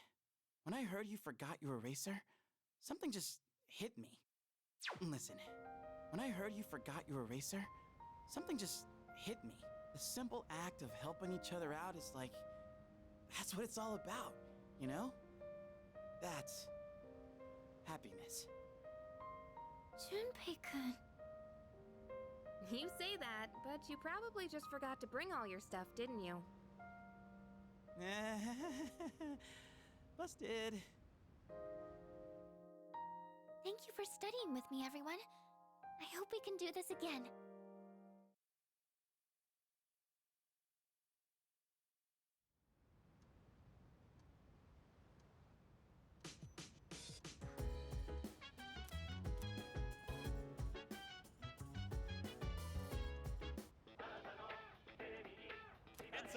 when I heard you forgot your eraser, something just hit me. Listen, when I heard you forgot your eraser, something just hit me. The simple act of helping each other out is like, that's what it's all about, you know? That's happiness. Junpei-kun. You say that, but you probably just forgot to bring all your stuff, didn't you? Busted. Thank you for studying with me, everyone. I hope we can do this again.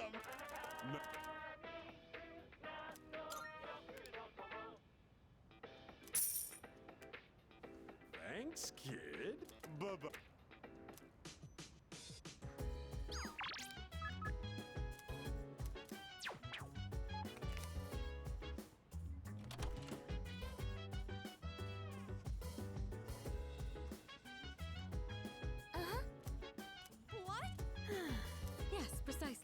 some. No. Thanks, kid. Bye-bye. What? Yes, precise.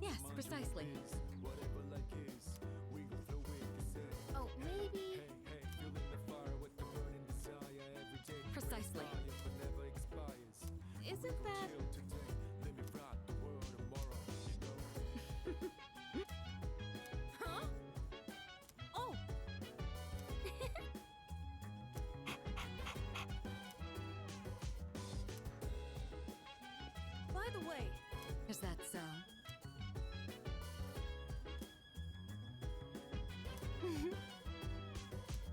Yes, precisely. Oh, maybe. Precisely. Isn't that? Huh? Oh. By the way, Is that so?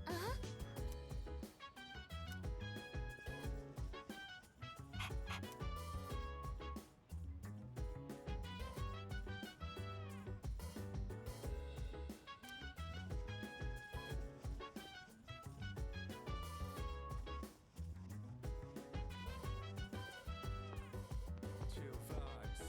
Uh-huh. Chill vibes.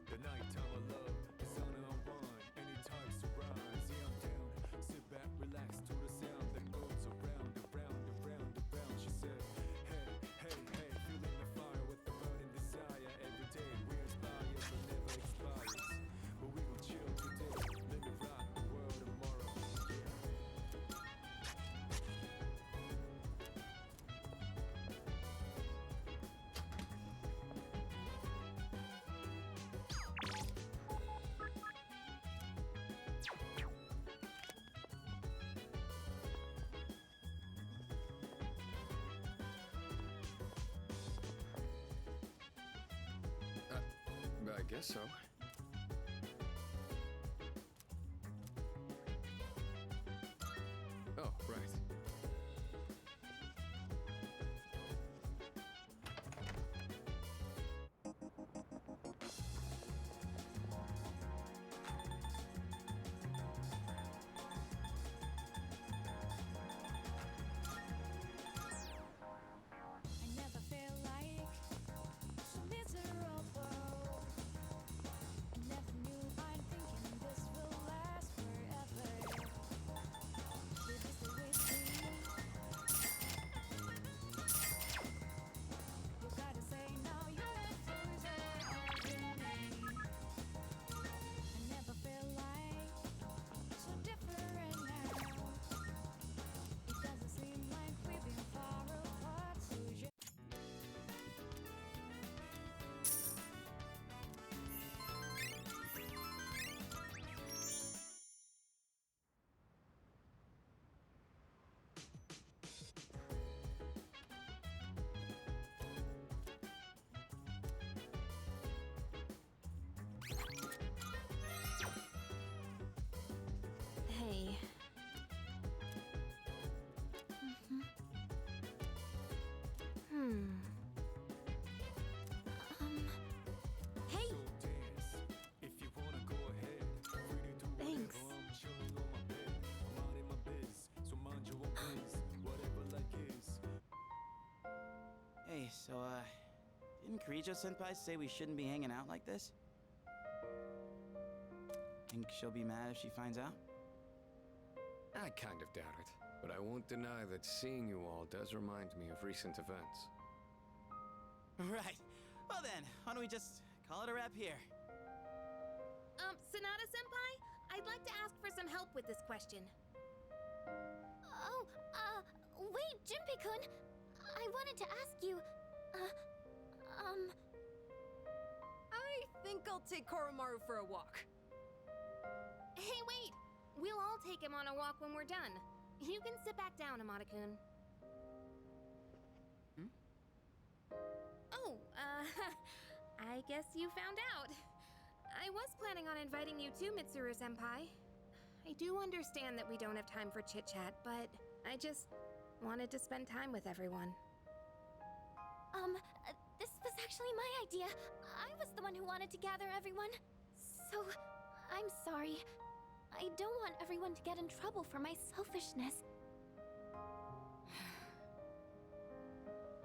The nighttime of love is on and unwind. Any types of rhymes. Yeah, I'm down. Sit back, relax to the sound that goes around, around, around, around. She said, hey, hey, hey, feeling the fire with the burning desire. Every day we inspire, but never expires. But we gon' chill today. Let me rock the world tomorrow. Yeah. I guess so. Oh, right. I never feel like so miserable. I never knew I'm thinking this will last forever. Did you stay with me? You gotta say now you're closer to me. I never feel like so different now. It doesn't seem like we've been far apart, so just Hey. Hmm. Hey. Dance. If you wanna go ahead. Free to do Thanks. whatever. I'm chilling on my bed. I'm out in my biz. So mind your own biz. Whatever like is. Hey, so, didn't Kirijo-senpai say we shouldn't be hanging out like this? Think she'll be mad if she finds out? I kind of doubt it, but I won't deny that seeing you all does remind me of recent events. Right. Well then, why don't we just call it a wrap here? Sonata-senpai? I'd like to ask for some help with this question. Oh, wait, Junpei-kun. I wanted to ask you, I think I'll take Koromaru for a walk. Hey, wait! We'll all take him on a walk when we're done. You can sit back down, Amada-kun. Oh, I guess you found out. I was planning on inviting you too, Mitsuru-senpai. I do understand that we don't have time for chit-chat, but I just wanted to spend time with everyone. This was actually my idea. I was the one who wanted to gather everyone. So, I'm sorry. I don't want everyone to get in trouble for my selfishness.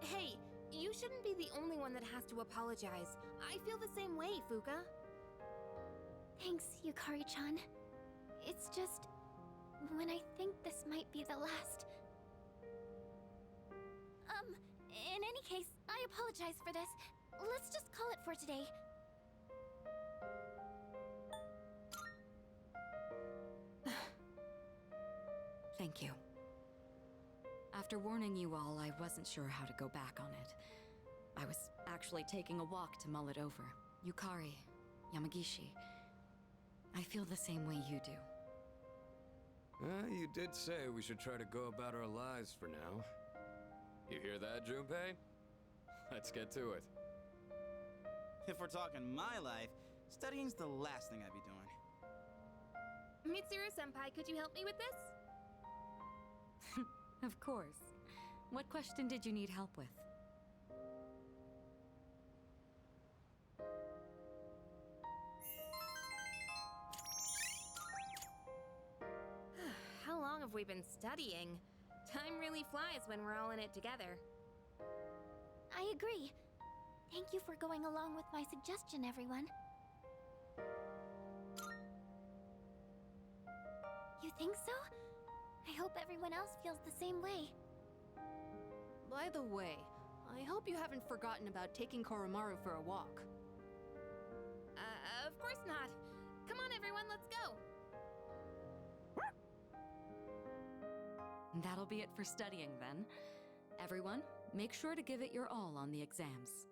Hey, you shouldn't be the only one that has to apologize. I feel the same way, Fuka. Thanks, Yukari-chan. It's just, when I think this might be the last... in any case, I apologize for this. Let's just call it for today. Thank you. After warning you all, I wasn't sure how to go back on it. I was actually taking a walk to mull it over. Yukari, Yamagishi, I feel the same way you do. You did say we should try to go about our lives for now. You hear that, Junpei? Let's get to it. If we're talking my life, studying's the last thing I'd be doing. Mitsuru-senpai, could you help me with this? Of course. What question did you need help with? How long have we been studying? Time really flies when we're all in it together. I agree. Thank you for going along with my suggestion, everyone. You think so? I hope everyone else feels the same way. By the way, I hope you haven't forgotten about taking Koromaru for a walk. Of course not. Come on, everyone, let's go. That'll be it for studying then. Everyone, make sure to give it your all on the exams.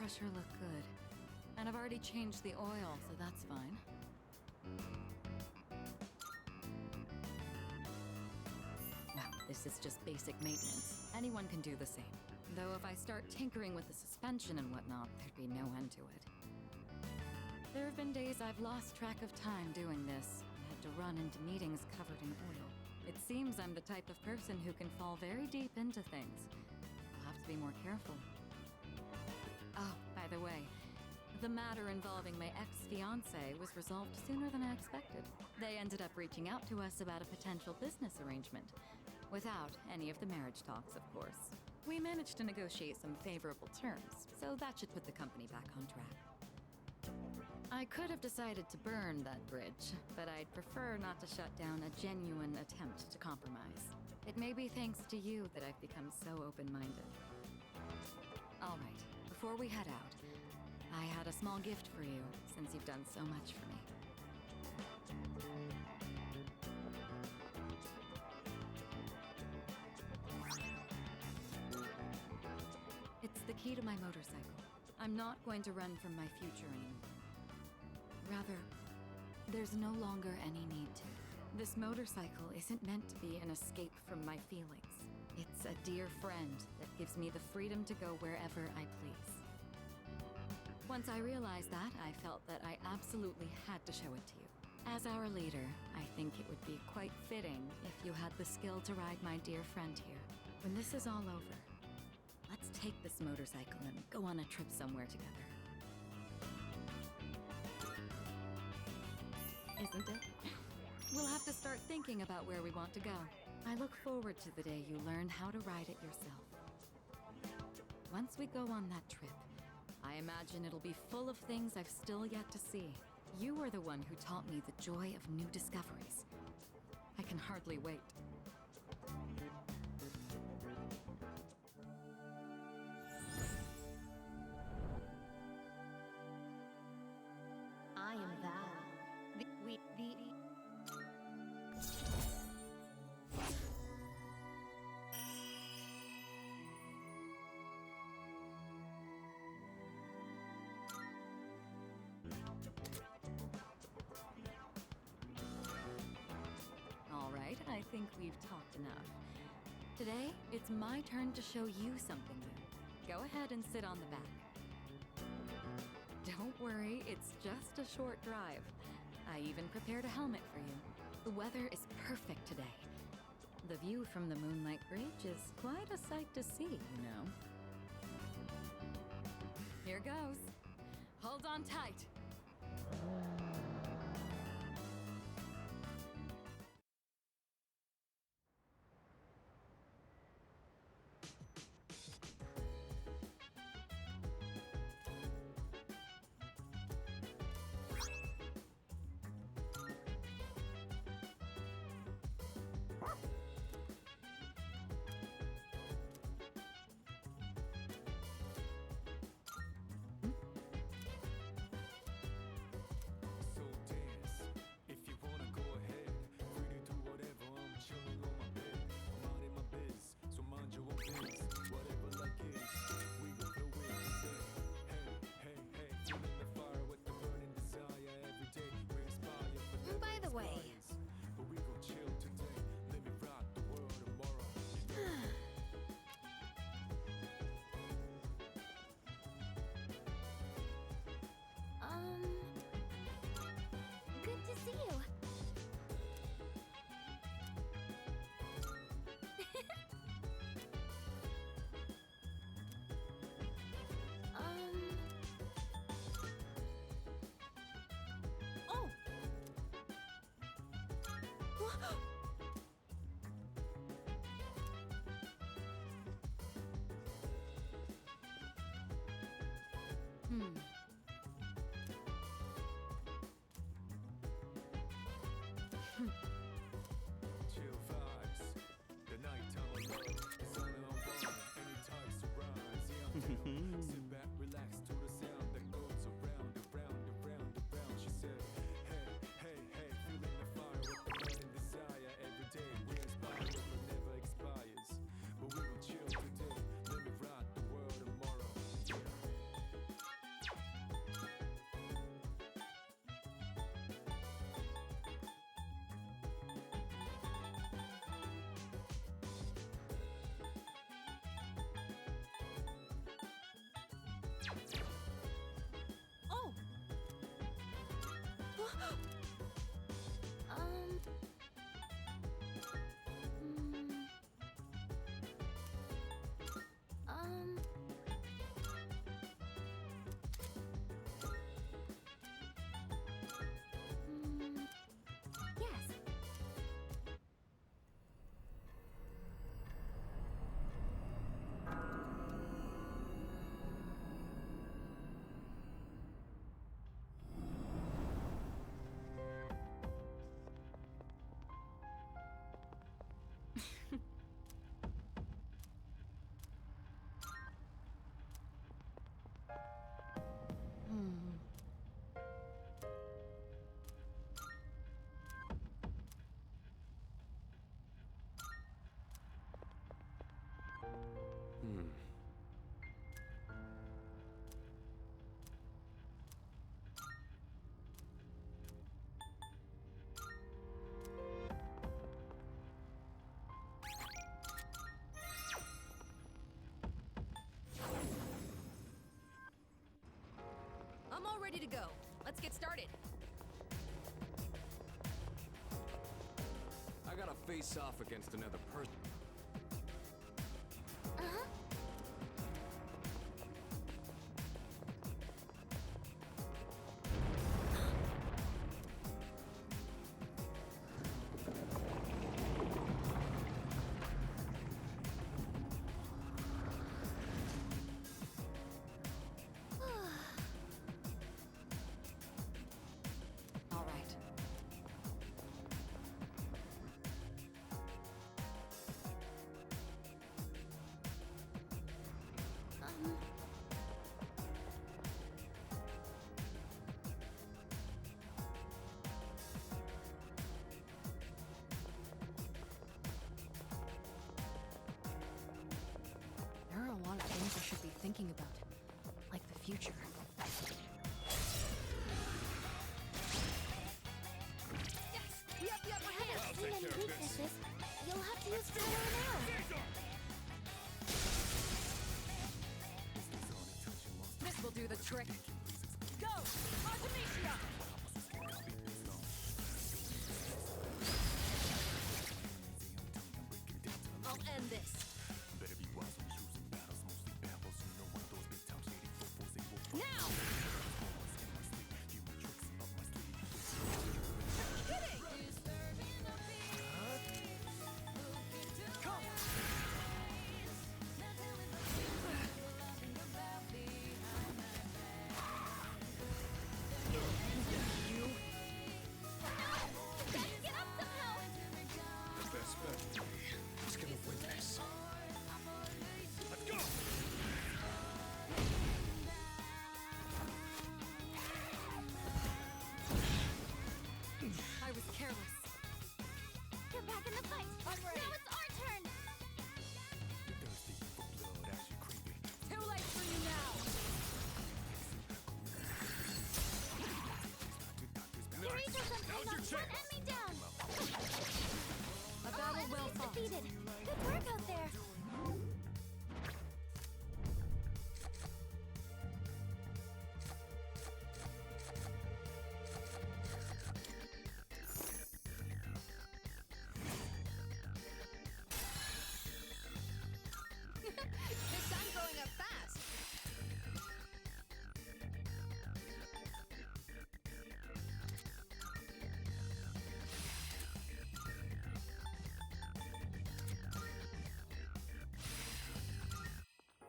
pressure look good. And I've already changed the oil, so that's fine. Well, this is just basic maintenance. Anyone can do the same. Though if I start tinkering with the suspension and whatnot, there'd be no end to it. There have been days I've lost track of time doing this, and had to run into meetings covered in oil. It seems I'm the type of person who can fall very deep into things. I'll have to be more careful. Oh, by the way, the matter involving my ex-fiancé was resolved sooner than I expected. They ended up reaching out to us about a potential business arrangement, without any of the marriage talks, of course. We managed to negotiate some favorable terms, so that should put the company back on track. I could have decided to burn that bridge, but I'd prefer not to shut down a genuine attempt to compromise. It may be thanks to you that I've become so open-minded. All right, before we head out, I had a small gift for you, since you've done so much for me. It's the key to my motorcycle. I'm not going to run from my future anymore. Rather, there's no longer any need to. This motorcycle isn't meant to be an escape from my feelings. It's a dear friend that gives me the freedom to go wherever I please. Once I realized that, I felt that I absolutely had to show it to you. As our leader, I think it would be quite fitting if you had the skill to ride my dear friend here. When this is all over, let's take this motorcycle and go on a trip somewhere together. Isn't it? We'll have to start thinking about where we want to go. I look forward to the day you learn how to ride it yourself. Once we go on that trip, I imagine it'll be full of things I've still yet to see. You are the one who taught me the joy of new discoveries. I can hardly wait. I am Val. All right, I think we've talked enough. Today, it's my turn to show you something new. Go ahead and sit on the back. Don't worry, it's just a short drive. I even prepared a helmet for you. The weather is perfect today. The view from the Moonlight Bridge is quite a sight to see, you know. Here goes. Hold on tight. So dance, if you wanna go ahead. Free to do whatever, I'm chilling on my bed. I'm out in my biz, so mind your own biz. Whatever luck is, we gon' throw it today. Hey, hey, hey, feeling the fire with the burning desire. Every day we inspire, but never By the way, expires. But we gon' chill today, let me rock the world tomorrow. Good to see you. Oh! Chill vibes, the nighttime alone. Sun unwind, any types of rhymes. Yeah, I'm down. Sit back, relax to the sound that goes around, around, around, around. She said, hey, hey, hey, feeling the fire with the burning desire. Every day we inspire, but never expires. But we gon' chill today, let me rock the world tomorrow. Yeah. Yes. I'm all ready to go. Let's get started. I gotta face off against another person. All right. There are a lot of things I should be thinking about, like the future. Yes! We have the upper hand! I haven't seen any weaknesses. You'll have to use power now. This will do the trick. Go! Artemisia! I'll end this. Now! You're kidding! Come! You! Get up somehow! The best bet is gonna win this. Let's go! I was careless. You're back in the fight. I'm ready. Now it's our turn. Too late for you now! Series or something Now's your knocked one chance. enemy down. A battle well Enemies fought. defeated. Good work out there. This sun's growing up fast.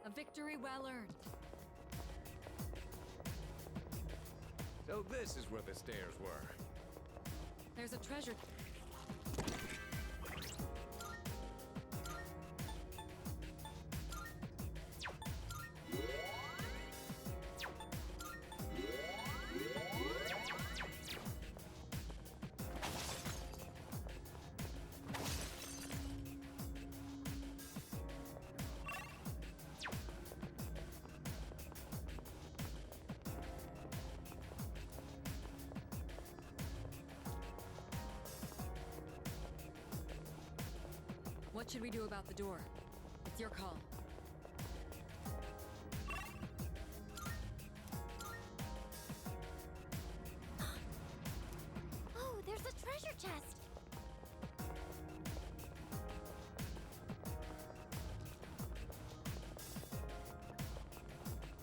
A victory well earned. So this is where the stairs were. There's a treasure. What should we do about the door? It's your call. chest!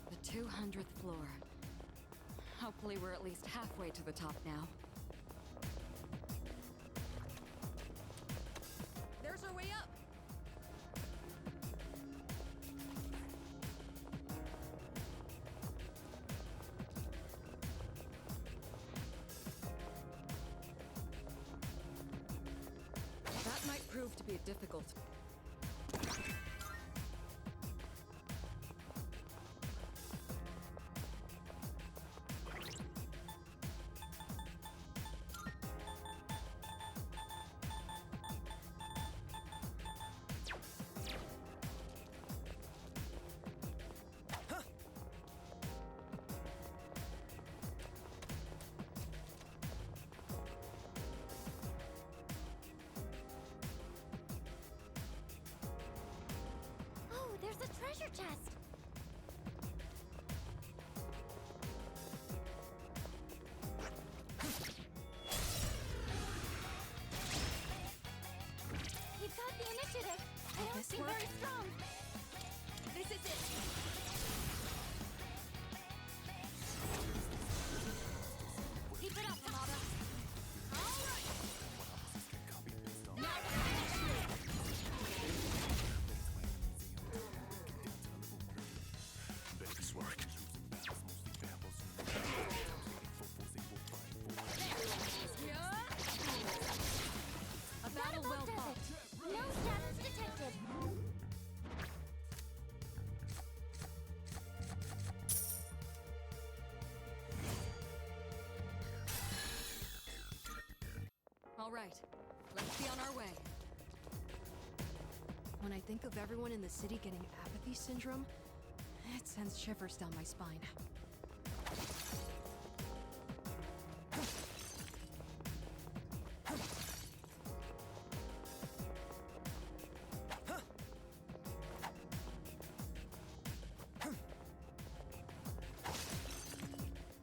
The 200th floor. Hopefully we're at least halfway to the top now. There's our way up. That might prove to be difficult. Oh, there's a treasure chest! You've got the initiative. I don't this seem work? very strong. This is it. Keep it up, Hamada. All right. Now This work. a battle That well about does fought. it. No status detected. All right, let's be on our way. When I think of everyone in the city getting apathy syndrome, it sends shivers down my spine.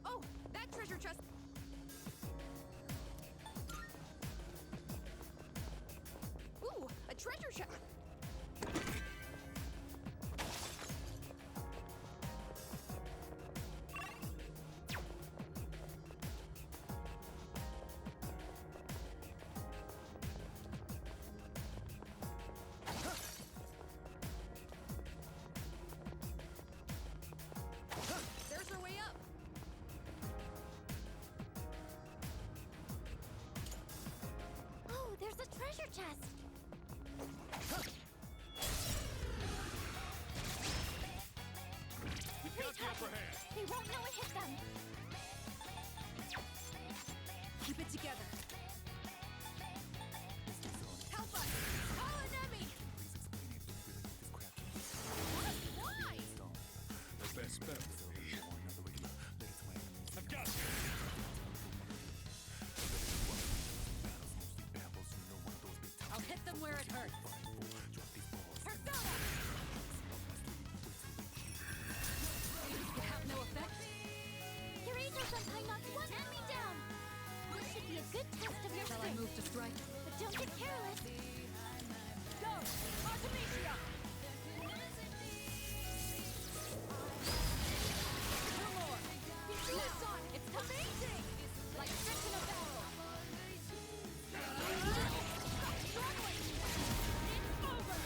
Oh, that treasure chest! Ooh, a treasure chest! There's our way up! Oh, there's a treasure chest. We've got the upper hand. They won't know it hit them. Keep it together. Help us! Call an enemy! What? Why? The best bet would be. I've got you. I'll hit them where it hurts. Persona! You have no effect? Your angel senpai knocked one enemy down. This should be a good test of your Shall I strength. move to strike? But don't get careless. Go! Artemisia! Two more! Listen! It's amazing! Like fish in a barrel! Stop struggling! It's over!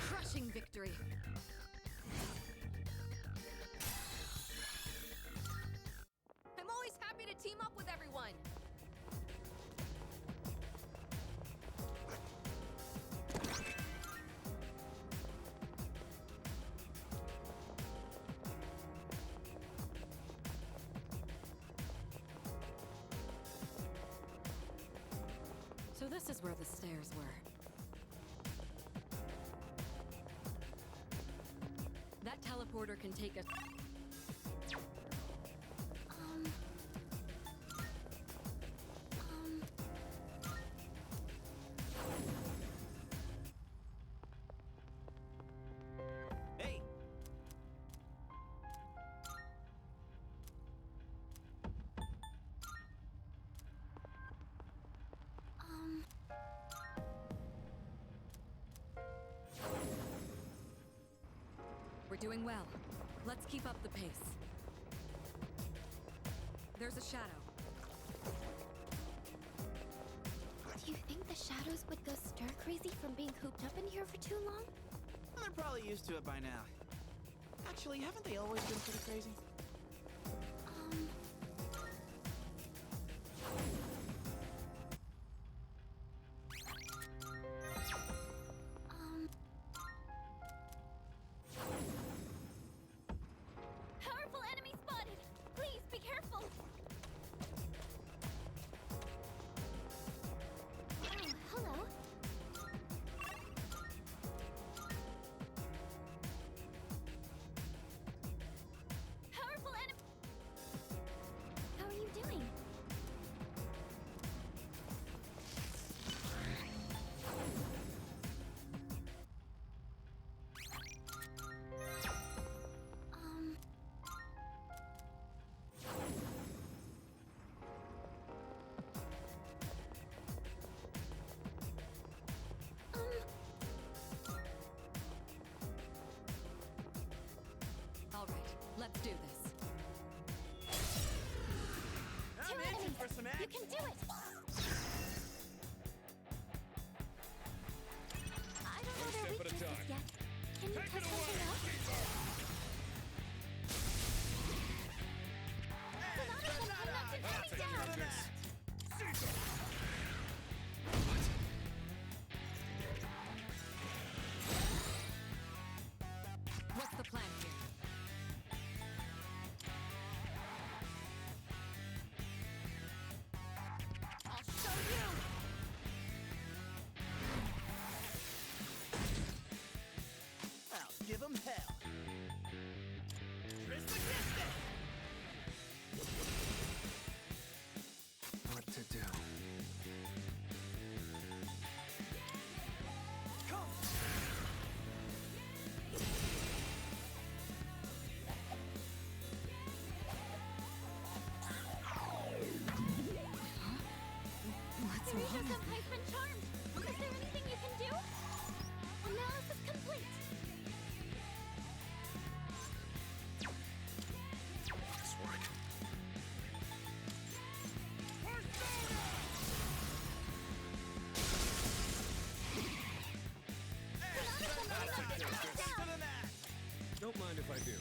Crushing victory. I'm always happy to team up with everyone! So this is where the stairs were. That teleporter can take us. doing well. Let's keep up the pace. There's a shadow. Do you think the shadows would go stir-crazy from being cooped up in here for too long? They're probably used to it by now. Actually, haven't they always been pretty crazy? Powerful enemy spotted! Please, be careful! Oh, hello. Powerful enemy... How are you doing? All right, let's do this. I'm itching for some action. You can do it! I don't know their step at a weaknesses time. yet. Can you Take test it away, something else? Sonata's been knocked an enemy down! What's the plan here? I'll show you! I'll give 'em hell. Trismegistus! What to do? Come! What's Ryoji Senpai's been charmed! Is there anything you can do? Analysis complete! This work. Don't mind if I do.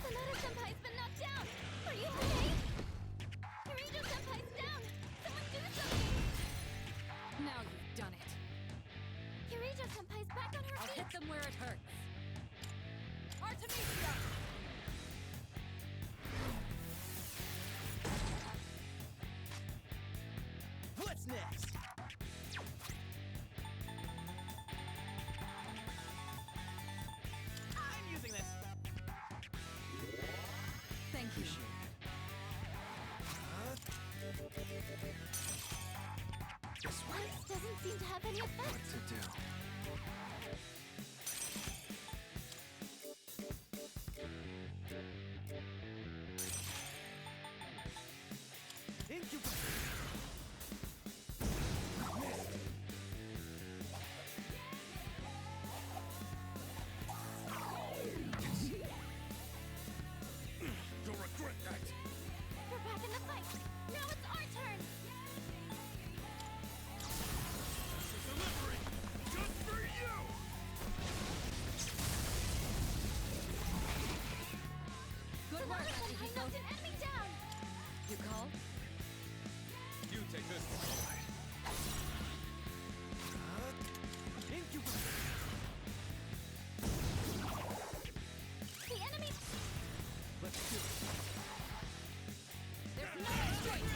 Sonata Senpai's been knocked down! Are you okay? Ryoji Senpai's down! Someone do something! Now you've done it. Ryoji Senpai's back on her I'll feet! hit them where it hurts. Artemisia! What's next? I'm using this. Thank you. This way. This doesn't seem to have any effect! What to do? Incubus! You'll regret that. We're back in the fight! Now it's our turn! Delivery! Just for you! Good work, Sonata Senpai Akihiko. knocked an enemy down! You called? You take this one. Incubus! The enemy... Let's do it. There's no escape!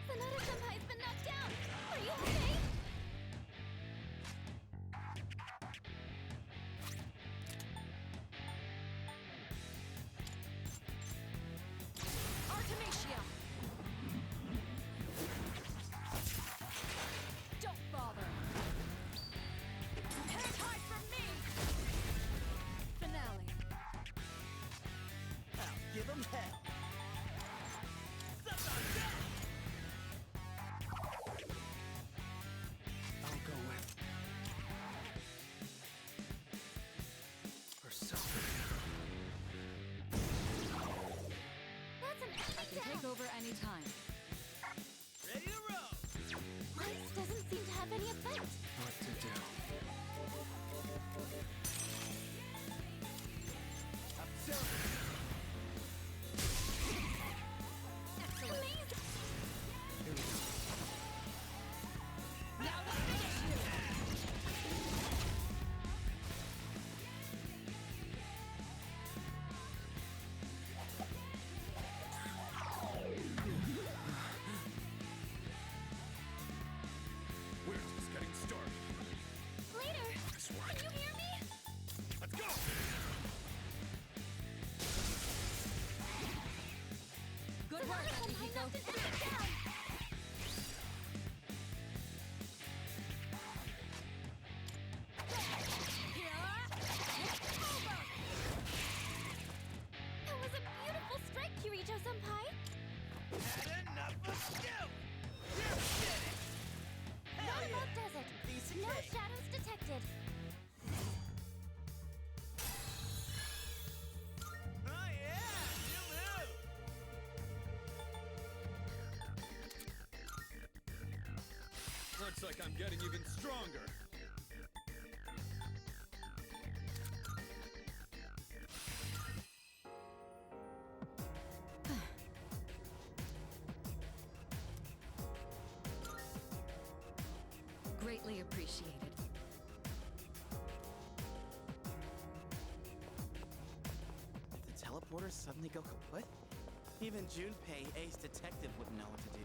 Sonata Senpai's been knocked down! Are you okay? over any time. Ready to roll! Ice doesn't seem to have any effect. What to do? Amazing! Here we go. Now we'll finish you! We're just getting started. Later! Nice work. Can you hear me? Let's go! Good work, Another one! I Akihiko. knocked an enemy down! That was a beautiful strike, Kirito-senpai! Had enough of you! You did it! Hell Not yeah! above desert. Piece of No cake. shadows detected. Oh yeah! You move! Looks like I'm getting even stronger. Greatly appreciated. Did the teleporter suddenly go kaput? Even Junpei, Ace Detective, wouldn't know what to do.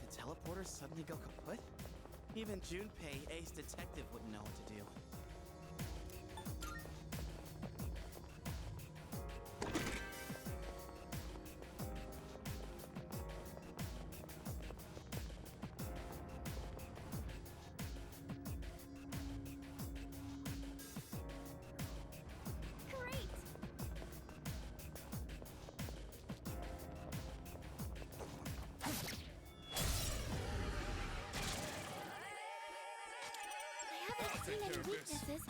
Did the teleporter suddenly go kaput? Even Junpei, Ace Detective, wouldn't know what to do. Great! I haven't seen any weaknesses.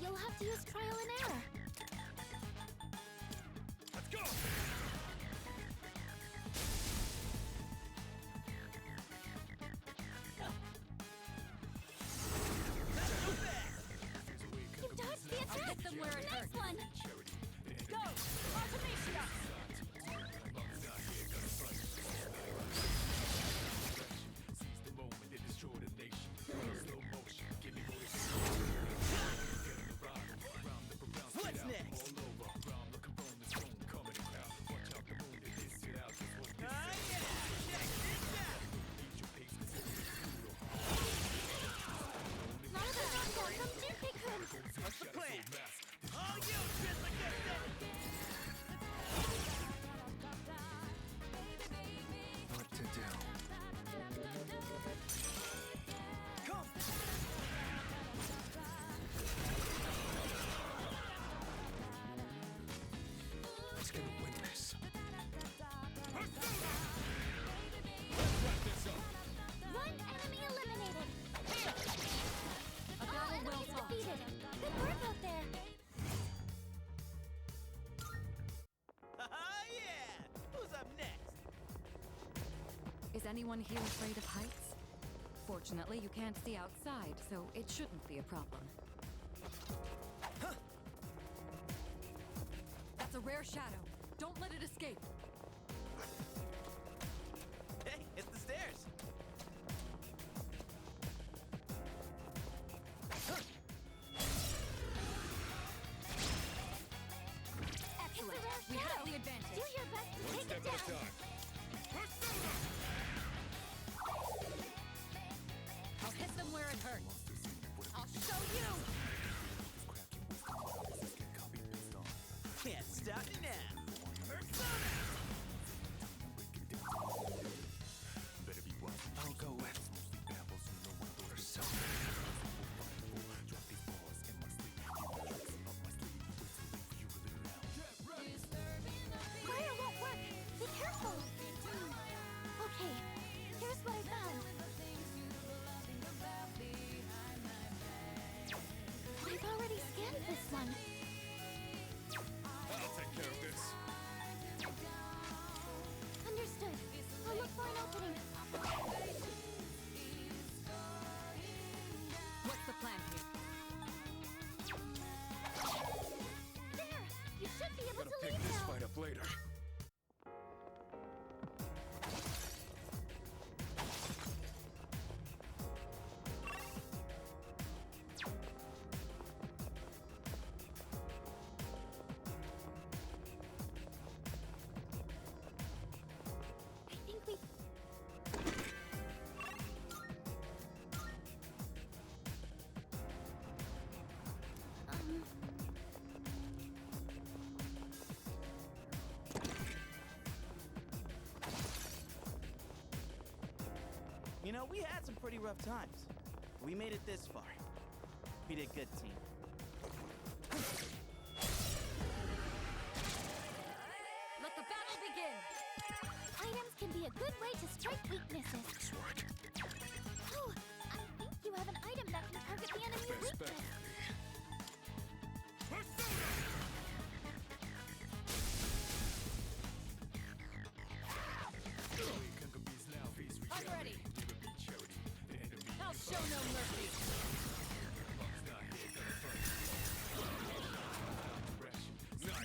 You'll have to use trial and error. Let's go! You dodged the attack! hit them where it Nice hurts. one! Go! Artemisia! Seize the moment and destroy the nation. Slow motion, give me What's next? all over. Round looking from the stone, coming around. Watch out the moon, it is it out. This was Oh yeah! Check this out! eat your pace, cause it is brutal. Another knockdown from Junpei-kun! What's the plan? All you, Tristan! What to do? Come! Who's gonna win this? One enemy eliminated! A All battle well enemies fought. defeated! Good work out there! Oh yeah! Who's up next? Is anyone here afraid of heights? Fortunately, you can't see outside, so it shouldn't be a problem. That's a rare shadow. Don't let it escape. Hey, it's the stairs! Excellent. It's a rare We have shadow. the advantage. Do your best to One take step it at a down! time. I'll hit them where it hurts. I'll show you! Can't stop me now! You know, we had some pretty rough times. We made it this far. We did good, team. Let the battle begin! Items can be a good way to strike weaknesses. Oh, I think you have an item that can target the enemy's weakness. I'm ready. I'll show no mercy.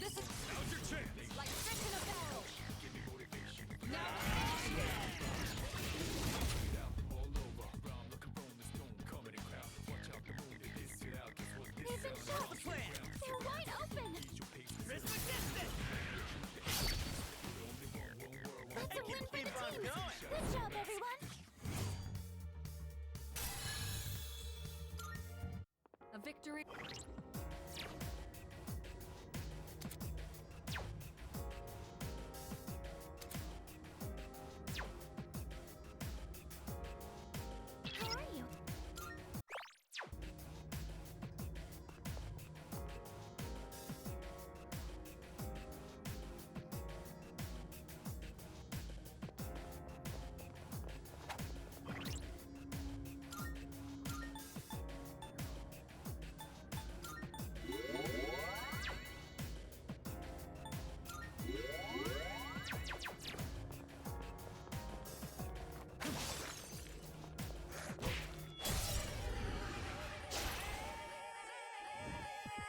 This is Now's your chance. like fish in a barrel. Now, They've been shot! They're wide open! Risk against it! That's a win for the Keep on team! going. Good job, everyone! a victory. How are you?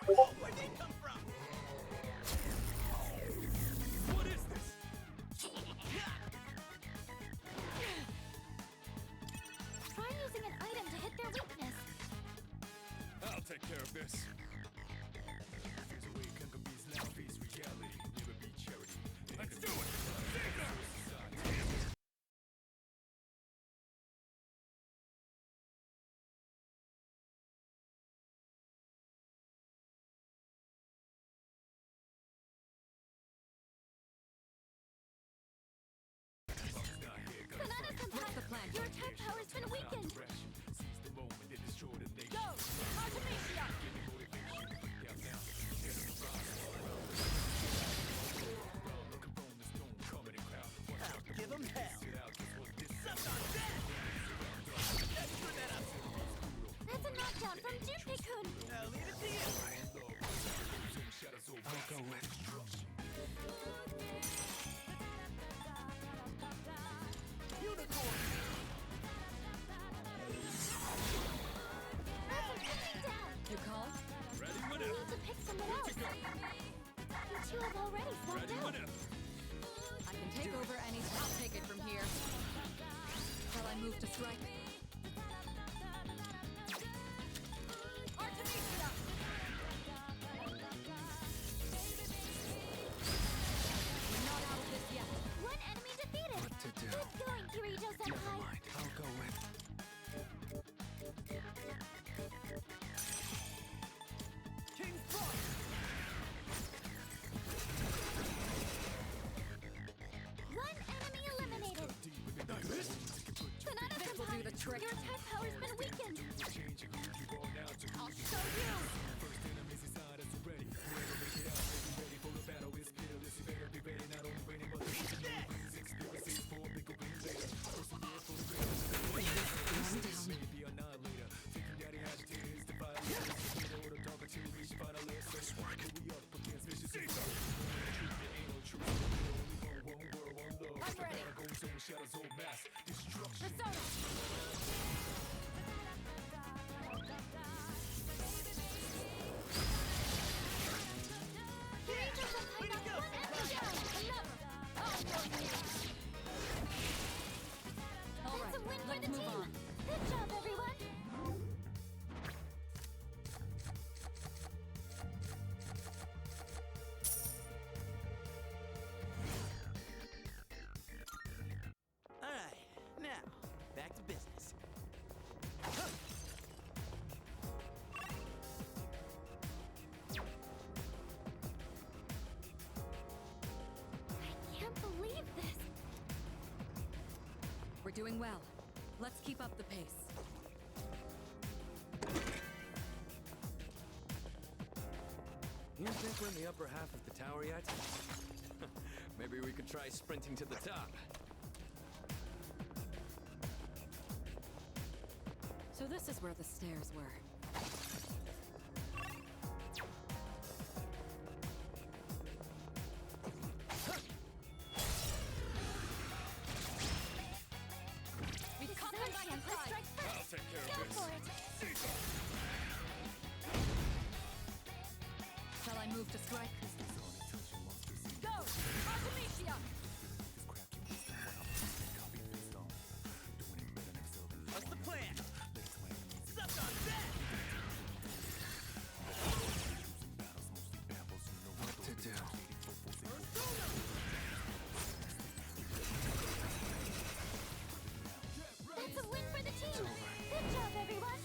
Where'd they come from? What is this? Try using an item to hit their weakness. I'll take care of this. Let's do it! Banana Senpai! Your attack power's been weakened! Go! Artemisia! Give them hell. Suck on that! Let's put that up. That's a knockdown from Junpei-kun! I'll leave it to you. I'll go with. Unicorn! That's an enemy down! You call? Ready We whenever. need to pick someone else! You two have already swapped Ready out! whenever. I can take over any. I'll take it from here. Shall I move to strike? Artemisia! We're not out of this yet. One enemy defeated! What to do? Good going, Kirito-senpai! Never mind. I'll go with. King Frost! One enemy eliminated! Like this? Banana This will do the trick. Your attack power's been weakened! I'll show you! I'm ready. Persona! Kirito-senpai got one enemy down! Another! I'll show you! All That's right, a win for let's the move team! on. Good job, everyone! Alright, now, back to business. I can't believe this! We're doing well. Let's keep up the pace. You think we're in the upper half of the tower yet? Maybe we could try sprinting to the top. So this is where the stairs were. We caught them by surprise. Strike first. I'll take care Go of this. for it. Shall I move to strike? Go! Artemisia! What's the plan? Suck on that! What to do? That's a win for the team. Good job, everyone.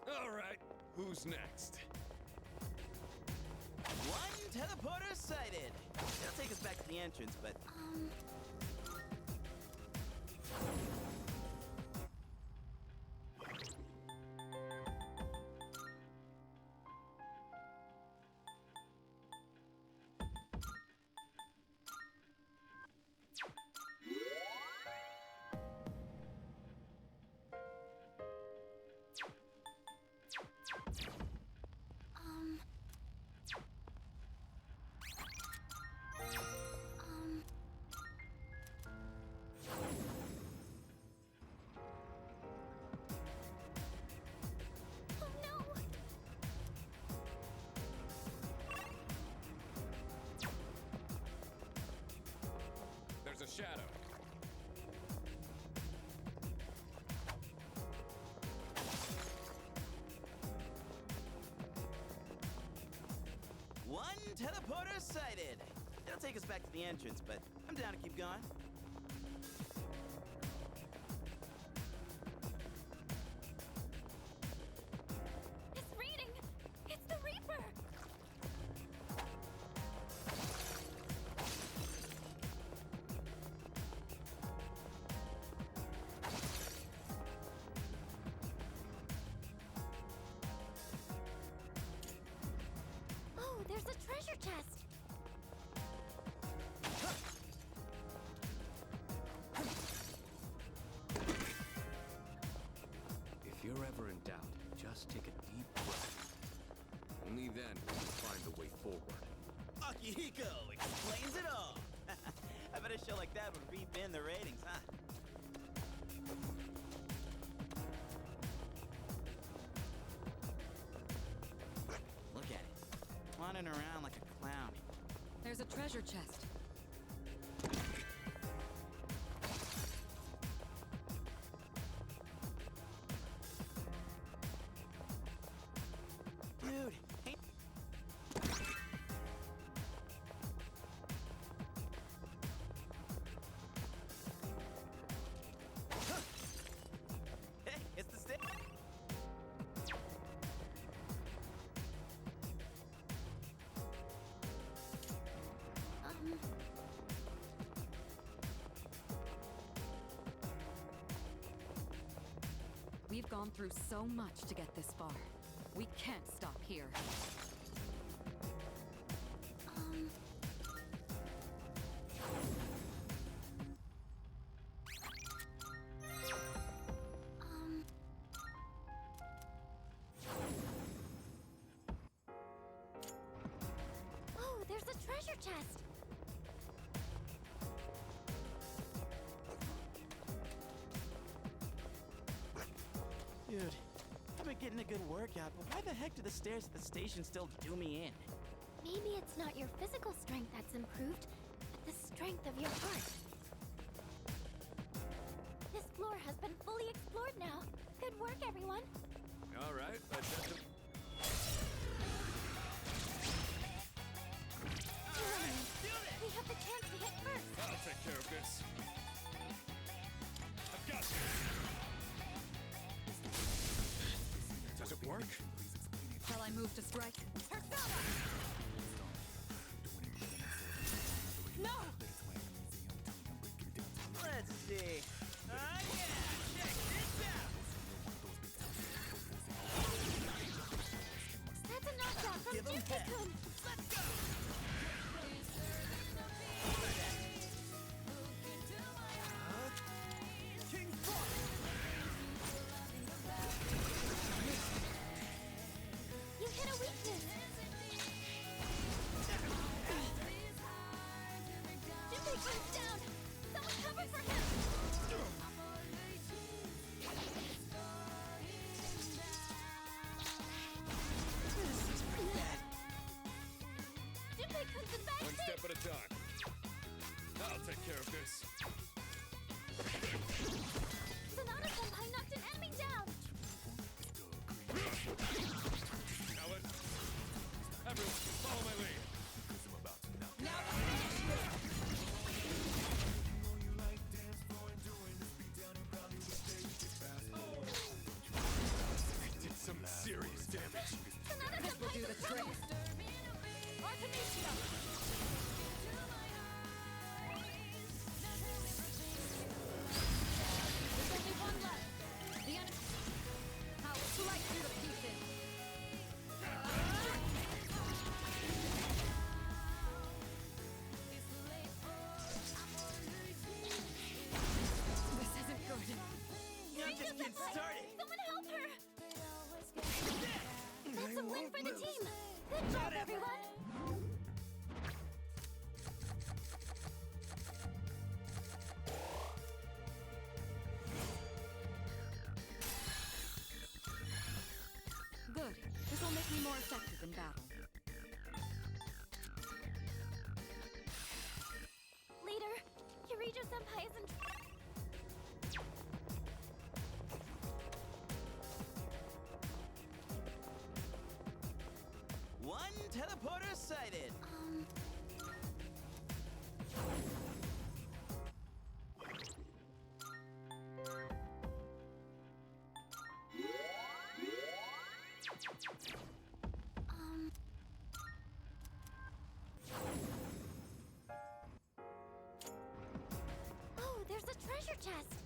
All right, who's next? One teleporter sighted. That'll take us back to the entrance, but Oh no. There's a shadow. one teleporter sighted. It'll take us back to the entrance, but I'm down to keep going. It's reading. It's the Reaper. Oh, there's a treasure chest. If you're ever in doubt, just take a deep breath. Only then will you find the way forward. Akihiko explains it all. I bet a show like that would reap in the ratings, huh? Look at it. Wandering around like a clown. There's a treasure chest. Dude, hey. Hey, it's the stick. We've gone through so much to get this far. We can't stop here. Oh, there's a treasure chest. Dude, I've been getting a good workout, but why the heck do the stairs at the station still do me in? Maybe it's not your physical strength that's improved, but the strength of your heart. This floor has been fully explored now. Good work, everyone. All right, let's head to... We have the chance to hit first. I'll take care of this. I've got this. work? Shall I move to strike? Persona! No! Let's see. Yeah! Check this out! That's a knockdown from Give 'em hell. Junpei-kun! Let's go! King Frog! You hit a weakness! Junpei-kun's down! Someone cover for him! This is pretty bad. Junpei-kun's in bad One shape! step at a time. I'll take care of this. Sonata-senpai knocked an enemy down! Now let's... Everyone, follow my lead. Now the finish! I did some serious damage. This will do the trick. Artemisia! There's only one left. The enemy. I'll slice you to pieces. This isn't good. You're just getting started. Someone help her! That's a win for the team! Good job, everyone! Good. This will make me more effective in battle. Leader, Yurijo-senpai is in... One teleporter sighted. Oh, there's a treasure chest!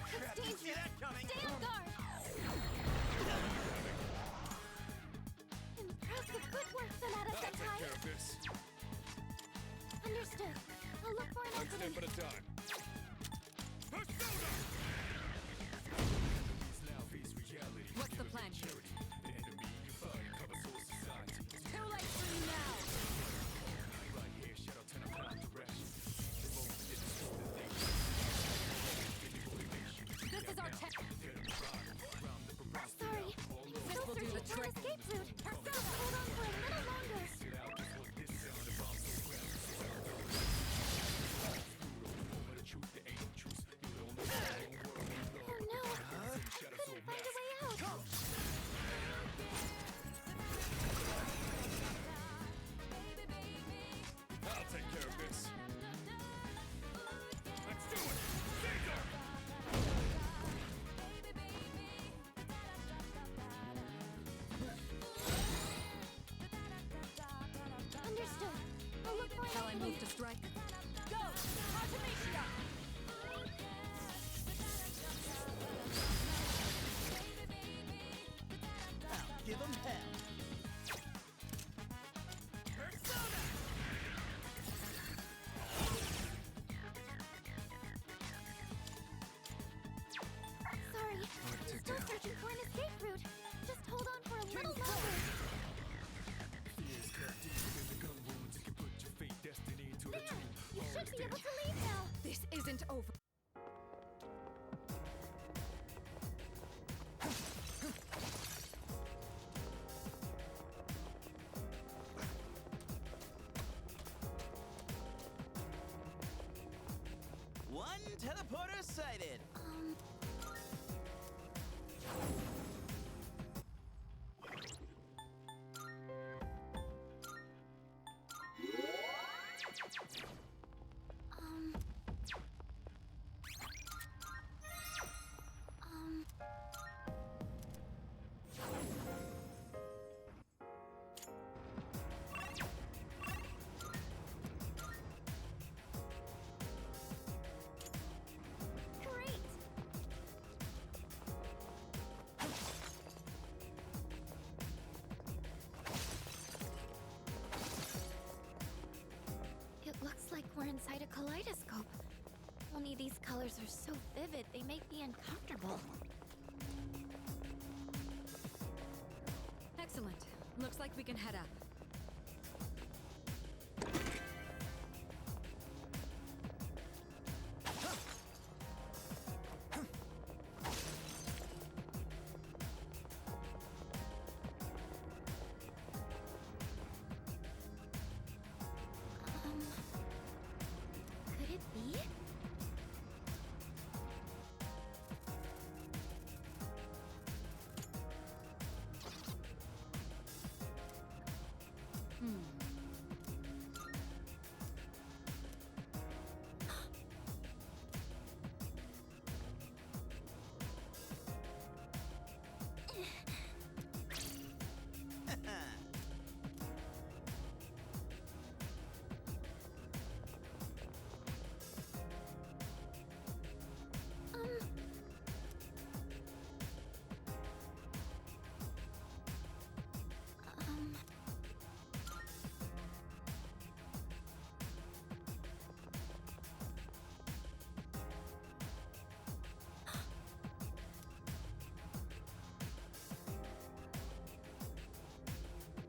Crap, did you see that coming? Stay on guard! Impressive footwork, I'll take Sonata-senpai! care of this. Understood. I'll look for an One opening. step at a time. Persona! What's the plan here? Too late for you now! This is our tech. Sorry. This will do the Searching for an trick. escape route. Just hold on for a little longer. Oh no! Couldn't find a way out. I'll take care of this. Let's do it! Caesar! Understood. I'll look for an Shall I opening. move to strike? Go! Artemisia! I'll give 'em hell. Persona! Sorry. Hard to I'm still tell. searching for an escape route. Just hold on for a little longer. There! You should be able to leave now. This isn't over. One teleporter sighted. colors are so vivid, they make me uncomfortable. Excellent. Looks like we can head up. Could it be?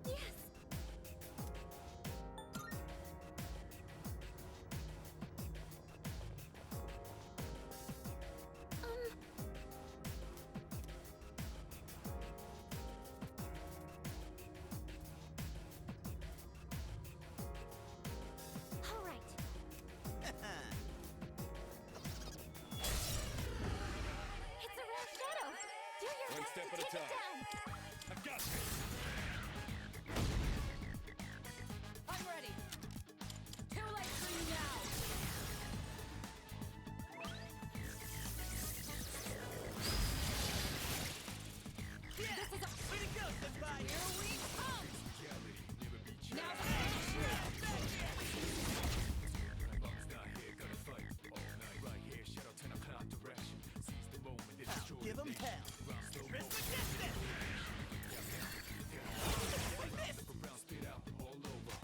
Yes. All right. It's a rare shadow. Do your One best step to at a take it time. down. I've got this. I'm ready. Too late for you now. Yeah! Way to go, Senpai! Here we come. Now Give him hell! Trismegistus!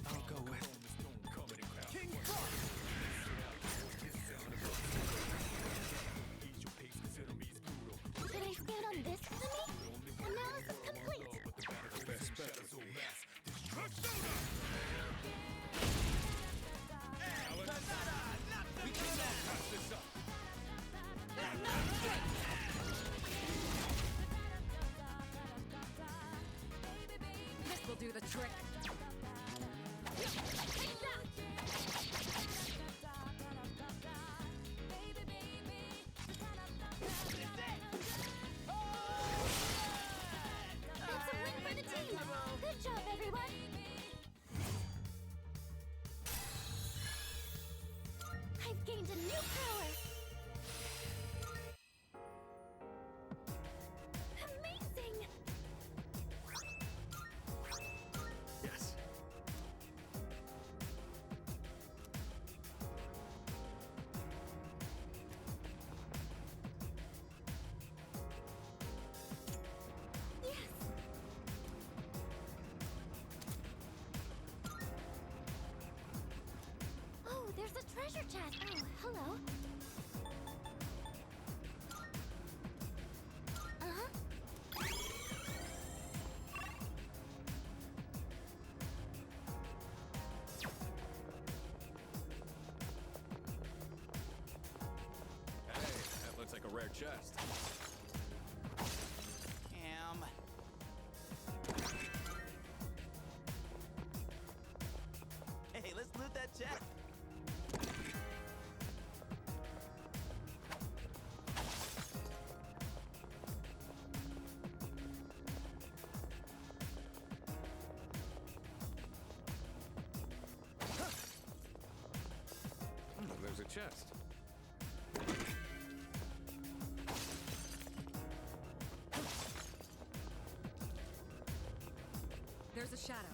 I'll go with. King Kong! Should I stand on this enemy? Analysis complete. Best bet. We cannot pass this up! This will do the trick. That's a win for the team. Good job, everyone. I've gained a new power. Amazing. Yes. Yes. Oh, there's a treasure chest. Oh, hello. Uh-huh. Hey, that looks like a rare chest. Hey, let's loot that chest! There's a chest. There's a shadow.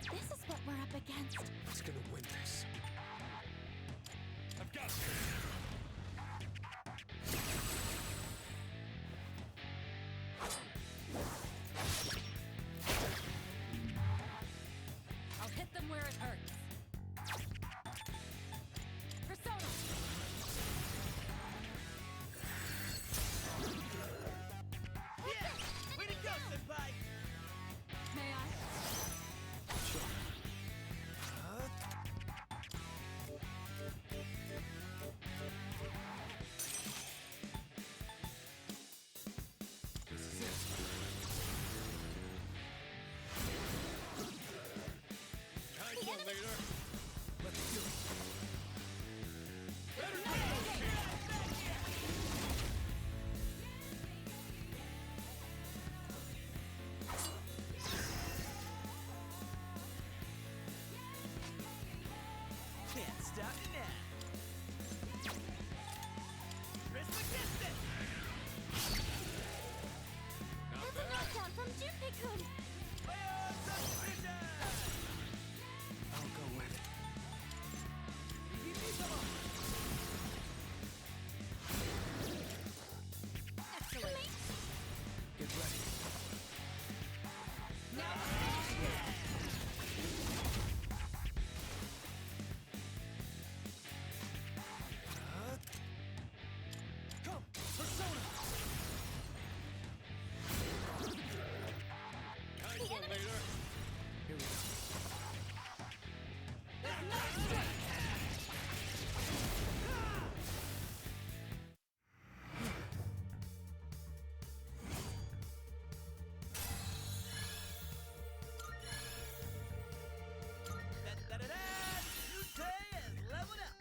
this is what we're up against. Who's gonna win this? I've got this. I'll hit them where it hurts. Persona! Yeah! Way to go, Senpai! May I? Sure. This is it. Nice one, leader. Let's do it. Can't stop me now. Prisma kissed it! That's a knockdown from Junpei-kun. Fire substitution! I'll go with. Excellent. Get ready. Come! Persona! Nice one, leader. Here we go. Da-da-da-da! Yusei has leveled up!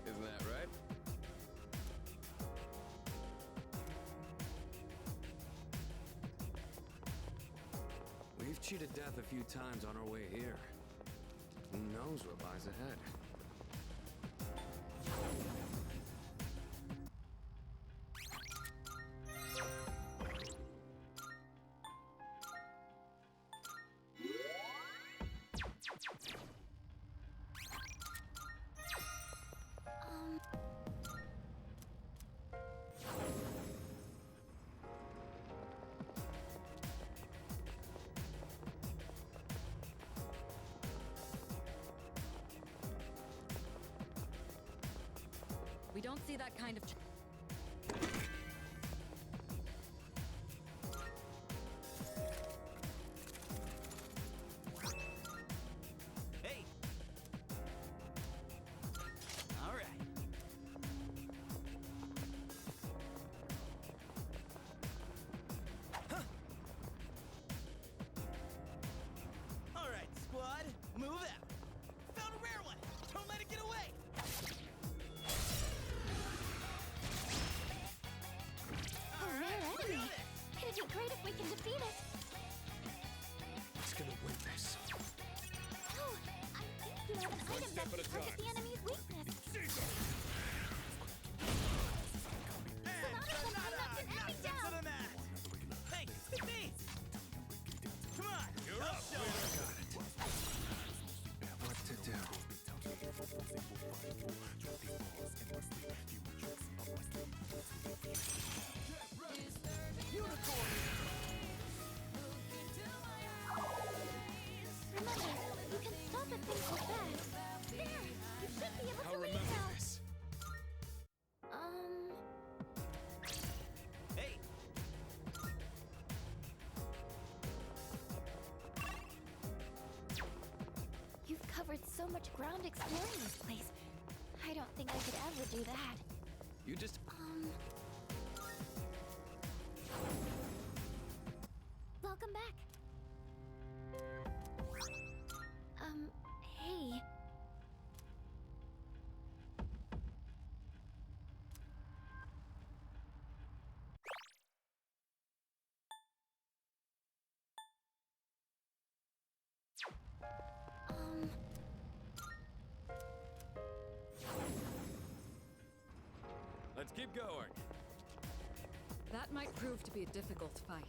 Isn't that right? We've cheated death a few times on our way here. Who knows what lies ahead? We don't see that kind of... Hey! Alright. Huh. Alright, squad. Move out. Found a rare one. Don't let it get away. A rare enemy. It'd be great if we can defeat it. Who's gonna win this? Oh, I think you have an item that can target the enemy's weakness. Sonata's gonna bring that enemy down. Hey, it's me! Come on! You're up, Show leader. What to do? Remember, you can stop at things like that. There! You should be able I'll to leave remember now. this. Hey! You've covered so much ground exploring this place. I don't think I could ever do that. You just... Welcome back. Hey. Keep going. That might prove to be a difficult fight.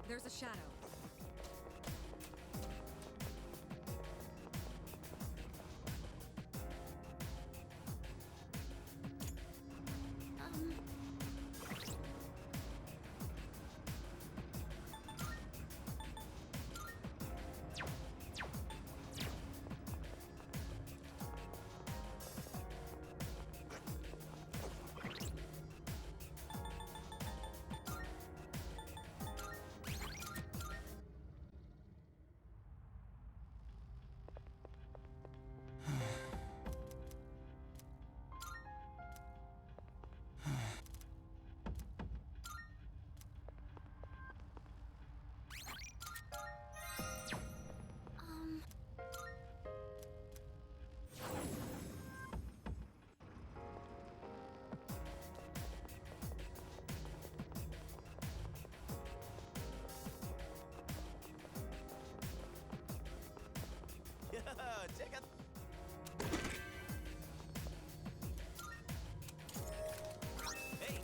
There's a shadow. Check out. Hey.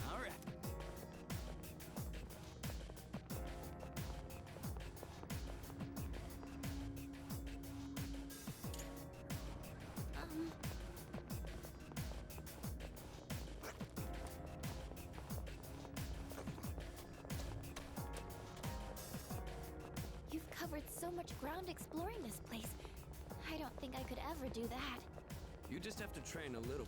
All right. You've covered so much ground exploring this place. I don't think I could ever do that. You just have to train a little.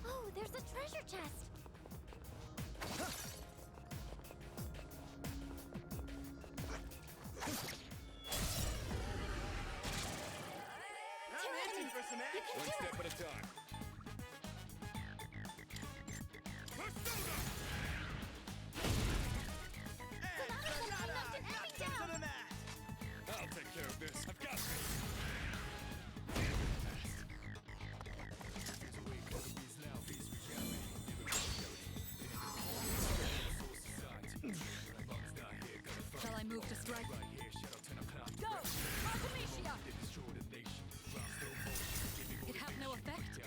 Oh, there's a treasure chest. I'm itching for some action. One step at a time. I'll take care of this. I've got this. Shall I move to strike? Go! Artemisia! It have no effect?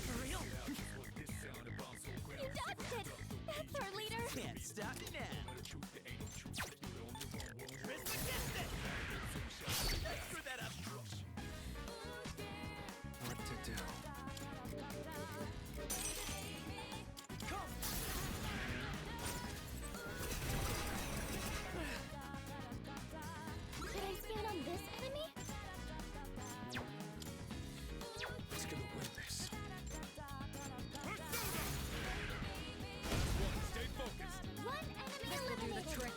For real? You dodged it! That's our leader! Can't stop me now. Krista gets it! I screwed that up. What to do? Should I stand on this enemy? Who's gonna win this? Stay focused. One enemy This will do the eliminated! trick.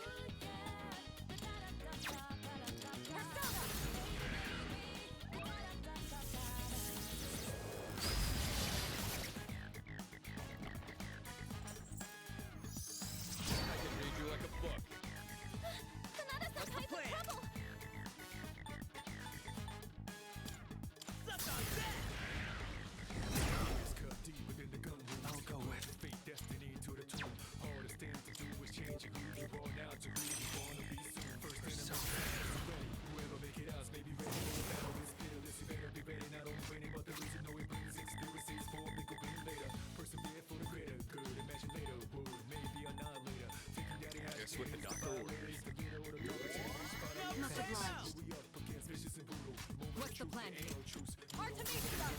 I can read you like a book. Sonata-senpai's in trouble! Suck on that! Cut deep within the gun room. I'll go with Fate, destiny to the tomb. Hardest thing to do is changing who you are now to who you wanna be soon. First enemy, ready. Whoever make it out may be ready for the battle. Is fearless, you better be ready. Not only waiting, but the reason no it brings experiences for a bigger win later. Persevere for the greater good. Imagine later would maybe annihilator. Taking down the Guess what the doctor orders. Much obliged. What's the plan? Artemisia!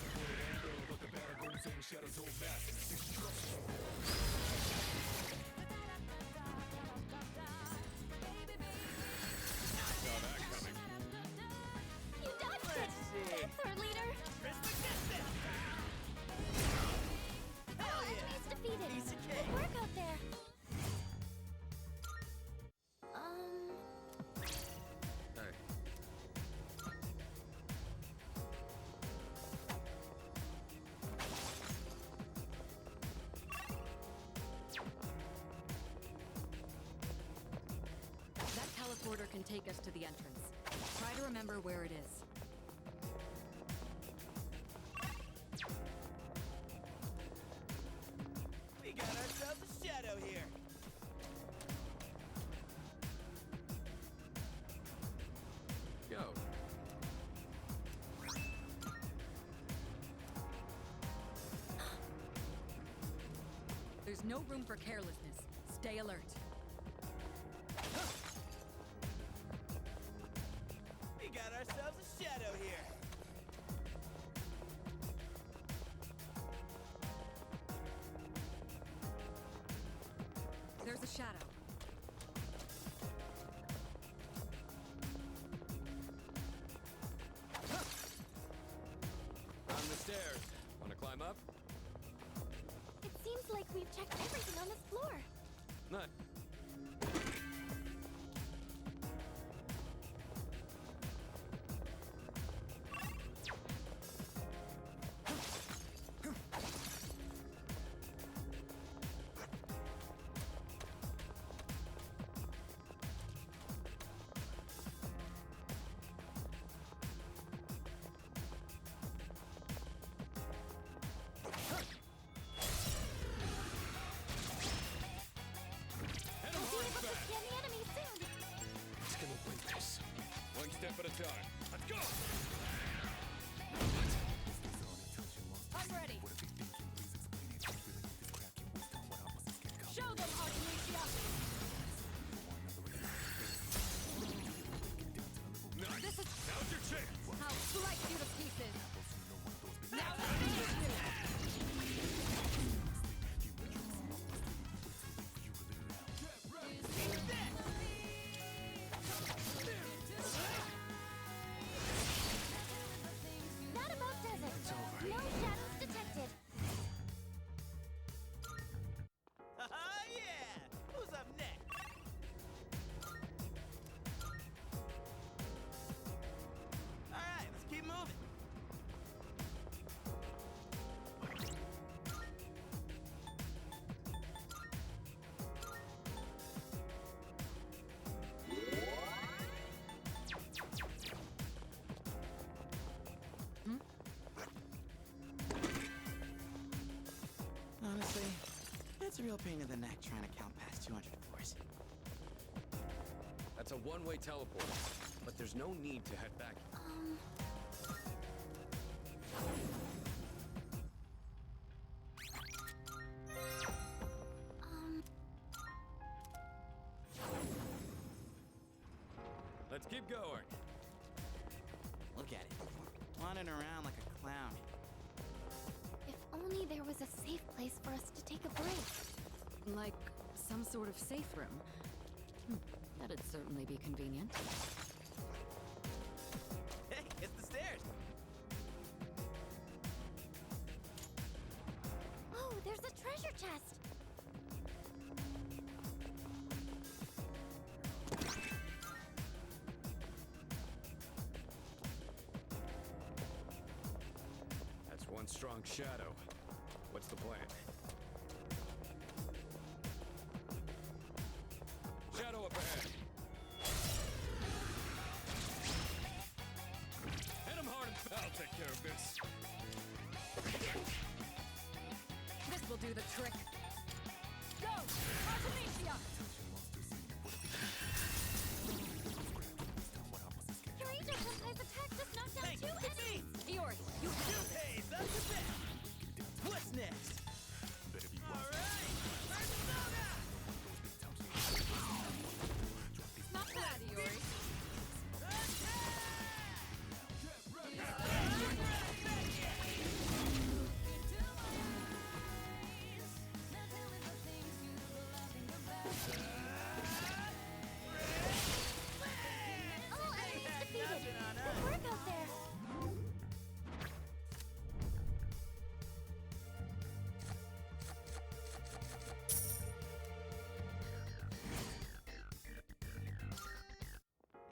Saw that coming. You dodged it! That's our leader! Krista gets it! Hell yeah! Enemies defeated! Piece of cake. Good work out there! Hey. teleporter can take us to the entrance. Try to remember where it is. We got ourselves a shadow here. Go. There's no room for carelessness. Stay alert. We got ourselves a shadow here. There's a shadow. On the stairs. Wanna climb up? It seems like we've checked everything on this floor. Not. One step at a time. Let's go! I'm ready. Show them, Artemisia! Nice. This is... Now's your chance! I'll slice you to pieces! Now let's finish this! That about does it. No shadows detected. Yeah! Who's up next? Alright, let's keep moving. Honestly, it's a real pain in the neck trying to count past 200 floors. That's a one-way teleport, but there's no need to head back. Let's keep going. Look at it. Wandering around like a clown. If only there was a safe place for us to take a break. Like some sort of safe room. That'd certainly be convenient. Hey, it's the stairs. Oh, there's a treasure chest. That's one strong shadow. What's the plan? Shadow up ahead. Hit him hard and I'll take care of this. This will do the trick. Go! Artemisia! Your angel sometimes attacks us, knock down two enemies. Iori, you handle this. Hey, that's the best. What's next? Alright! Persona! Not bad, Iori. All enemies defeated. Good work out there.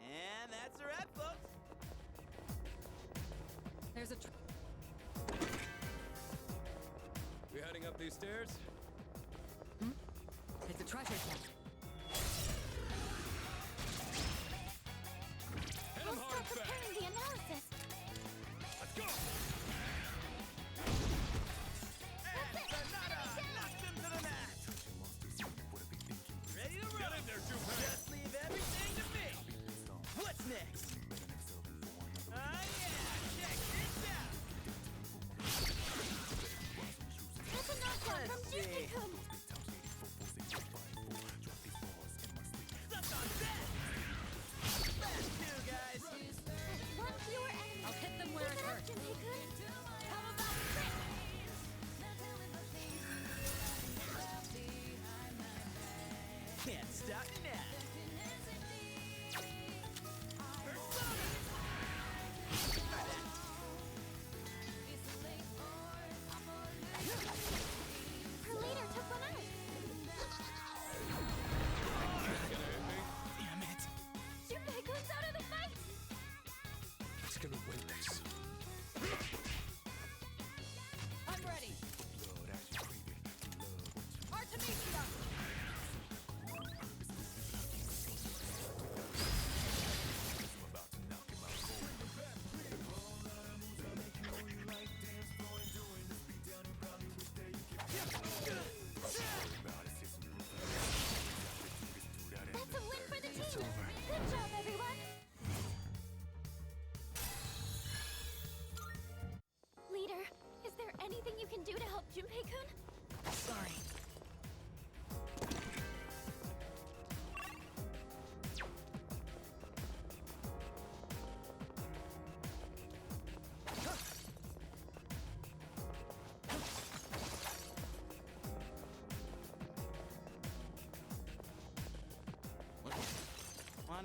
And that's a wrap, folks. There's a We heading up these stairs? It's a treasure chest.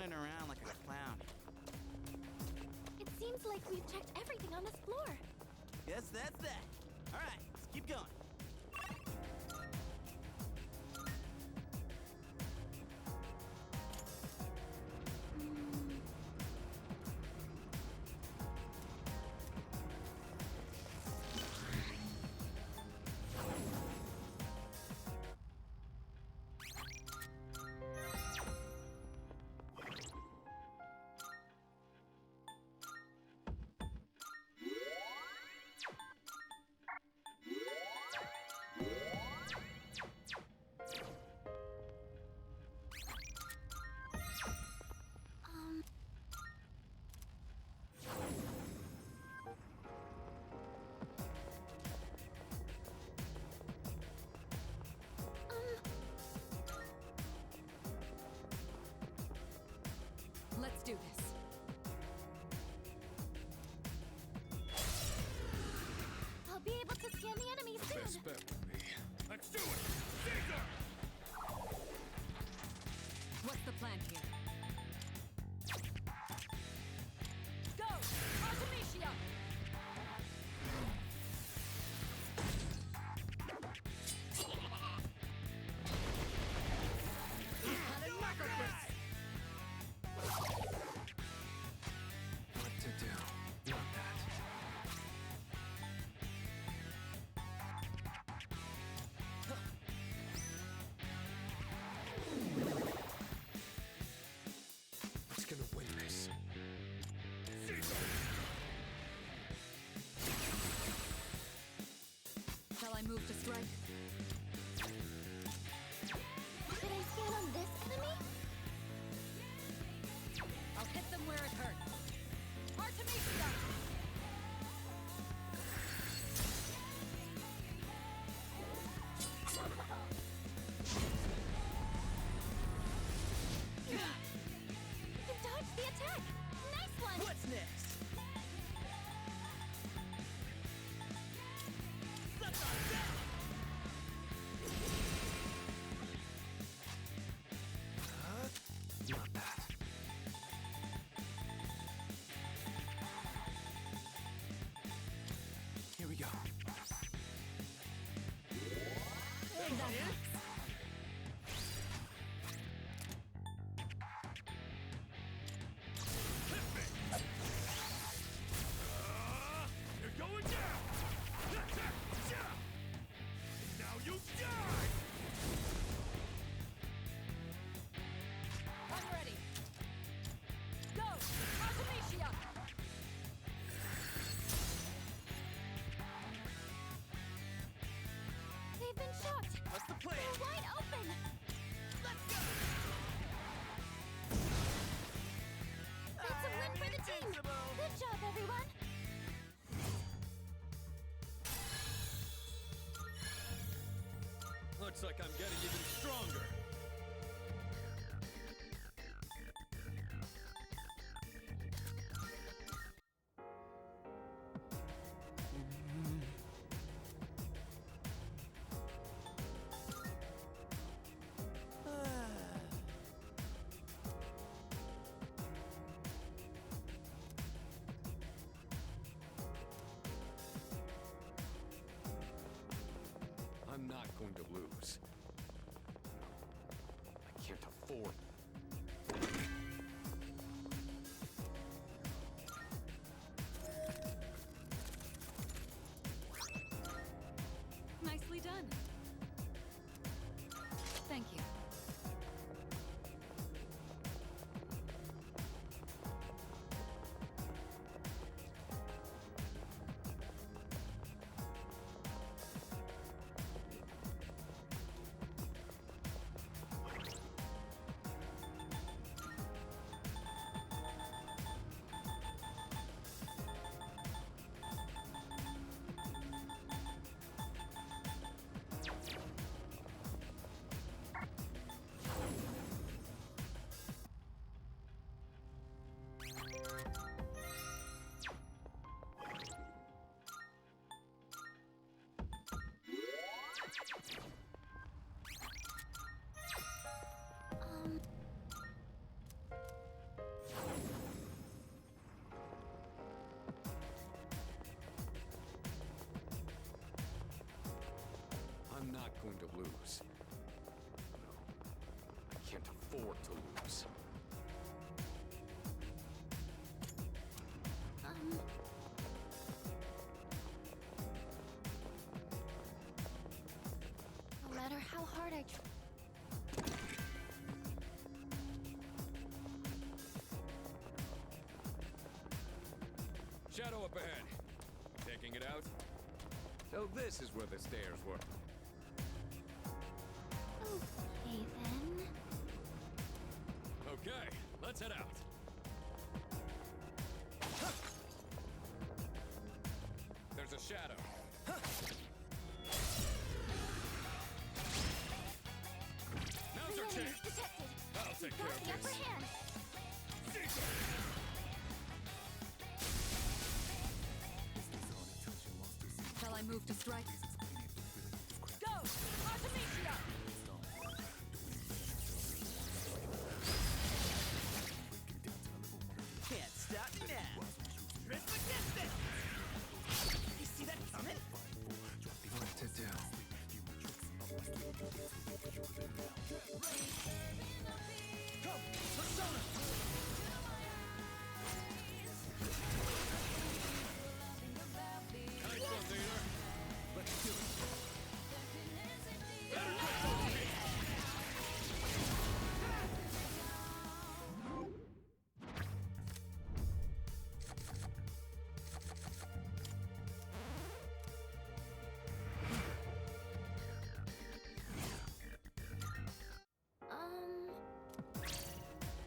running around like a clown. It seems like we've checked everything on this floor. Guess that's that. All right, let's keep going. Let's do this. I'll be able to scan the enemies soon. Best bet would be. Let's do it! Caesar! What's the plan here? Go! Artemisia! Had enough of this! What to do? Not that. Who's gonna win this? Shall I move to strike? Did I scan on this enemy? I'll hit them where it hurts. Artemisia! You dodged the attack! Nice one! What's next? Suck on that! Not that. Here we go. That helps. You're going down! Now you die! I'm ready. Go! Artemisia! They've been shocked! What's the plan? They're wide open! Let's go! That's a win for the team! Invincible! Good job, everyone! Looks like I'm getting even stronger. I'm not going to lose. I can't afford. Nicely done. Thank you. not going to lose. No, I can't afford to lose. No matter how hard I try. Shadow up ahead. Taking it out? So this is where the stairs were. Okay then. Okay, let's head out. There's a shadow. Now's our chance. Detected. I'll take care of The upper this. hand. Shall I move to strike? Go! Artemisia! Can't stop me now. Trismegistus! You see that coming? What to do? Come, persona! Nice one, Theater. Let's do it.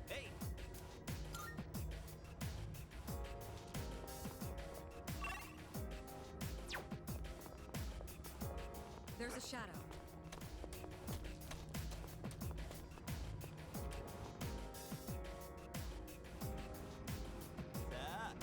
Hey! There's a shadow. Stop.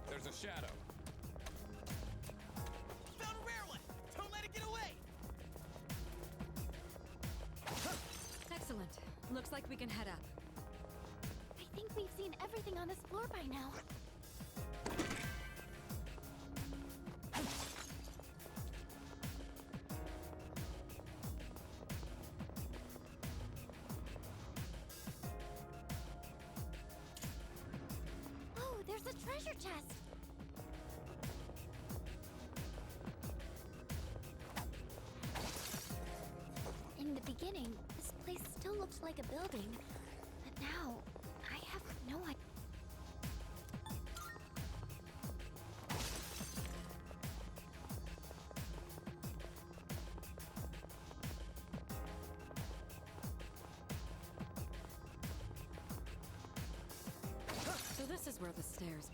There's a shadow. Found a rare one! Don't let it get away! Excellent. Looks like we can head up. I think we've seen everything on this floor by now. Oh, there's a treasure chest! In the beginning, this place still looked like a building, but now I have no idea. So this is where the stairs.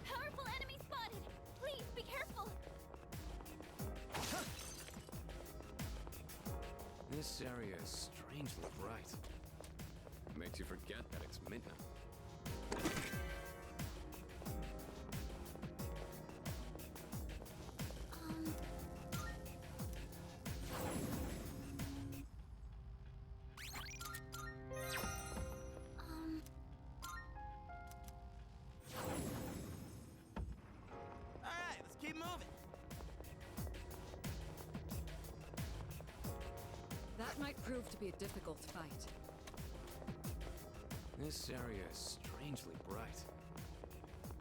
Powerful enemy spotted! Please be careful! This area is strangely bright. Makes you forget that it's midnight. Alright, let's keep moving. That might prove to be a difficult fight. This area is strangely bright.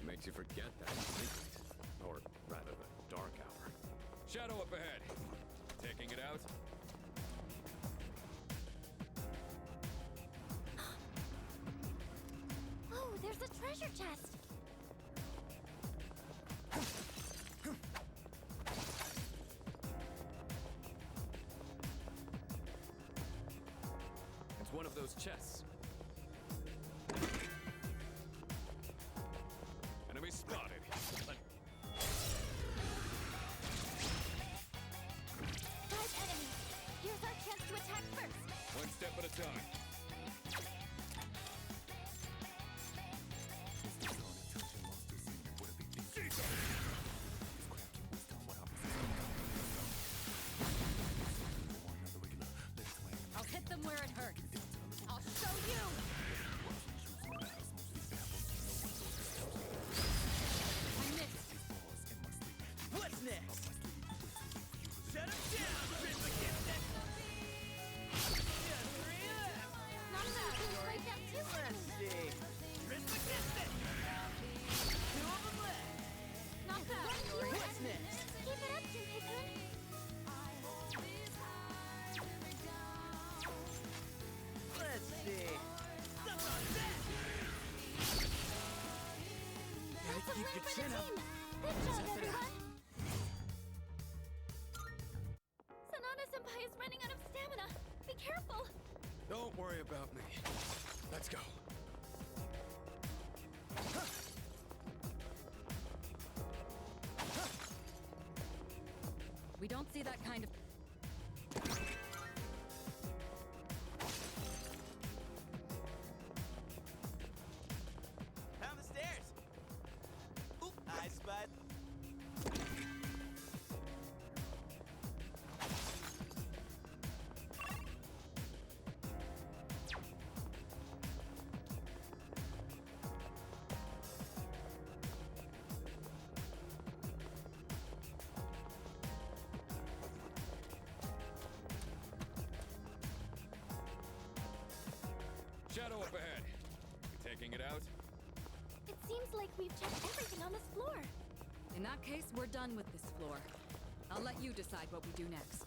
Makes you forget that it's midnight. Or rather, the dark hour. Shadow up ahead. Taking it out? Oh, there's a treasure chest! It's one of those chests. Enemy spotted. Five enemies! Some Keep room your for chin the up. team! Good job, Tough it out. everyone! Sanada-senpai is running out of stamina! Be careful! Don't worry about me. Let's go. We don't see that kind of... Down the stairs! Oop, I spud. Shadow up ahead. You taking it out? It seems like we've checked everything on this floor. In that case, we're done with this floor. I'll let you decide what we do next.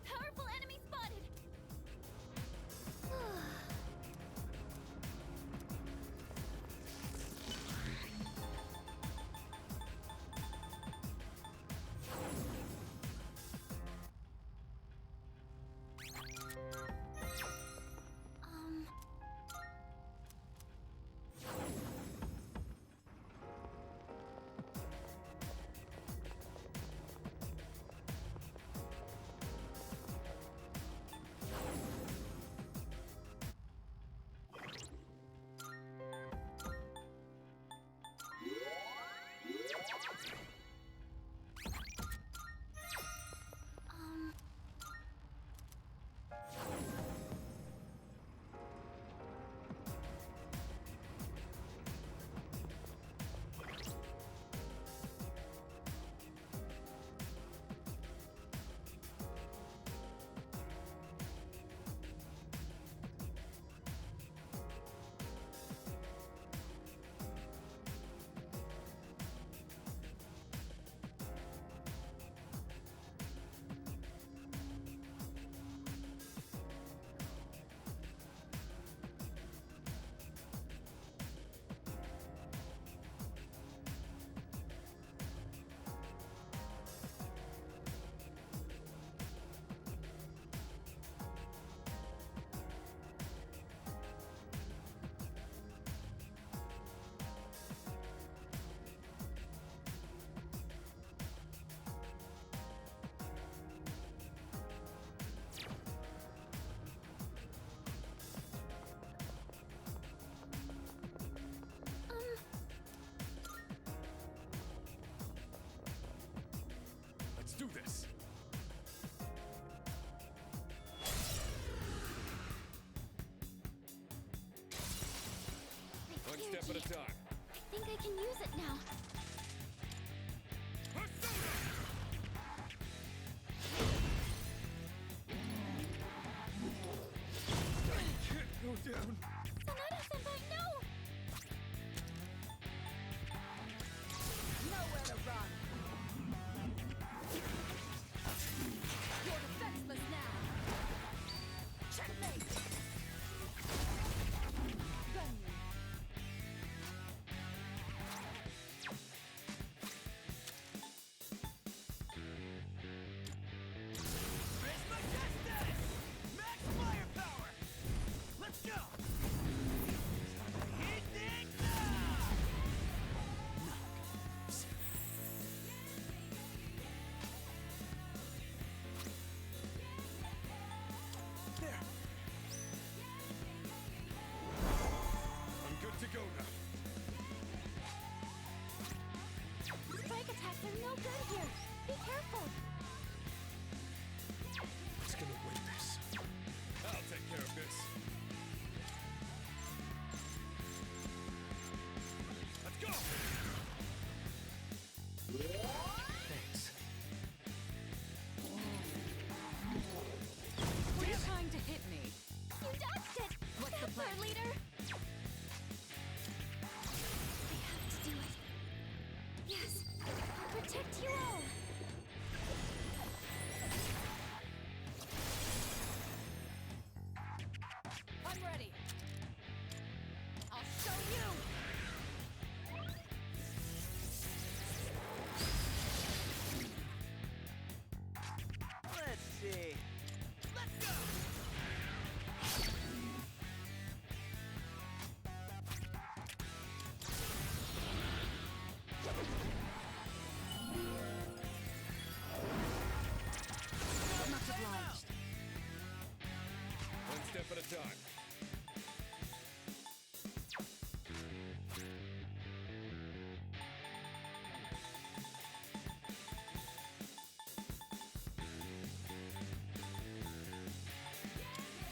Powerful enemy spotted! Let's do this. One step at a time. I think I can use it now. Go down. Sanada-senpai, no! Nowhere to run! You're defenseless now! Checkmate! Gun you! Majestic! Max firepower! Let's go! There. I'm good to go now. Strike attacks are no good here. Be careful. Who's gonna win this? I'll take care of this. Let's go! Thanks. Were you trying to hit me? You dodged it! What's the plan? Our leader! kicked you all! I'm ready. I'll show you. Let's see. Let's go! Much obliged. One step at a time.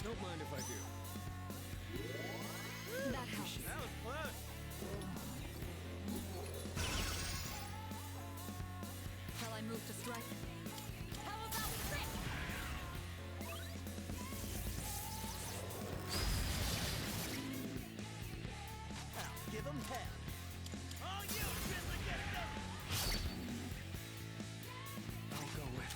Don't mind if I do. That helps. That was close. Shall I move to strike? How about this? I'll give him hell. All you, Grizzly, get them! I'll go with.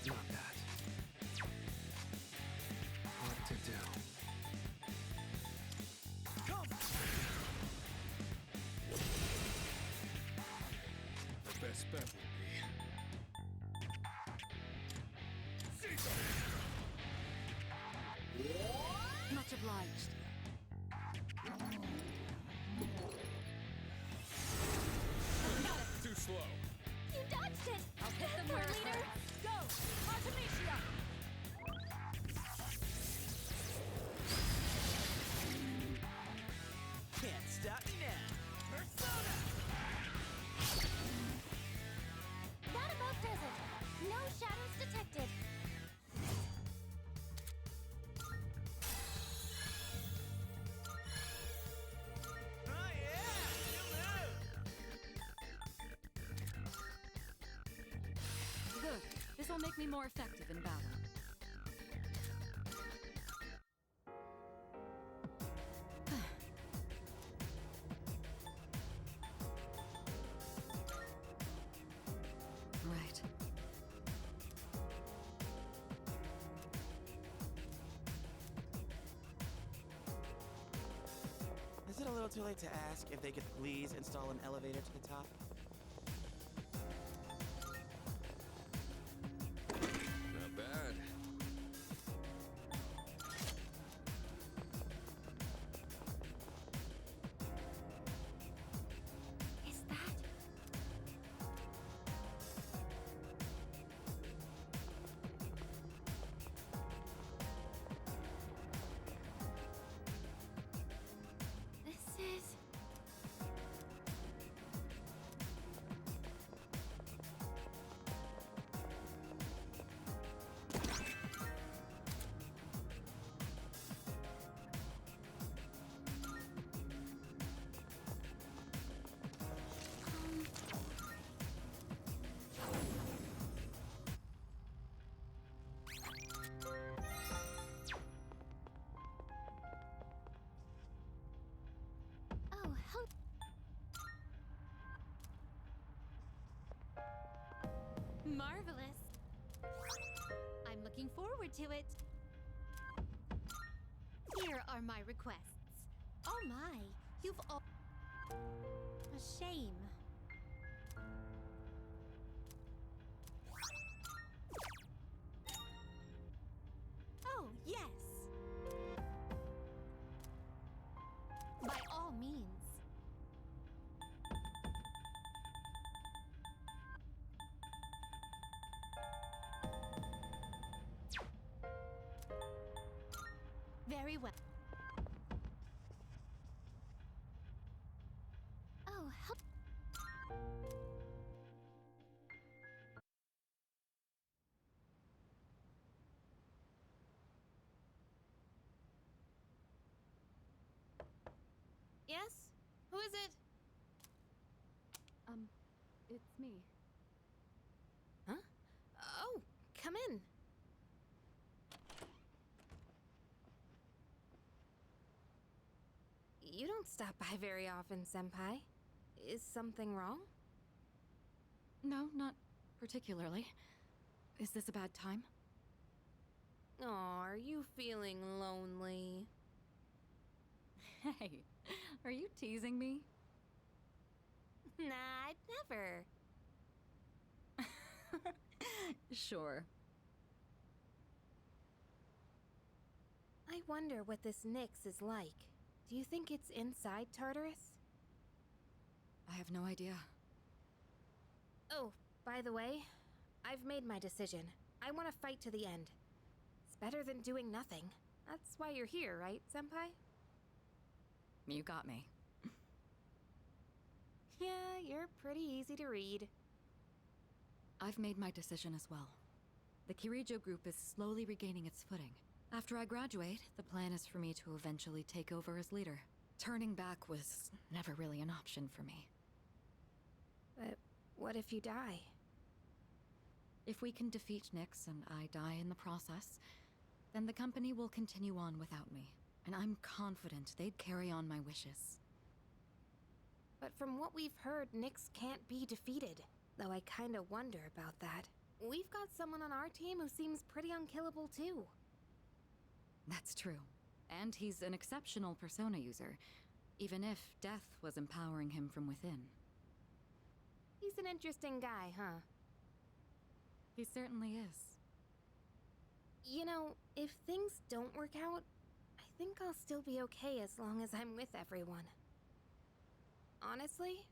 Not that. What to do? Come! The best bet will be... Caesar! Much obliged. Too slow. You dodged it! I'll hit them where it leader! hurts. Go! Artemisia! Can't stop me now. Persona! That about does it. No shadows detected. Oh yeah! You move! Good. This will make me more effective in battle. Right. Is it a little too late to ask if they could please install an elevator to the top? Not bad. Is that... This is... Oh, hello. Marvelous. I'm looking forward to it. Here are my requests. Oh my, you've all... A shame. Oh, yes. By all means. Very well. Oh, help. Yes? Who is it? It's me. Huh? Oh, come in. You don't stop by very often, Senpai. Is something wrong? No, not particularly. Is this a bad time? Aw, are you feeling lonely? Hey, are you teasing me? Nah, I'd never. Sure. I wonder what this Nyx is like. Do you think it's inside Tartarus? I have no idea. Oh, by the way, I've made my decision. I want to fight to the end. It's better than doing nothing. That's why you're here, right, Senpai? You got me. Yeah, you're pretty easy to read. I've made my decision as well. The Kirijo group is slowly regaining its footing. After I graduate, the plan is for me to eventually take over as leader. Turning back was never really an option for me. But what if you die? If we can defeat Nyx and I die in the process, then the company will continue on without me. And I'm confident they'd carry on my wishes. But from what we've heard, Nyx can't be defeated. Though I kinda wonder about that. We've got someone on our team who seems pretty unkillable too. That's true. And he's an exceptional persona user, even if death was empowering him from within. He's an interesting guy, huh? He certainly is. You know, if things don't work out, I think I'll still be okay as long as I'm with everyone. Honestly,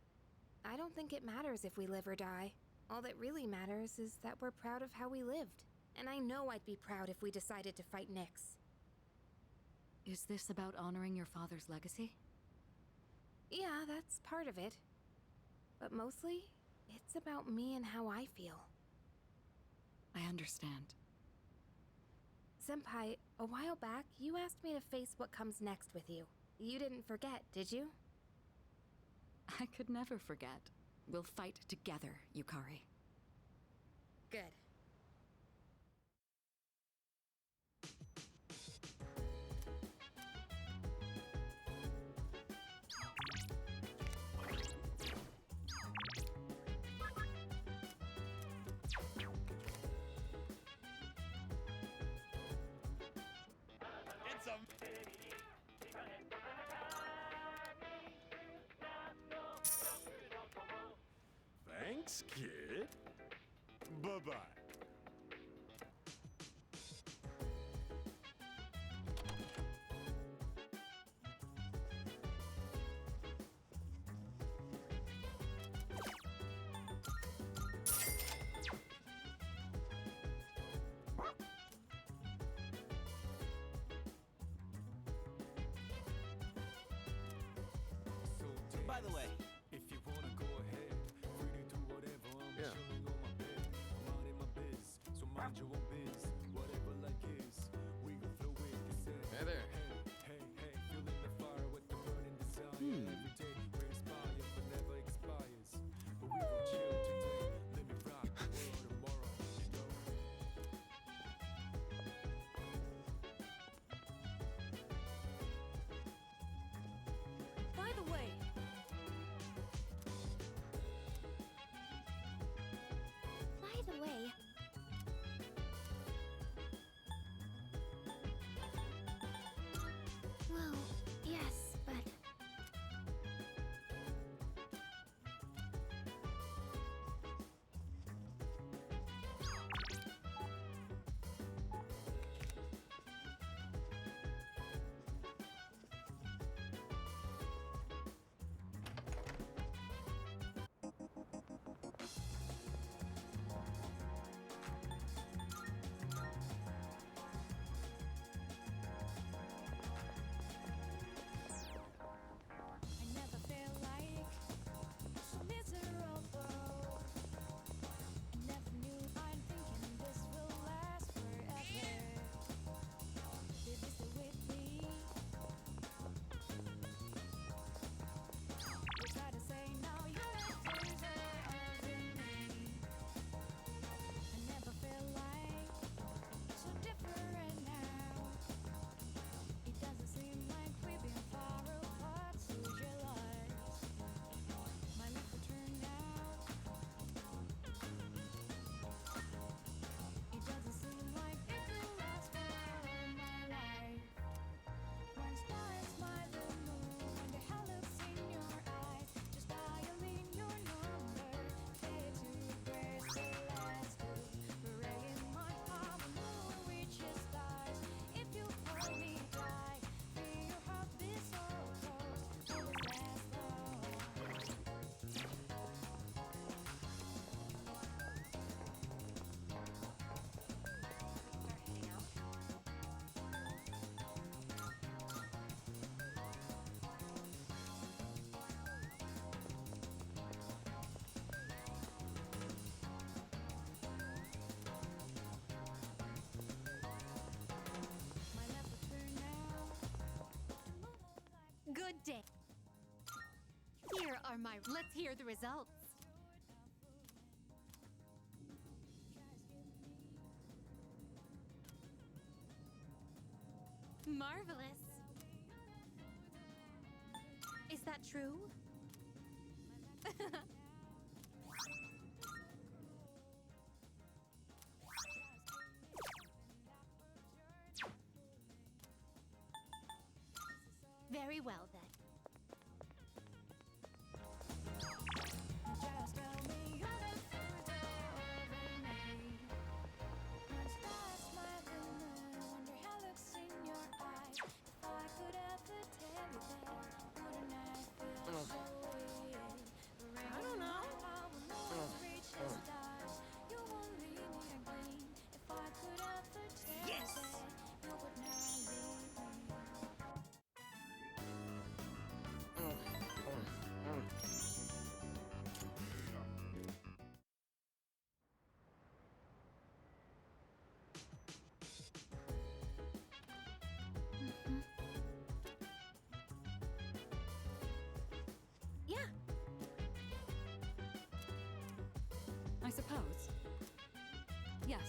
I don't think it matters if we live or die. All that really matters is that we're proud of how we lived. And I know I'd be proud if we decided to fight Nyx. Is this about honoring your father's legacy? Yeah, that's part of it. But mostly, it's about me and how I feel. I understand. Senpai, a while back, you asked me to face what comes next with you. You didn't forget, did you? I could never forget. We'll fight together, Yukari. Good. Get some. Thanks, kid. Bye-bye. By the way, if you wanna go ahead, free to do whatever. I'm chilling on my bed. I'm out in my biz, so mind your own biz. Whatever life is, we gon' flow with this. Hey there. Hey, feeling the fire with the burning desire. Every day we inspire, but never expires. But we gon' chill today. Let me rock the world tomorrow. You know. By the way, day. Here are my. Let's hear the results. Marvelous. Is that true? Very well then. Just tell me you're the fruit of me. Once last smiling moon, wonder how looks in your eyes. If I could ever tell you that, wouldn't I feel so weird? I don't know. I will always reach the stars. You won't leave me again. If I could ever tell you that, you would not leave me. Yeah. I suppose. Yes.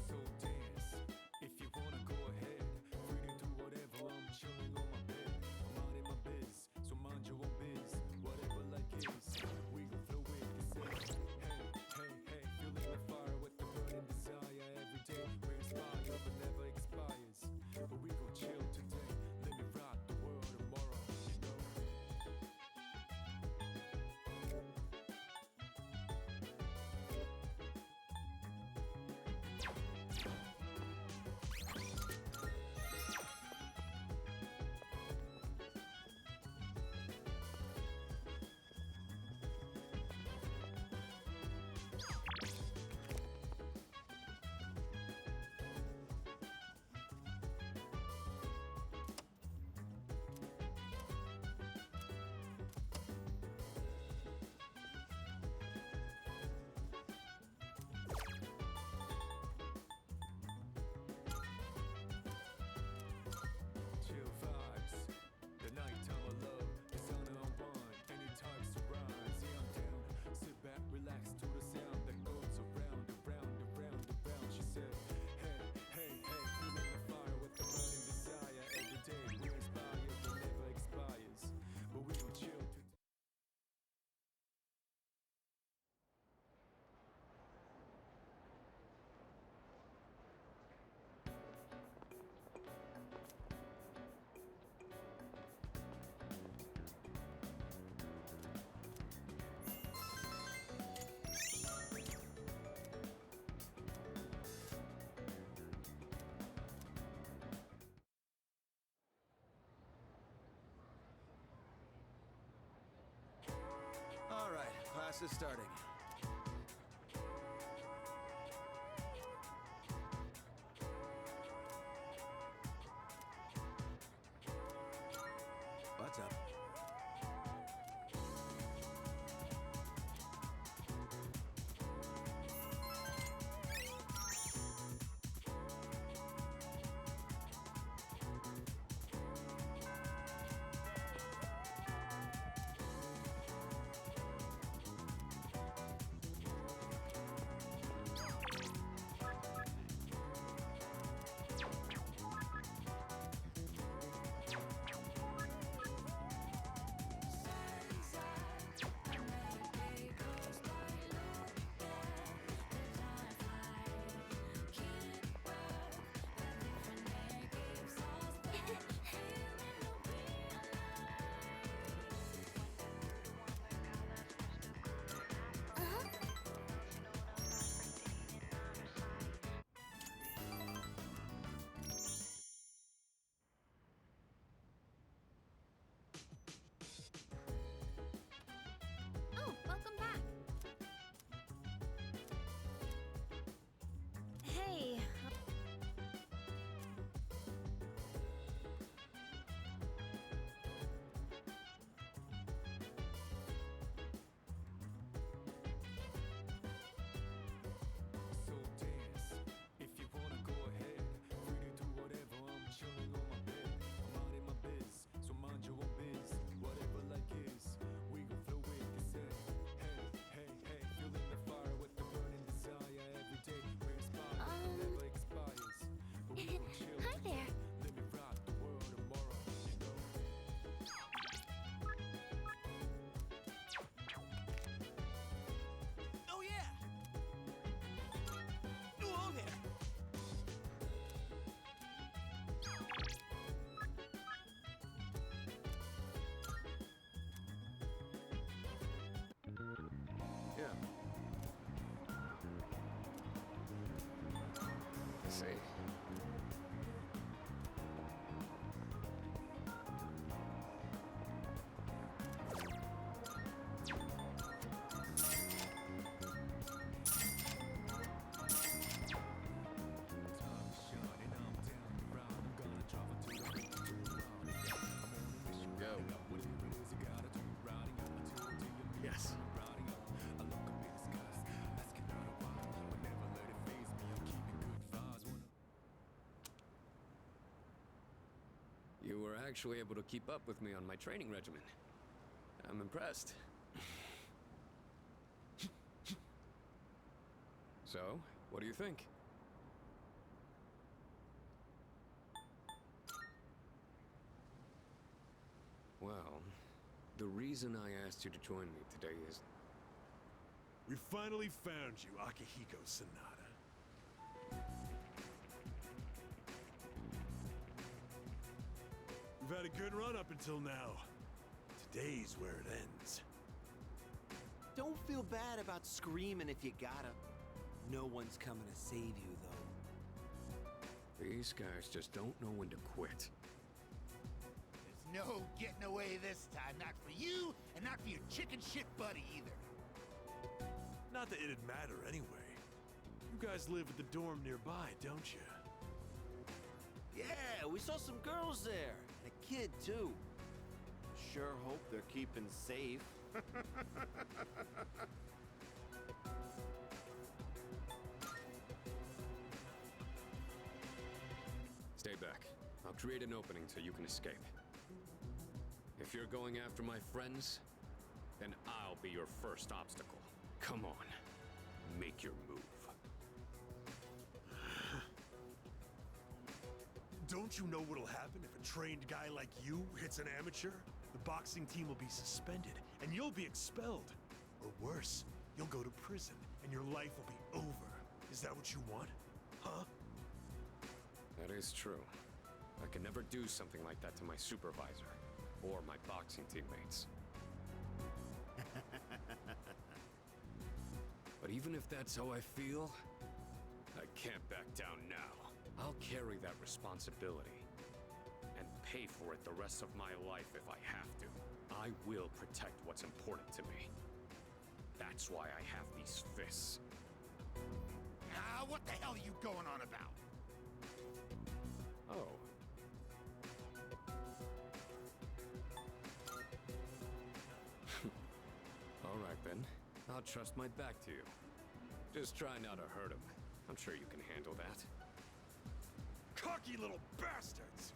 So dance, if you wanna go ahead. Free to do whatever, I'm chilling on my bed. I'm minding my biz, so mind your own biz. Whatever like is, we gon' flow with the same. Hey, hey, hey, fueling the fire with the burning desire. Every day we inspire, but never expires. But we gon' chill today, let me rock the world tomorrow, you know. Chill vibes, the nighttime of love, the sun unwind, any types of rise. Yeah, I'm down. Sit back, relax to the sound that goes around, around, around, around. She said, hey, hey, hey, feeling the fire with the burning desire. Every day we inspire, but never expires. But we gon' chill to. All right, class is starting. What's up? actually able to keep up with me on my training regimen. I'm impressed. So, what do you think? Well, the reason I asked you to join me today is... We finally found you, Akihiko Sanada. We've had a good run up until now. Today's where it ends. Don't feel bad about screaming if you gotta. No one's coming to save you, though. These guys just don't know when to quit. There's no getting away this time. Not for you, and not for your chicken shit buddy either. Not that it'd matter anyway. You guys live at the dorm nearby, don't you? Yeah, we saw some girls there. And a kid, too. Sure hope they're keeping safe. Stay back. I'll create an opening so you can escape. If you're going after my friends, then I'll be your first obstacle. Come on, make your move. Don't you know what'll happen if a trained guy like you hits an amateur? The boxing team will be suspended, and you'll be expelled. Or worse, you'll go to prison, and your life will be over. Is that what you want? Huh? That is true. I can never do something like that to my supervisor, or my boxing teammates. But even if that's how I feel, I can't back down now. I'll carry that responsibility and pay for it the rest of my life if I have to. I will protect what's important to me. That's why I have these fists. Ah, what the hell are you going on about? Oh. All right then. I'll trust my back to you. Just try not to hurt him. I'm sure you can handle that. Cocky little bastards!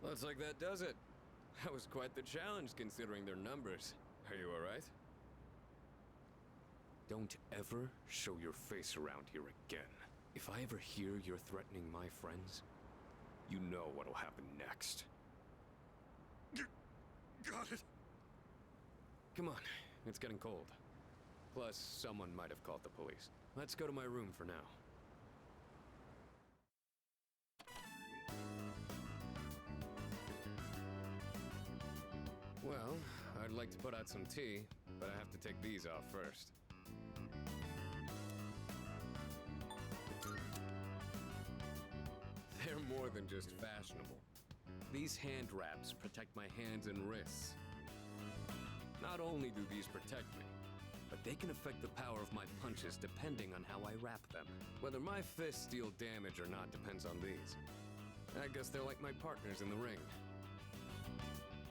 Looks like that does it. That was quite the challenge considering their numbers. Are you alright? Don't ever show your face around here again. If I ever hear you're threatening my friends, you know what'll happen next. Got it. Come on, it's getting cold. Plus, someone might have called the police. Let's go to my room for now. Well, I'd like to put out some tea, but I have to take these off first. They're more than just fashionable. These hand wraps protect my hands and wrists. Not only do these protect me, but they can affect the power of my punches depending on how I wrap them. Whether my fists deal damage or not depends on these. I guess they're like my partners in the ring.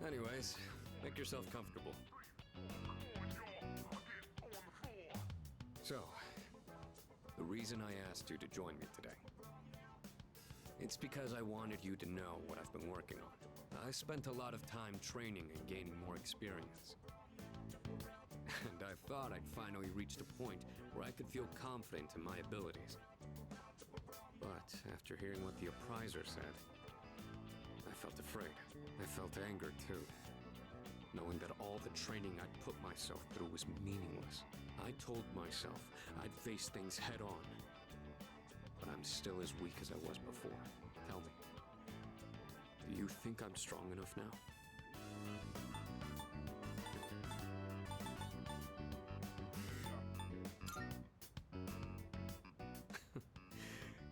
Anyways, make yourself comfortable. So, the reason I asked you to join me today. It's because I wanted you to know what I've been working on. I spent a lot of time training and gaining more experience. And I thought I'd finally reached a point where I could feel confident in my abilities. But after hearing what the appraiser said, I felt afraid. I felt anger too, knowing that all the training I'd put myself through was meaningless. I told myself I'd face things head on, but I'm still as weak as I was before. Tell me, do you think I'm strong enough now?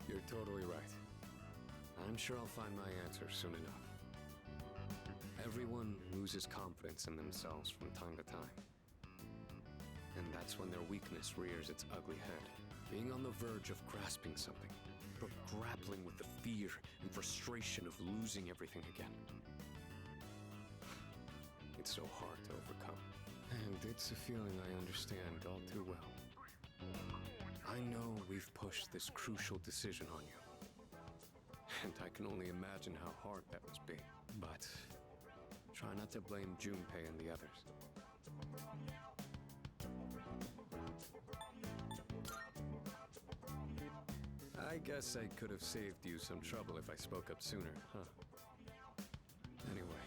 You're totally right. I'm sure I'll find my answer soon enough. Everyone loses confidence in themselves from time to time. And that's when their weakness rears its ugly head. Being on the verge of grasping something, but grappling with the fear and frustration of losing everything again. It's so hard to overcome. And it's a feeling I understand all too well. I know we've pushed this crucial decision on you. And I can only imagine how hard that must be. But try not to blame Junpei and the others. I guess I could have saved you some trouble if I spoke up sooner, huh? Anyway,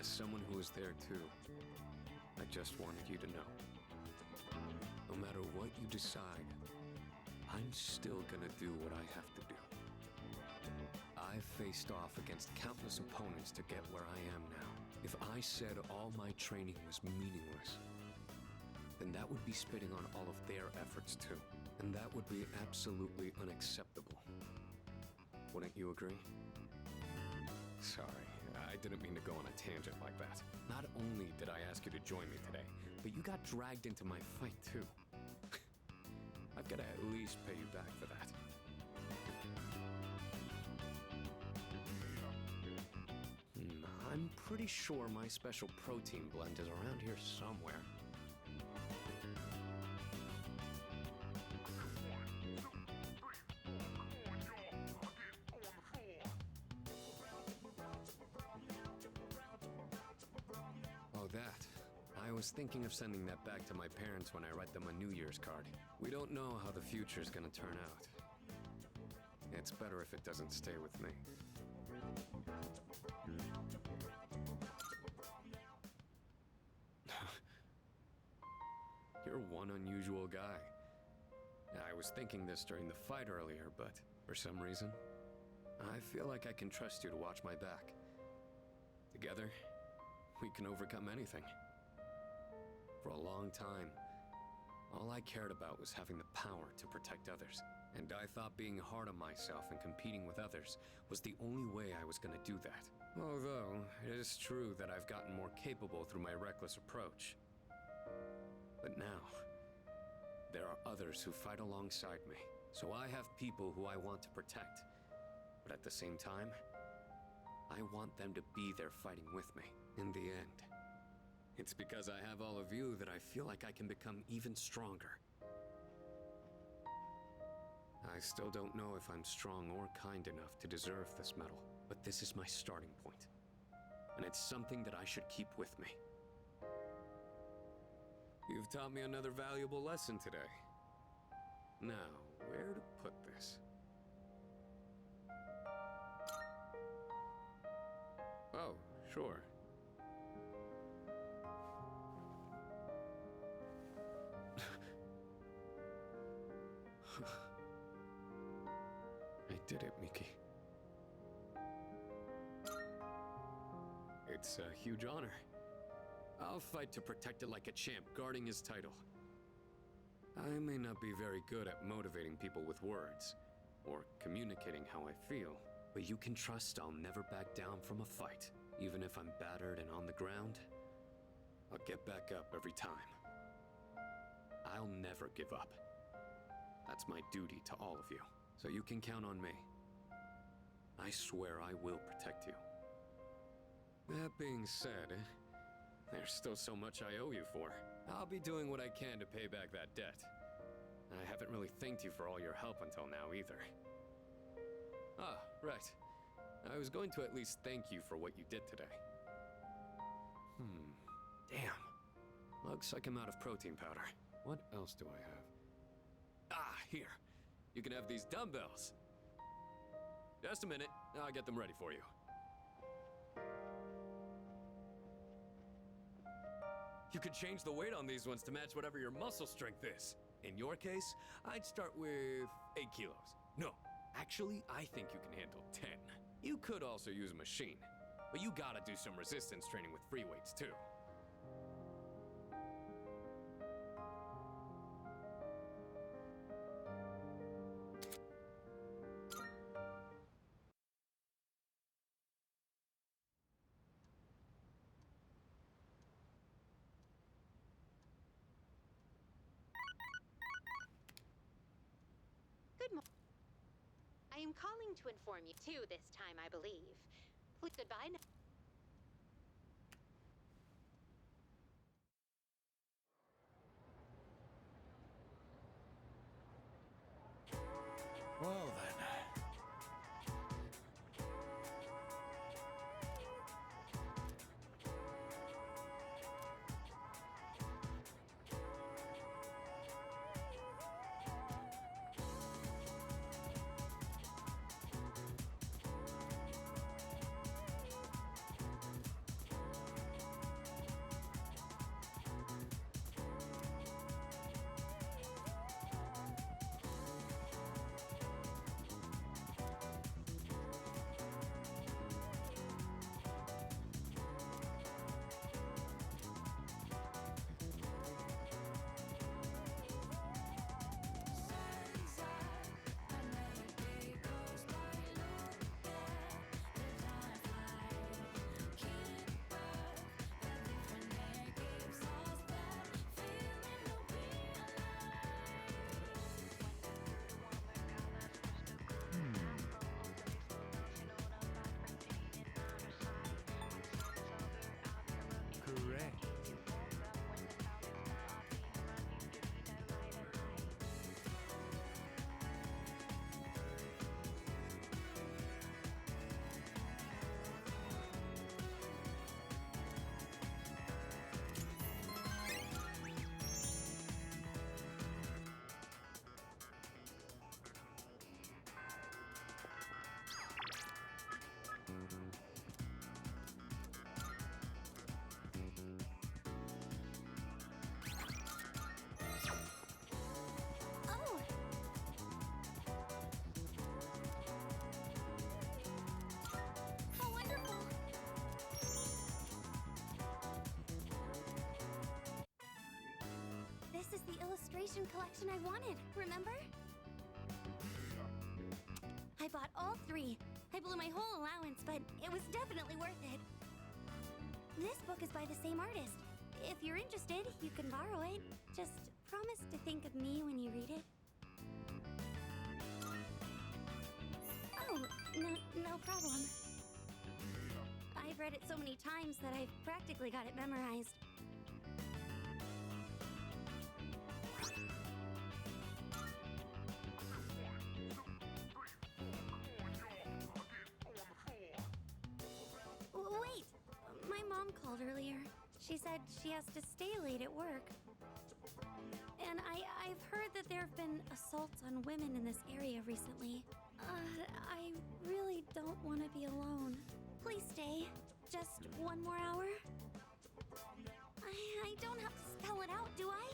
as someone who was there too, I just wanted you to know. No matter what you decide, I'm still gonna do what I have to do. I've faced off against countless opponents to get where I am now. If I said all my training was meaningless, then that would be spitting on all of their efforts too. And that would be absolutely unacceptable. Wouldn't you agree? Sorry, I didn't mean to go on a tangent like that. Not only did I ask you to join me today, but you got dragged into my fight too. I've got to at least pay you back for that. I'm pretty sure my special protein blend is around here somewhere. Oh, that. I was thinking of sending that back to my parents when I write them a New Year's card. We don't know how the future's gonna turn out. It's better if it doesn't stay with me. You're one unusual guy. I was thinking this during the fight earlier, but for some reason, I feel like I can trust you to watch my back. Together, we can overcome anything. For a long time, all I cared about was having the power to protect others. And I thought being hard on myself and competing with others was the only way I was gonna do that. Although, it is true that I've gotten more capable through my reckless approach. But now, there are others who fight alongside me. So I have people who I want to protect. But at the same time, I want them to be there fighting with me. In the end, it's because I have all of you that I feel like I can become even stronger. I still don't know if I'm strong or kind enough to deserve this medal, but this is my starting point. And it's something that I should keep with me. You've taught me another valuable lesson today. Now, where to put this? Oh, sure. I did it, Miki. It's a huge honor. I'll fight to protect it like a champ, guarding his title. I may not be very good at motivating people with words, or communicating how I feel, but you can trust I'll never back down from a fight. Even if I'm battered and on the ground, I'll get back up every time. I'll never give up. That's my duty to all of you, so you can count on me. I swear I will protect you. That being said, there's still so much I owe you for. I'll be doing what I can to pay back that debt. I haven't really thanked you for all your help until now either. Ah, right. I was going to at least thank you for what you did today. Damn. Looks like I'm out of protein powder. What else do I have? Ah, here. You can have these dumbbells. Just a minute. I'll get them ready for you. You could change the weight on these ones to match whatever your muscle strength is. In your case, I'd start with 8 kilos. No, actually, I think you can handle 10. You could also use a machine, but you gotta do some resistance training with free weights too. Good morning. I am calling to inform you too this time, I believe. Please goodbye now. second collection I wanted, remember? I bought all 3. I blew my whole allowance, but it was definitely worth it. This book is by the same artist. If you're interested, you can borrow it. Just promise to think of me when you read it. Oh, no problem. I've read it so many times that I've practically got it memorized. Wait! My mom called earlier. She said she has to stay late at work. And I've heard that there have been assaults on women in this area recently. I really don't want to be alone. Please stay. Just 1 more hour? I don't have to spell it out, do I?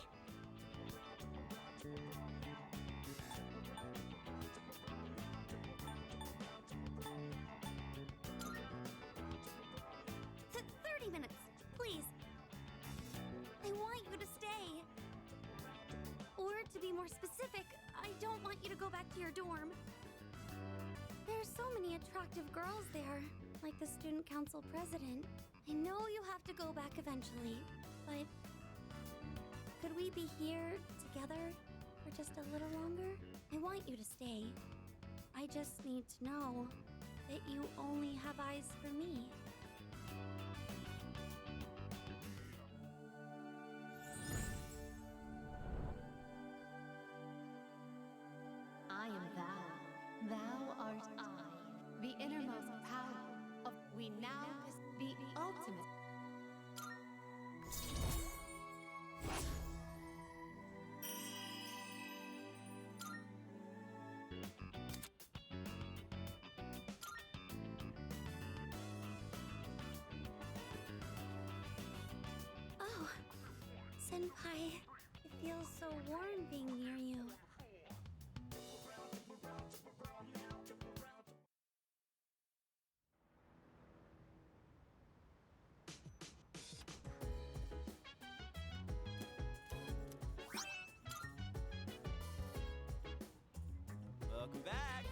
Th 30 minutes, please. I want you to stay. Or to be more specific, I don't want you to go back to your dorm. There's so many attractive girls there, like the student council president. I know you have to go back eventually, but could we be here together for just a little longer? I want you to stay. I just need to know that you only have eyes for me. I am thou. Thou art I. The innermost power of we now the ultimate. Oh, Senpai, it feels so warm being near you. Welcome back.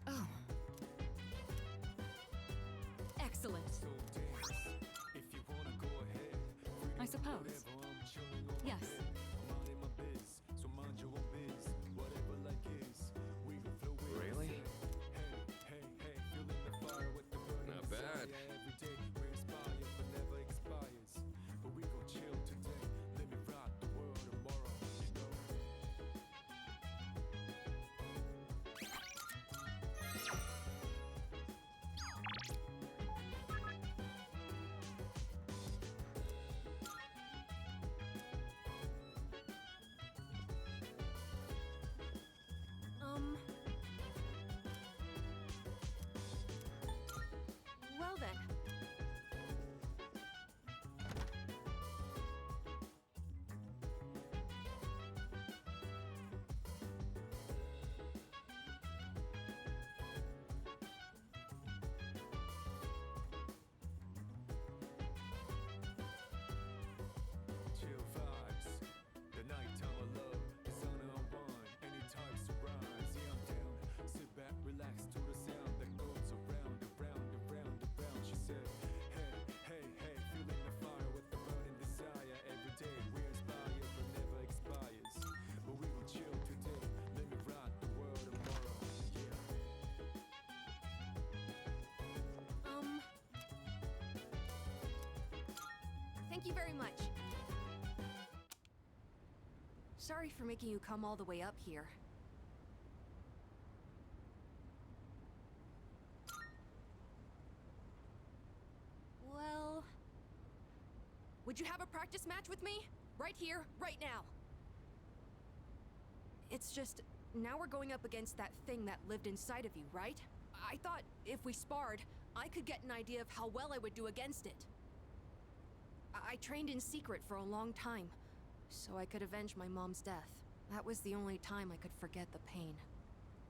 Oh. Excellent. If you wanna go ahead, I suppose. Yes. I'm out in my biz, so mind your own biz. Whatever like is, we can flow with it. Really? Hey, feeling the fire with the burning Not bad. desire every day. We inspire but never expires. But we gon' chill today. Let me rock the world tomorrow, you know. Well then. Chill vibes, the nighttime of love, the sun unwind, any types of rhymes, yeah I'm down. Sit back, relax to the sound that goes around, around, around, around. She said, hey, feeling the fire with the burning desire. Every day we inspire but never expires. But we gon' chill today, let me rock the world tomorrow, yeah. Thank you very much. Sorry for making you come all the way up here. Well... Would you have a practice match with me? Right here, right now. It's just, now we're going up against that thing that lived inside of you, right? I thought if we sparred, I could get an idea of how well I would do against it. I trained in secret for a long time, so I could avenge my mom's death. That was the only time I could forget the pain.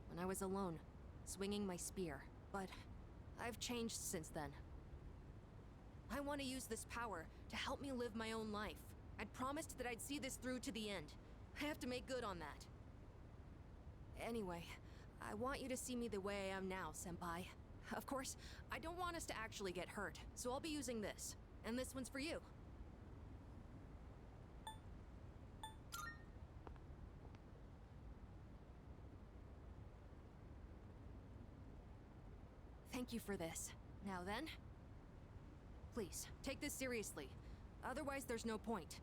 When I was alone, swinging my spear. But I've changed since then. I want to use this power to help me live my own life. I'd promised that I'd see this through to the end. I have to make good on that. Anyway, I want you to see me the way I am now, Senpai. Of course, I don't want us to actually get hurt, so I'll be using this. And this one's for you. Thank you for this. Now then, please, take this seriously. Otherwise, there's no point.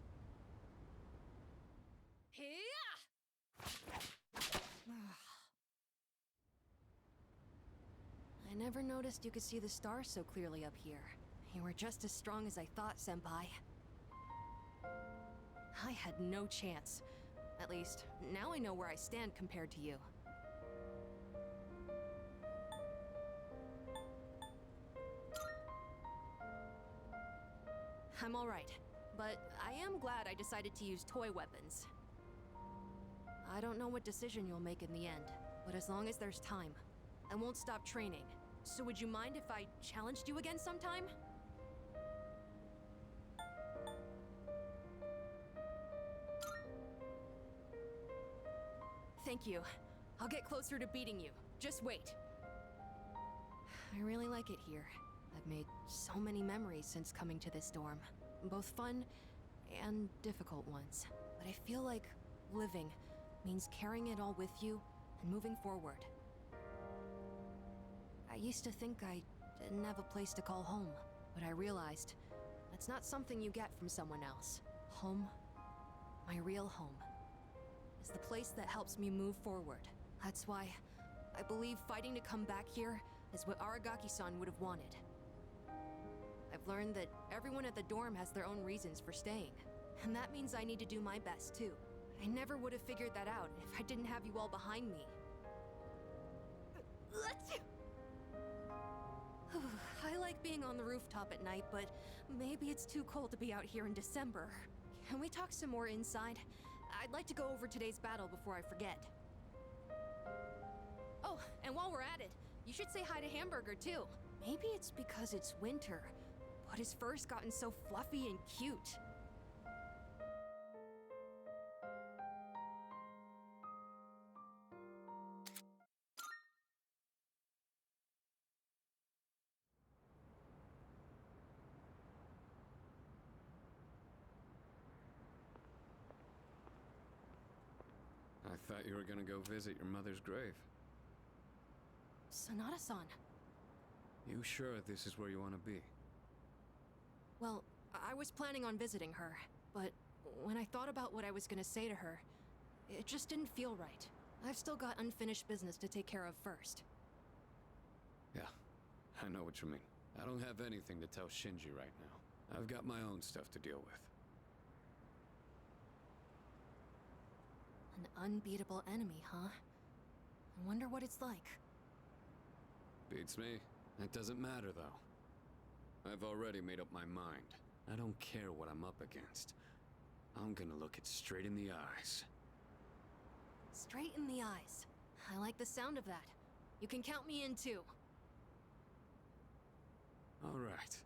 I never noticed you could see the stars so clearly up here. You were just as strong as I thought, Senpai. I had no chance. At least, now I know where I stand compared to you. I'm alright, but I am glad I decided to use toy weapons. I don't know what decision you'll make in the end, but as long as there's time, I won't stop training. So would you mind if I challenged you again sometime? Thank you. I'll get closer to beating you. Just wait. I really like it here. I've made so many memories since coming to this dorm. Both fun and difficult ones. But I feel like living means carrying it all with you and moving forward. I used to think I didn't have a place to call home, but I realized that's not something you get from someone else. Home, my real home, is the place that helps me move forward. That's why I believe fighting to come back here is what Aragaki-san would have wanted. I've learned that everyone at the dorm has their own reasons for staying, and that means I need to do my best too. I never would have figured that out if I didn't have you all behind me. I like being on the rooftop at night, but maybe it's too cold to be out here in December. Can we talk some more inside? I'd like to go over today's battle before I forget. Oh, and while we're at it, you should say hi to Hamburger too. Maybe it's because it's winter, but his fur's gotten so fluffy and cute. I thought you were gonna go visit your mother's grave. Sanada-san. You sure this is where you want to be? Well, I was planning on visiting her, but when I thought about what I was gonna say to her, it just didn't feel right. I've still got unfinished business to take care of first. Yeah, I know what you mean. I don't have anything to tell Shinji right now. I've got my own stuff to deal with. An unbeatable enemy, huh? I wonder what it's like. Beats me. It doesn't matter, though. I've already made up my mind. I don't care what I'm up against. I'm gonna look it straight in the eyes. Straight in the eyes. I like the sound of that. You can count me in too. All right.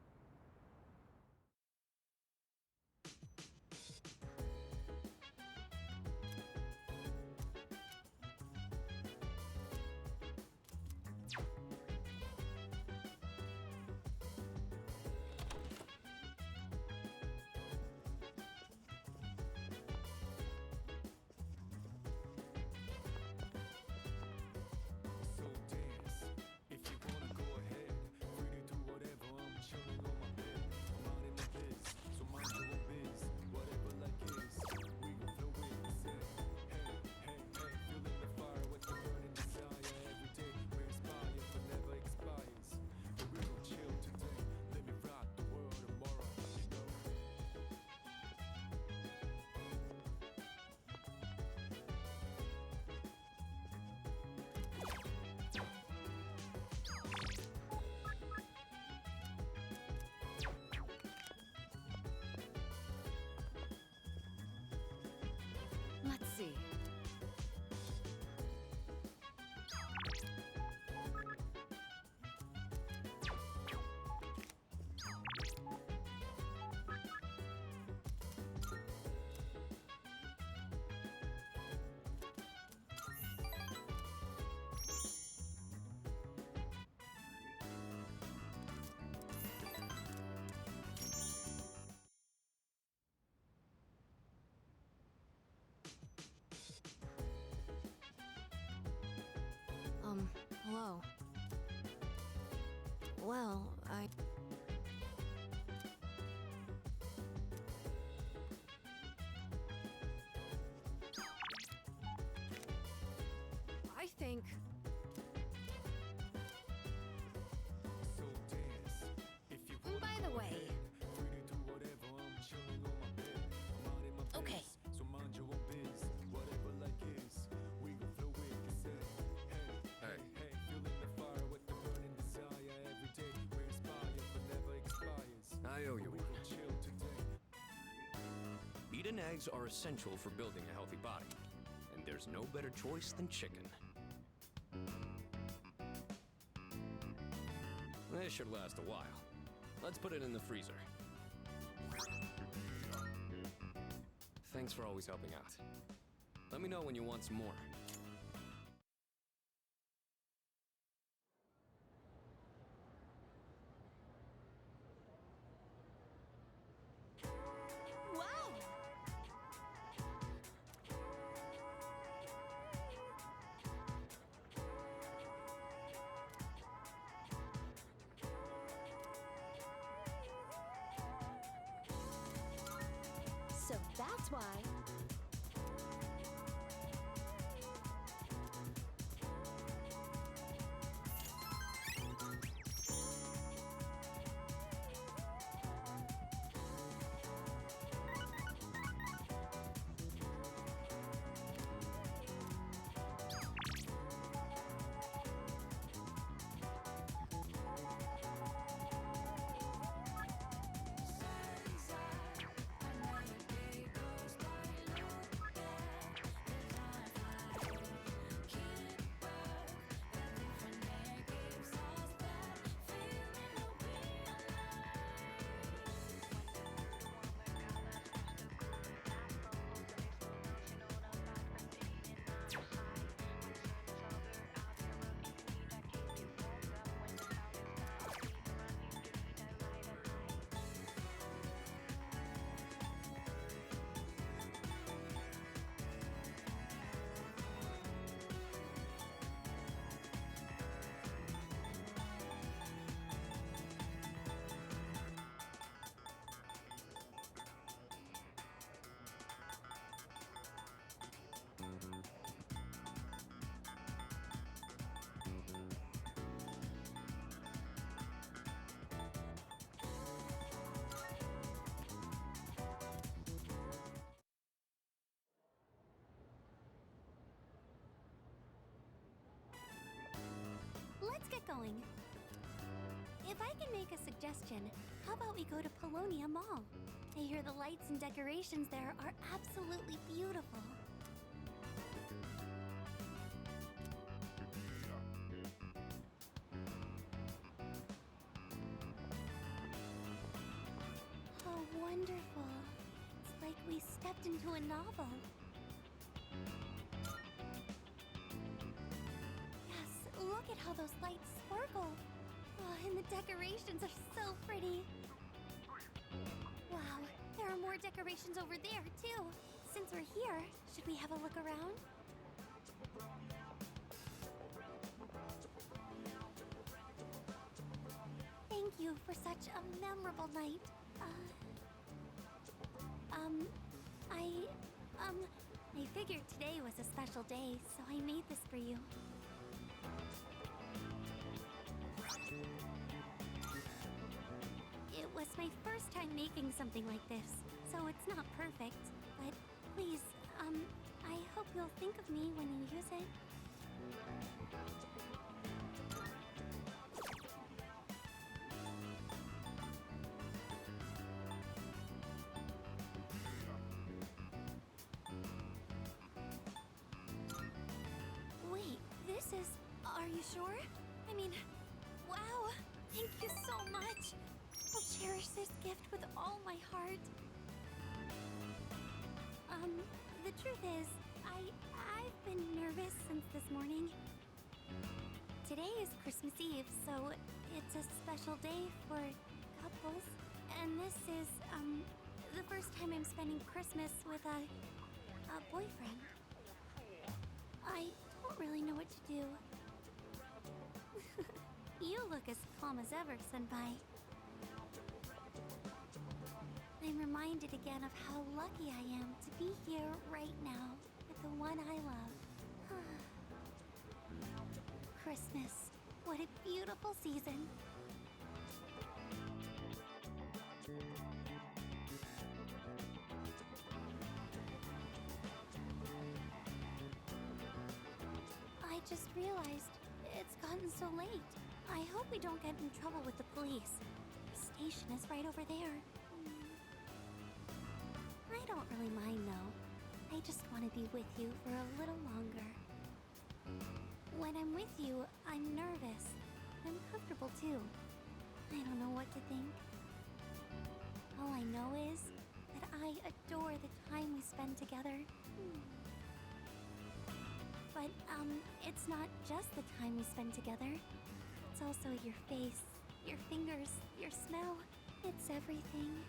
So dance. If you wanna go ahead, free to do whatever. I'm chilling on my bed. I'm out in the biz, so mind your own biz. Whatever like is, we gon' flow with the set. Hey, hey, hey, feeling the fire with the burning desire. Every day we inspire, but never expires. But we gon' chill today. Let me rock the world tomorrow, you know. Let's see. Hello. Well, I think... So dance if you want. By the way... Free to do whatever, I'm chilling on my bed. I'm out in my Okay. biz, so mind your own biz. Whatever like is, we gon' flow with the set. Hey, hey, feeling the fire with the burning desire. Every day we're inspired, but never expires. I owe you We one. gon' chill today. Meat and eggs are essential for building a healthy body. And there's no better choice than chicken. This should last a while. Let's put it in the freezer. Thanks for always helping out. Let me know when you want some more. Wow! So that's why. Let's get going. If I can make a suggestion, how about we go to Polonia Mall? I hear the lights and decorations there are absolutely beautiful. Oh, wonderful. It's like we stepped into a novel. Yes, look at how those lights sparkle. Oh, and the decorations are so pretty. Wow, there are more decorations over there, too. Since we're here, should we have a look around? Thank you for such a memorable night. I figured today was a special day, so I made this for you. It was my first time making something like this, so it's not perfect. But please, I hope you'll think of me when you use it. Wait, this is... Are you sure? I mean, wow! Thank you so much! I'll cherish this gift with all my heart. The truth is, I've been nervous since this morning. Today is Christmas Eve, so it's a special day for couples. And this is, the first time I'm spending Christmas with a boyfriend. I don't really know what to do. You look as calm as ever, Senpai. I'm reminded again of how lucky I am to be here right now with the one I love. Christmas. What a beautiful season. I just realized it's gotten so late. I hope we don't get in trouble with the police. The station is right over there. I don't really mind though. I just want to be with you for a little longer. When I'm with you, I'm nervous. I'm comfortable too. I don't know what to think. All I know is that I adore the time we spend together. But, it's not just the time we spend together. It's also your face, your fingers, your smell. It's everything.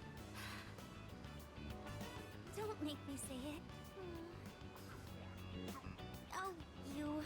Don't make me say it. Oh, you...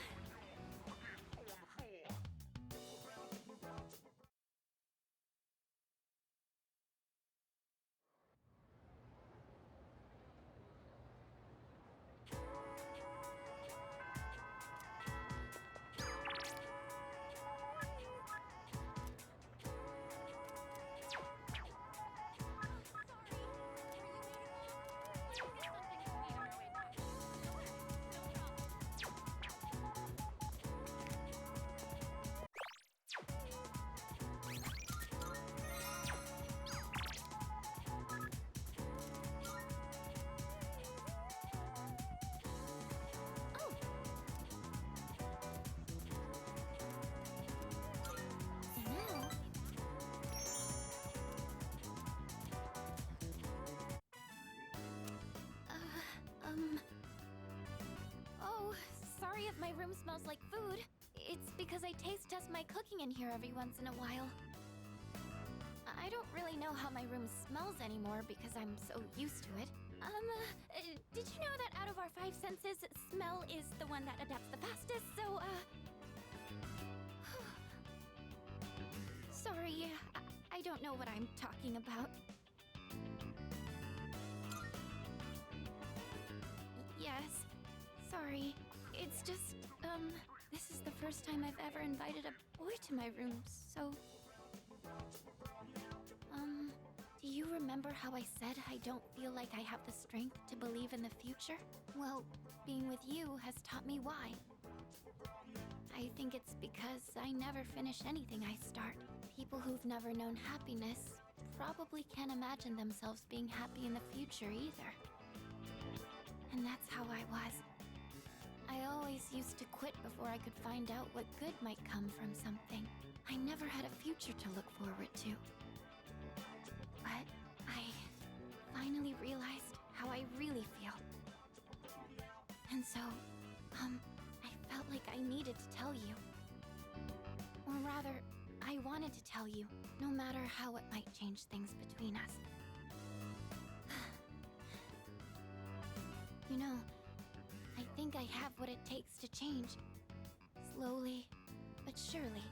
Oh, sorry if my room smells like food. It's because I taste test my cooking in here every once in a while. I don't really know how my room smells anymore because I'm so used to it. Did you know that out of our 5 senses, smell is the one that adapts the fastest, so, Sorry, I don't know what I'm talking about. Yes, sorry. It's just, this is the first time I've ever invited a boy to my room, so... do you remember how I said I don't feel like I have the strength to believe in the future? Well, being with you has taught me why. I think it's because I never finish anything I start. People who've never known happiness probably can't imagine themselves being happy in the future either. And that's how I was. I always used to quit before I could find out what good might come from something. I never had a future to look forward to. But I finally realized how I really feel. And so, I felt like I needed to tell you. Or rather, I wanted to tell you, no matter how it might change things between us. You know, I think I have what it takes to change. Slowly, but surely.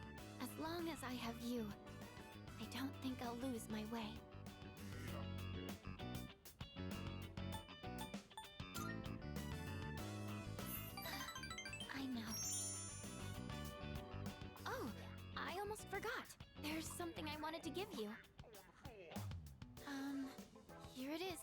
As long as I have you, I don't think I'll lose my way. I know. Oh, I almost forgot. There's something I wanted to give you. Here it is.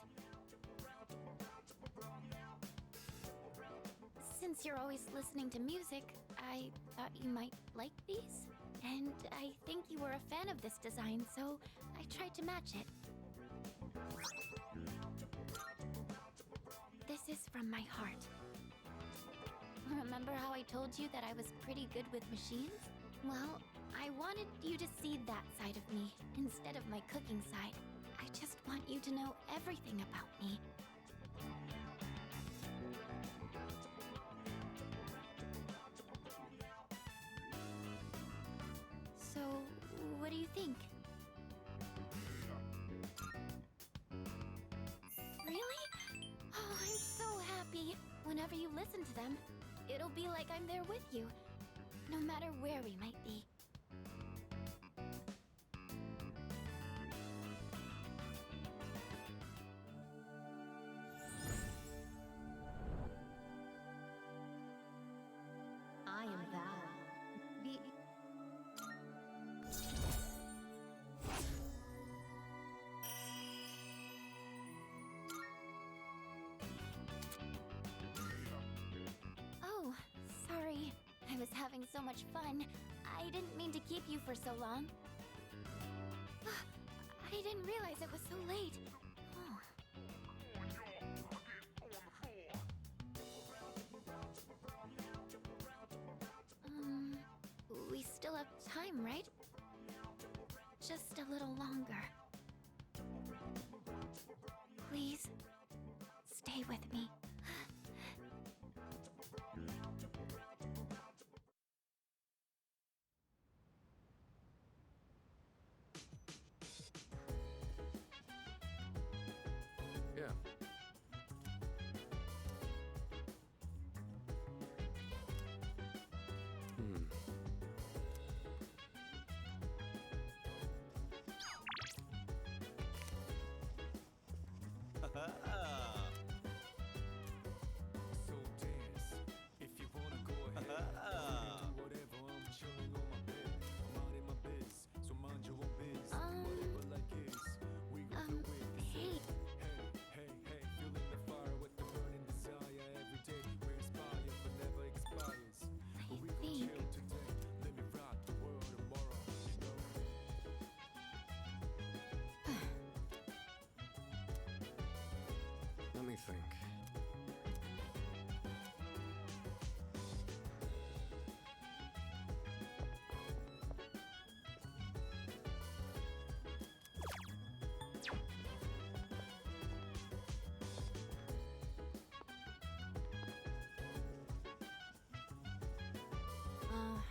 Since you're always listening to music, I thought you might like these. And I think you were a fan of this design, so I tried to match it. This is from my heart. Remember how I told you that I was pretty good with machines? Well, I wanted you to see that side of me instead of my cooking side. I just want you to know everything about me. So, what do you think? Really? Oh, I'm so happy. Whenever you listen to them, it'll be like I'm there with you, no matter where we might be. having so much fun. I didn't mean to keep you for so long. I didn't realize it was so late. Oh. We still have time, right? Just a little longer. Please, stay with me. Yeah. So dance if you wanna go ahead. Do whatever. I'm chilling on my bed. I'm out in my biz, so mind your own biz. Whatever like is, we go through it. Hey. Hey, feeling the fire with the burning desire every day. We inspire but never expires. But we gon' chill today. Let me rock the world tomorrow. Let me think. Oh!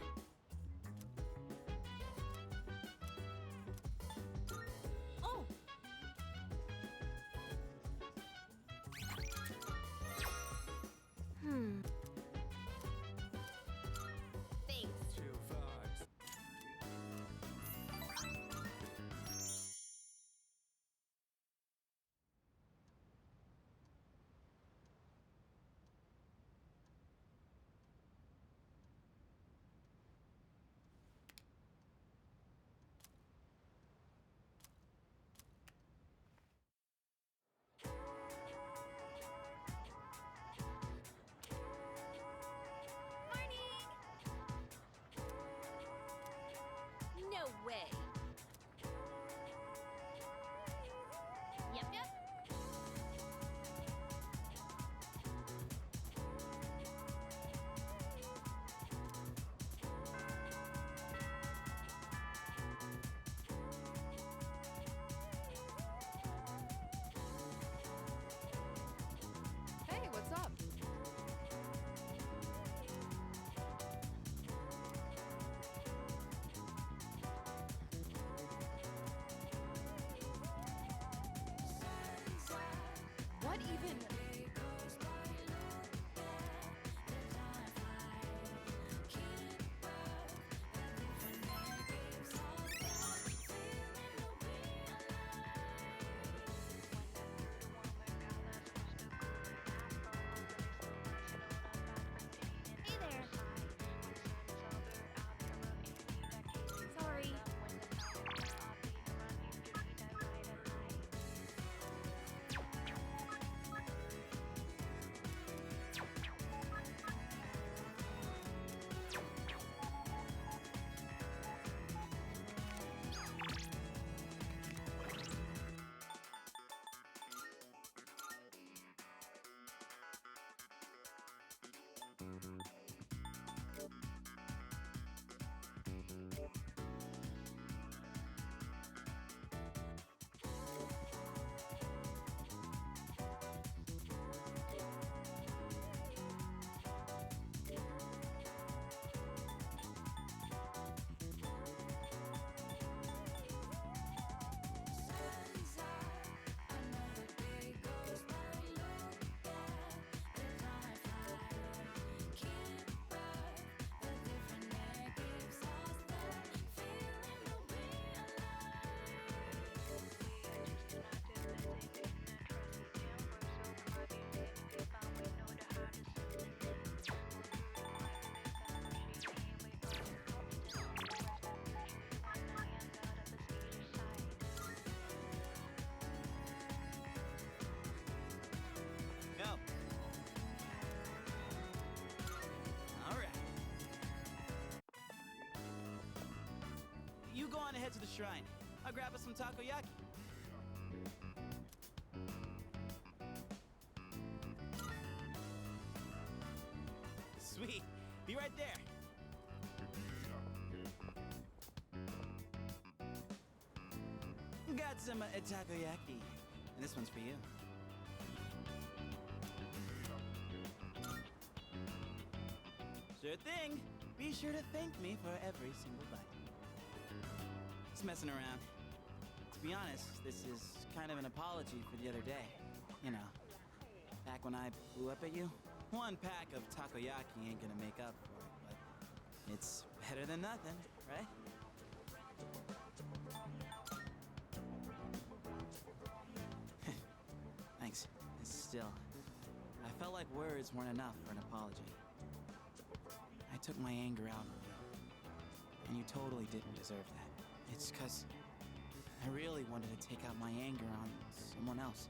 Thanks. Chill vibes. No way. Yep. Hey, what's up? What even? Hey there. Sorry. gonna head to the shrine. I'll grab us some takoyaki. Sweet. Be right there. Got some takoyaki. And this one's for you. Sure thing. Be sure to thank me for every single bite. Just messing around. To be honest, this is kind of an apology for the other day. You know, back when I blew up at you. One pack of takoyaki ain't gonna make up for it, but it's better than nothing, right? Thanks. Still, I felt like words weren't enough for an apology. I took my anger out on you, and you totally didn't deserve that. It's 'cause I really wanted to take out my anger on someone else.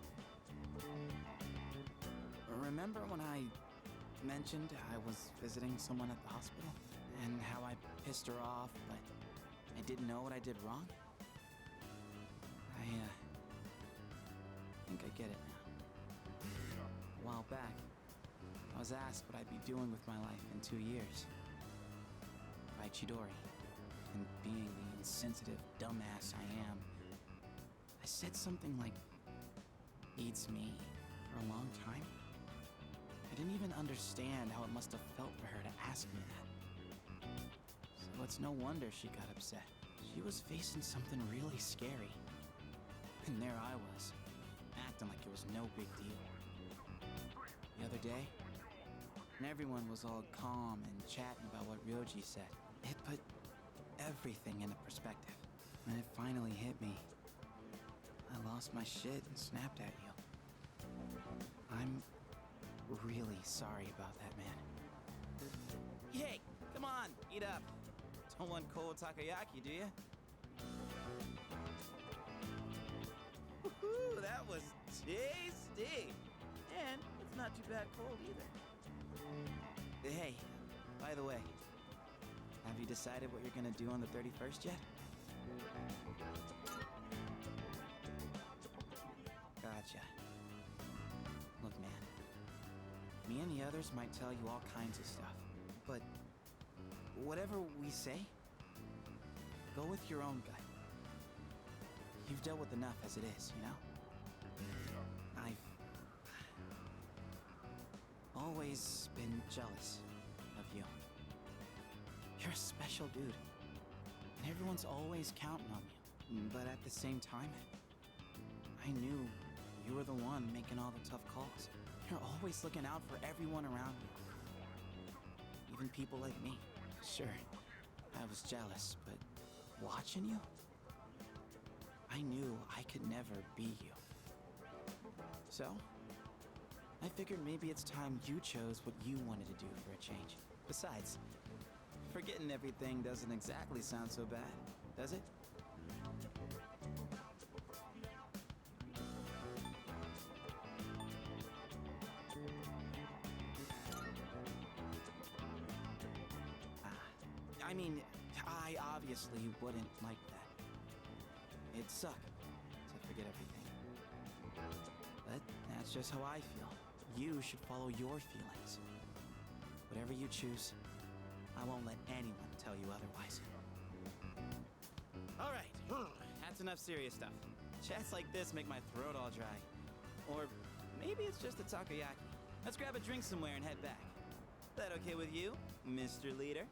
Remember when I mentioned I was visiting someone at the hospital? And how I pissed her off, but I didn't know what I did wrong? I think I get it now. A while back, I was asked what I'd be doing with my life in 2 years. By Chidori. And being the insensitive dumbass I am, I said something like, "Eats me," for a long time. I didn't even understand how it must have felt for her to ask me that. So it's no wonder she got upset. She was facing something really scary. And there I was, acting like it was no big deal. The other day, and everyone was all calm and chatting about what Ryoji said. It put everything into perspective. When it finally hit me, I lost my shit and snapped at you. I'm really sorry about that, man. Hey, come on, eat up. Don't want cold takoyaki, do you? Woohoo, that was tasty. And it's not too bad cold either. Hey, by the way, have you decided what you're gonna do on the 31st yet? Gotcha. Look, man. Me and the others might tell you all kinds of stuff, but whatever we say, go with your own gut. You've dealt with enough as it is, you know? I've always been jealous of you. You're a special dude, and everyone's always counting on you. But at the same time, I knew you were the one making all the tough calls. You're always looking out for everyone around you. Even people like me. Sure, I was jealous, but watching you, I knew I could never be you. So, I figured maybe it's time you chose what you wanted to do for a change. Besides, forgetting everything doesn't exactly sound so bad, does it? I mean, I obviously wouldn't like that. It'd suck to forget everything. But that's just how I feel. You should follow your feelings. Whatever you choose, I won't let anyone tell you otherwise. All right, that's enough serious stuff. Chats like this make my throat all dry. Or maybe it's just a takoyaki. Let's grab a drink somewhere and head back. That okay with you, Mr. Leader?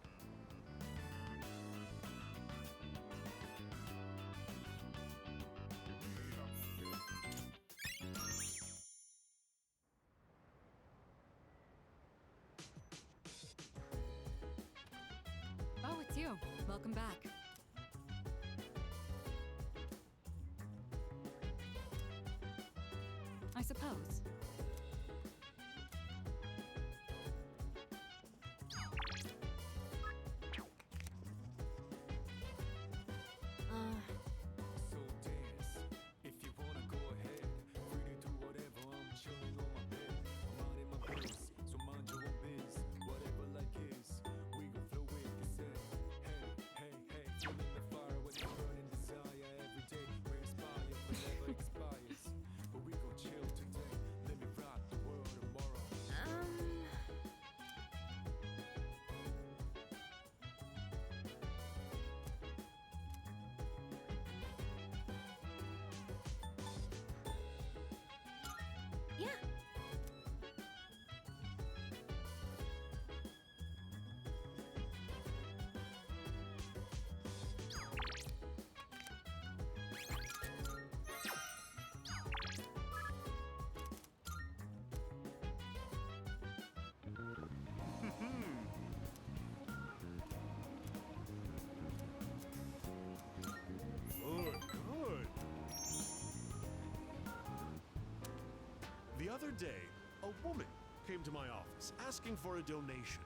Oh, it's you. Welcome back. I suppose. So dance, if you wanna go ahead. Free to do whatever, I'm chilling on my bed. I'm minding my biz, so mind your own biz. Whatever like is, we gon' flow with the set. Hey, hey, hey, feeling the fire when you're burning the other day, a woman came to my office asking for a donation.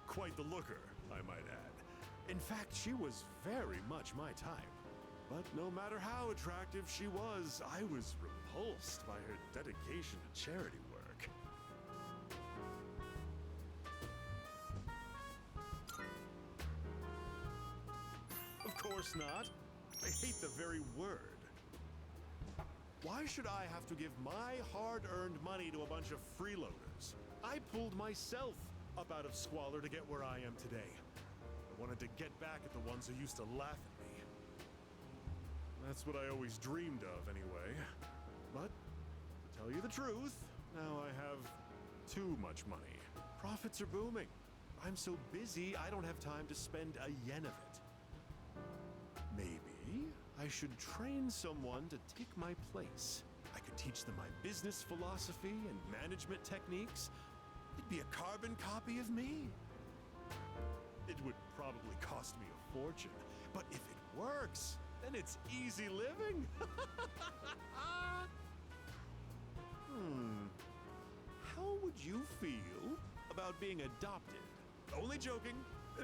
Quite the looker, I might add. In fact, she was very much my type. But no matter how attractive she was, I was repulsed by her dedication to charity work. Of course not. I hate the very word. Why should I have to give my hard-earned money to a bunch of freeloaders? I pulled myself up out of squalor to get where I am today. I wanted to get back at the ones who used to laugh at me. That's what I always dreamed of, anyway. But, to tell you the truth, now I have too much money. Profits are booming. I'm so busy, I don't have time to spend a yen of it. Maybe I should train someone to take my place. I could teach them my business philosophy and management techniques. It'd be a carbon copy of me. It would probably cost me a fortune, but if it works, then it's easy living. How would you feel about being adopted? Only joking.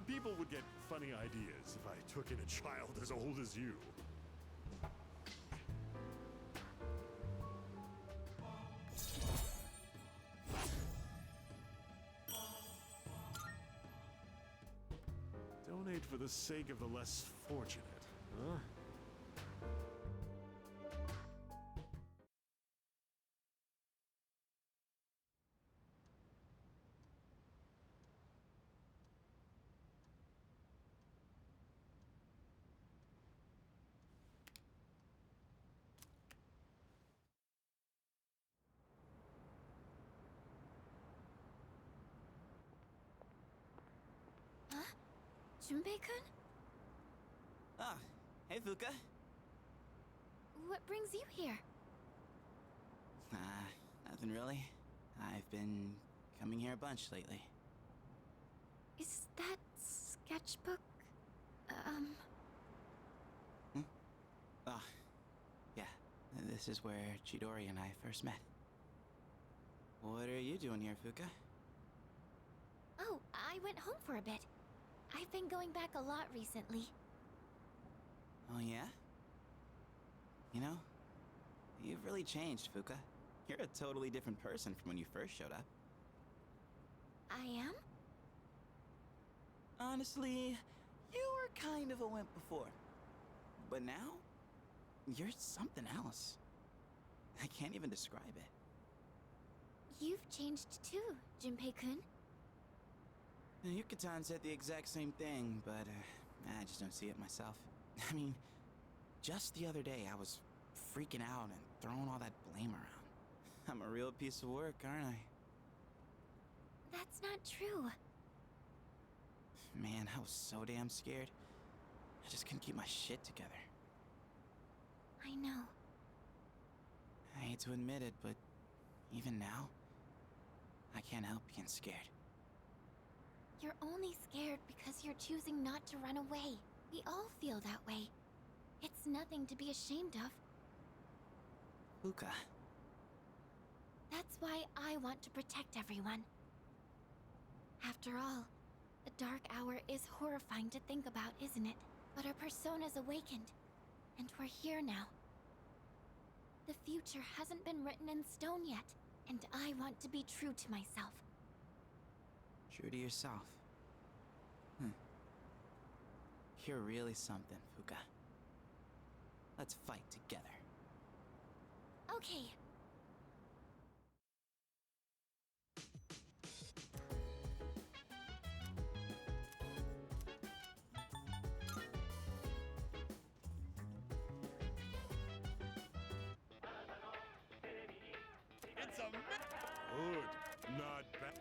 People would get funny ideas if I took in a child as old as you. Donate for the sake of the less fortunate, huh? Huh? Junpei-kun? Ah, hey Fuka. What brings you here? Nothing really. I've been coming here a bunch lately. Is that sketchbook, Ah, yeah. This is where Chidori and I first met. What are you doing here, Fuka? Oh, I went home for a bit. I've been going back a lot recently. Oh, yeah? You know, you've really changed, Fuka. You're a totally different person from when you first showed up. I am? Honestly, you were kind of a wimp before. But now, you're something else. I can't even describe it. You've changed too, Junpei-kun. Yuka-tan said the exact same thing, but I just don't see it myself. I mean, just the other day I was freaking out and throwing all that blame around. I'm a real piece of work, aren't I? That's not true. Man, I was so damn scared. I just couldn't keep my shit together. I know. I hate to admit it, but even now, I can't help being scared. You're only scared because you're choosing not to run away. We all feel that way. It's nothing to be ashamed of. Fuka. That's why I want to protect everyone. After all, the Dark Hour is horrifying to think about, isn't it? But our persona's awakened, and we're here now. The future hasn't been written in stone yet, and I want to be true to myself. True to yourself. You're really something, Fuka. Let's fight together. Okay. It's a good, not bad.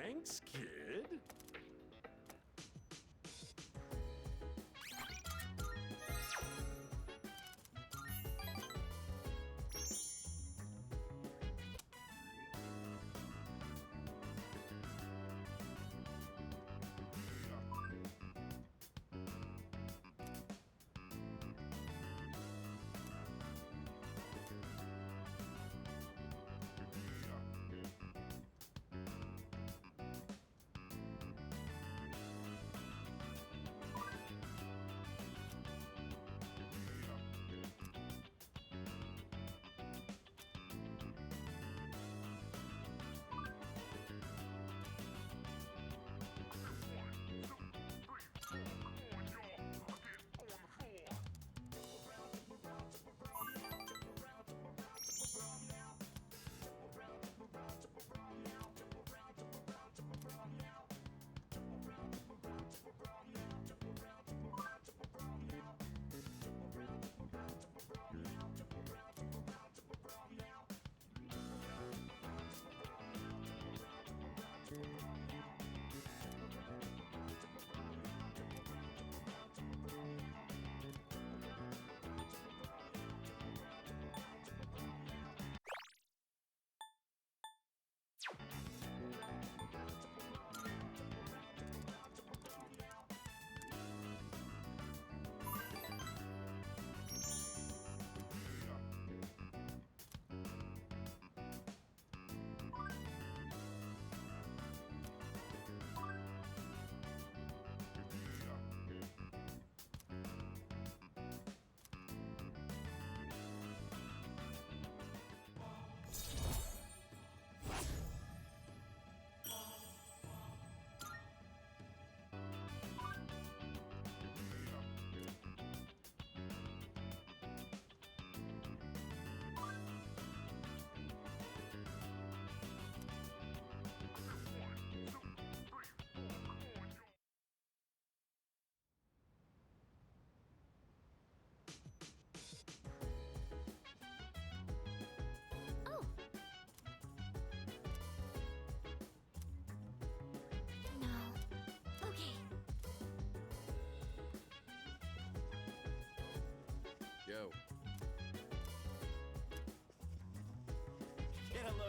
Thanks, kid.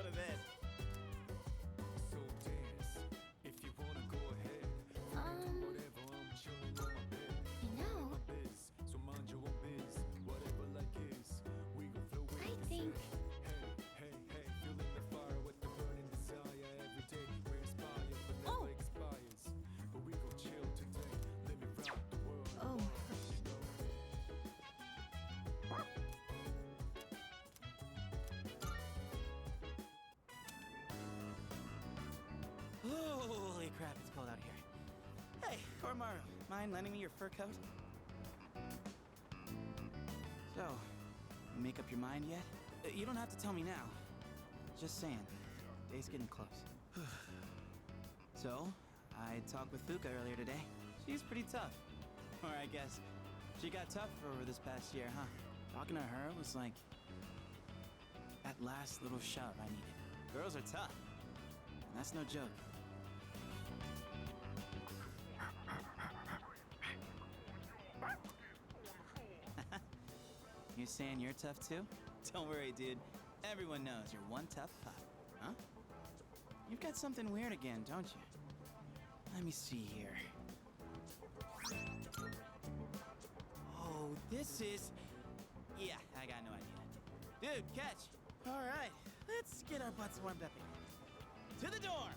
of this. So dance if you wanna go ahead. Whatever, I'm chilling on my bed. You know, My biz, so mind your own biz. Whatever like is, we gon' flow with I this think- Hey, hey, hey, feeling the fire with the burning desire every day. We inspire, but never expires. But we gon' chill today. Let me rock the world. Oh. Holy crap, it's cold out here. Hey, Koromaru, mind lending me your fur coat? So, you make up your mind yet? You don't have to tell me now. Just saying, day's getting close. So, I talked with Fuka earlier today. She's pretty tough. Or I guess, she got tougher over this past year, huh? Talking to her was like that last little shove I needed. Girls are tough, and that's no joke. You saying you're tough too? Don't worry, dude. Everyone knows you're one tough pup, huh? You've got something weird again, don't you? Let me see here. Oh, this is... Yeah, I got no idea. Dude, catch! All right, let's get our butts warmed up again. To the door!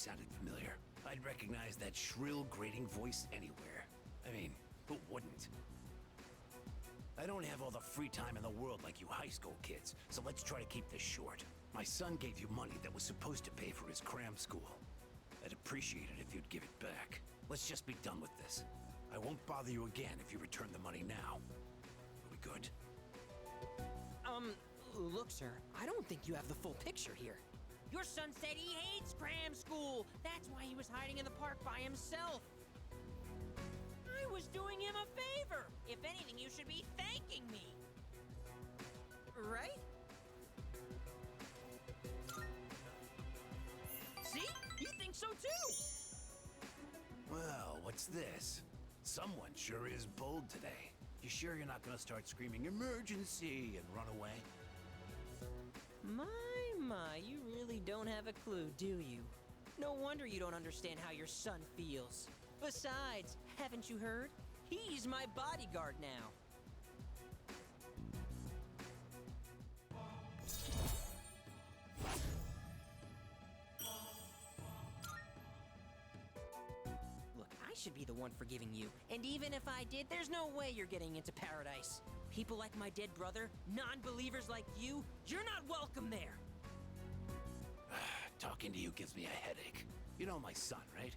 sounded familiar. I'd recognize that shrill, grating voice anywhere. I mean, who wouldn't? I don't have all the free time in the world like you high school kids, so let's try to keep this short. My son gave you money that was supposed to pay for his cram school. I'd appreciate it if you'd give it back. Let's just be done with this. I won't bother you again if you return the money now. Are we good? Look, sir, I don't think you have the full picture here. Your son said he hates cram school. That's why he was hiding in the park by himself. I was doing him a favor. If anything, you should be thanking me. Right? See? You think so too! Well, what's this? Someone sure is bold today. You sure you're not gonna start screaming emergency and run away? My, you really don't have a clue, do you? No wonder you don't understand how your son feels. Besides, haven't you heard? He's my bodyguard now. Look, I should be the one forgiving you. And even if I did, there's no way you're getting into paradise. People like my dead brother, non-believers like you, you're not welcome there. Talking to you gives me a headache. You know my son, right?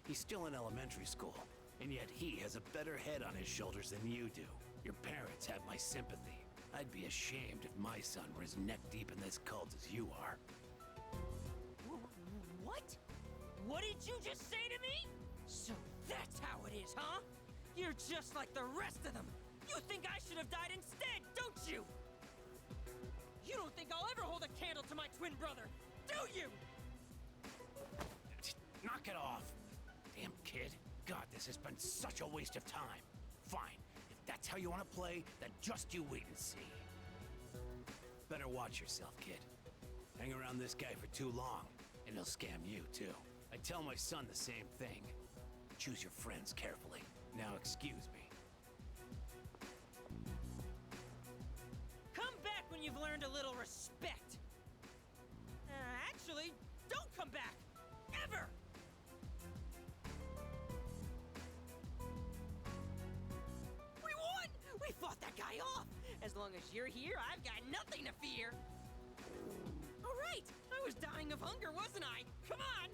He's still in elementary school, and yet he has a better head on his shoulders than you do. Your parents have my sympathy. I'd be ashamed if my son were as neck-deep in this cult as you are. What? What did you just say to me? So that's how it is, huh? You're just like the rest of them. You think I should have died instead, don't you? You don't think I'll ever hold a candle to my twin brother, do you? Knock it off! Damn kid. God, this has been such a waste of time. Fine. If that's how you want to play, then just you wait and see. Better watch yourself, kid. Hang around this guy for too long, and he'll scam you, too. I tell my son the same thing. Choose your friends carefully. Now excuse me. Come back when you've learned a little respect. Actually, don't come back. Ever! We won! We fought that guy off! As long as you're here, I've got nothing to fear. All right, I was dying of hunger, wasn't I? Come on!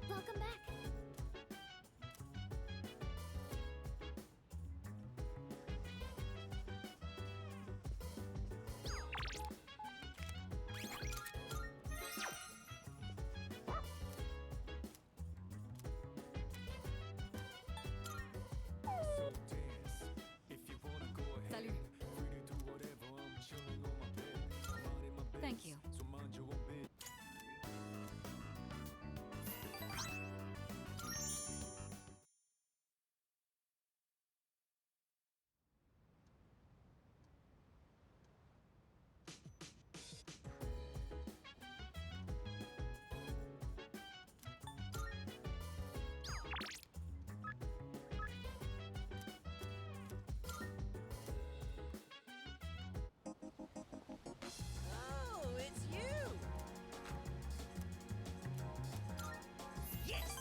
Welcome back. Salut. Thank you. Oh, it's you! Yes!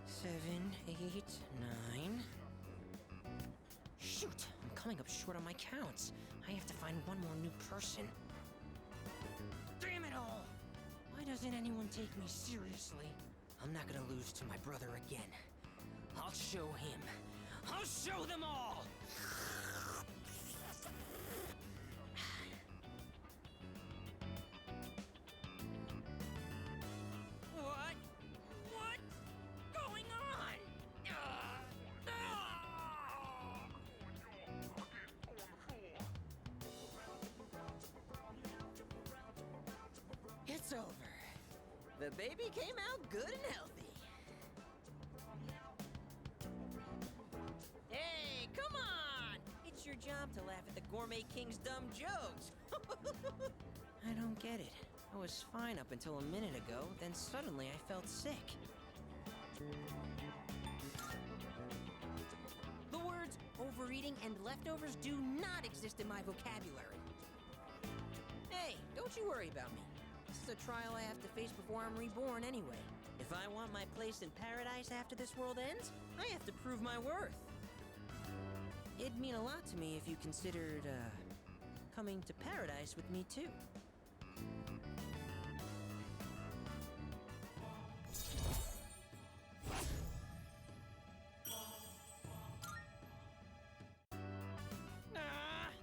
Seven, 8, 9. Shoot! I'm coming up short on my counts. I have to find one more new person. Damn it all! Why doesn't anyone take me seriously? I'm not gonna lose to my brother again. I'll show him. I'll show them all! What? What's going on? It's over. The baby came out good and healthy. Hey, come on! It's your job to laugh at the Gourmet King's dumb jokes. I don't get it. I was fine up until a minute ago, then suddenly I felt sick. The words overeating and leftovers do not exist in my vocabulary. Hey, don't you worry about me. This is a trial I have to face before I'm reborn anyway. If I want my place in paradise after this world ends, I have to prove my worth. It'd mean a lot to me if you considered, coming to paradise with me too.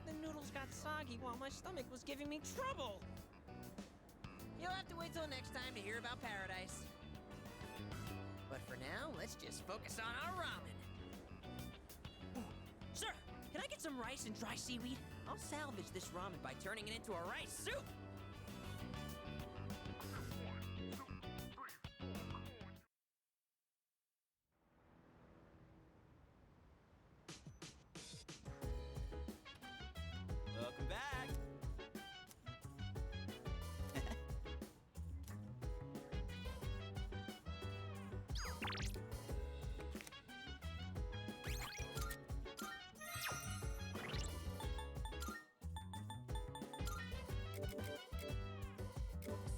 The noodles got soggy while my stomach was giving me trouble. You'll have to wait till next time to hear about paradise. But for now, let's just focus on our ramen. Ooh, sir, can I get some rice and dry seaweed? I'll salvage this ramen by turning it into a rice soup. Welcome back.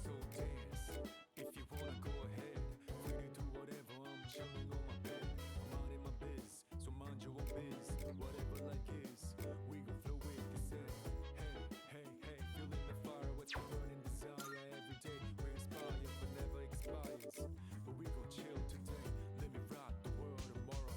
So dance, if you wanna go ahead. Free to do whatever, I'm chilling on my bed. I'm minding my biz, so mind your own biz. Whatever like is, we gon' flow with this end. Hey, hey, hey, feeling the fire, what's your burning desire? Every day we inspire, but never expires. But we gon' chill today, let me rock the world tomorrow.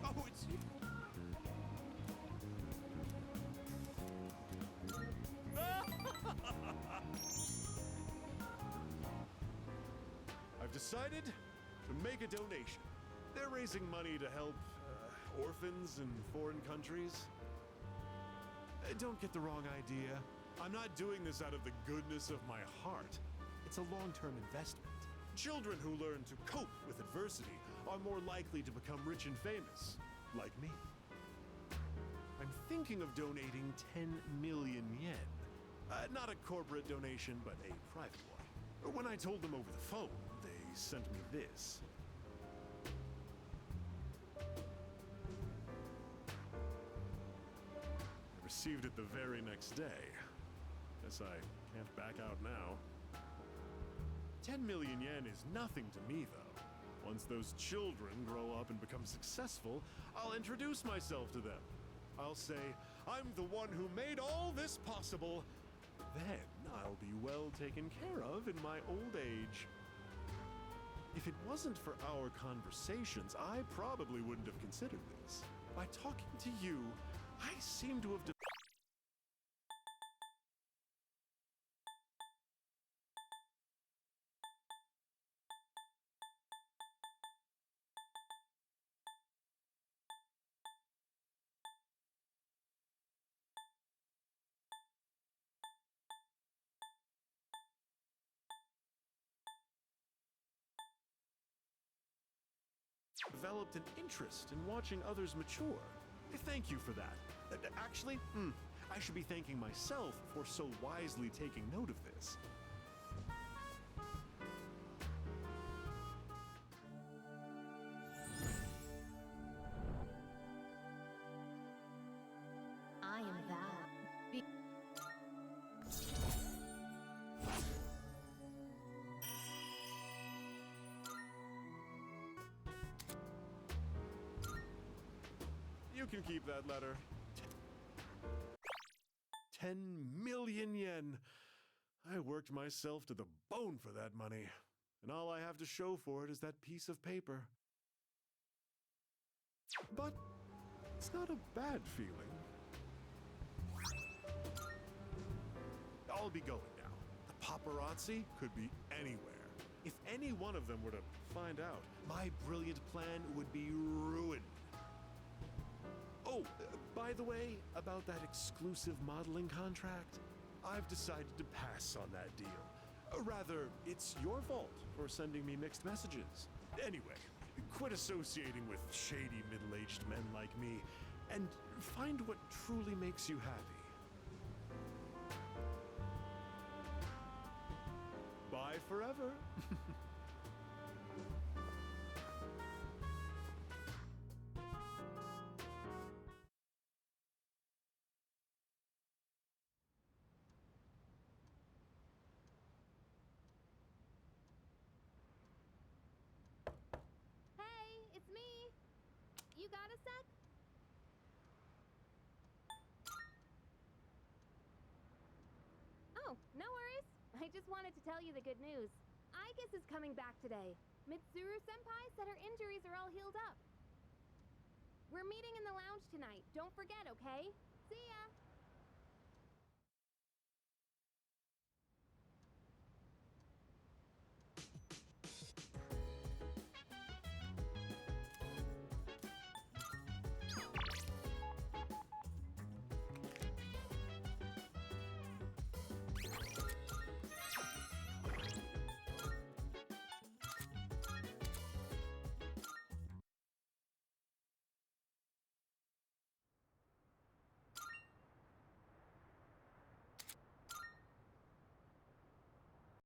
Oh, it's you. I've decided to make a donation. They're raising money to help orphans in foreign countries. Don't get the wrong idea. I'm not doing this out of the goodness of my heart. It's a long-term investment. Children who learn to cope with adversity are more likely to become rich and famous, like me. I'm thinking of donating 10 million yen. Not a corporate donation, but a private one. When I told them over the phone, they sent me this. I received it the very next day. Guess I can't back out now. 10 million yen is nothing to me, though. Once those children grow up and become successful, I'll introduce myself to them. I'll say, I'm the one who made all this possible. Then I'll be well taken care of in my old age. If it wasn't for our conversations, I probably wouldn't have considered this. By talking to you, I seem to have developed an interest in watching others mature. Thank you for that. Actually, I should be thanking myself for so wisely taking note of this. I am Val. You can keep that letter. 10 million yen. I worked myself to the bone for that money, and all I have to show for it is that piece of paper. But it's not a bad feeling. I'll be going now. The paparazzi could be anywhere. If any one of them were to find out, my brilliant plan would be ruined. Oh, by the way, about that exclusive modeling contract, I've decided to pass on that deal. Rather, it's your fault for sending me mixed messages. Anyway, quit associating with shady middle-aged men like me and find what truly makes you happy. Bye forever. Hey, it's me. You got a sec? Oh, no worries. I just wanted to tell you the good news. Aigis is coming back today. Mitsuru-senpai said her injuries are all healed up. We're meeting in the lounge tonight. Don't forget, okay? See ya!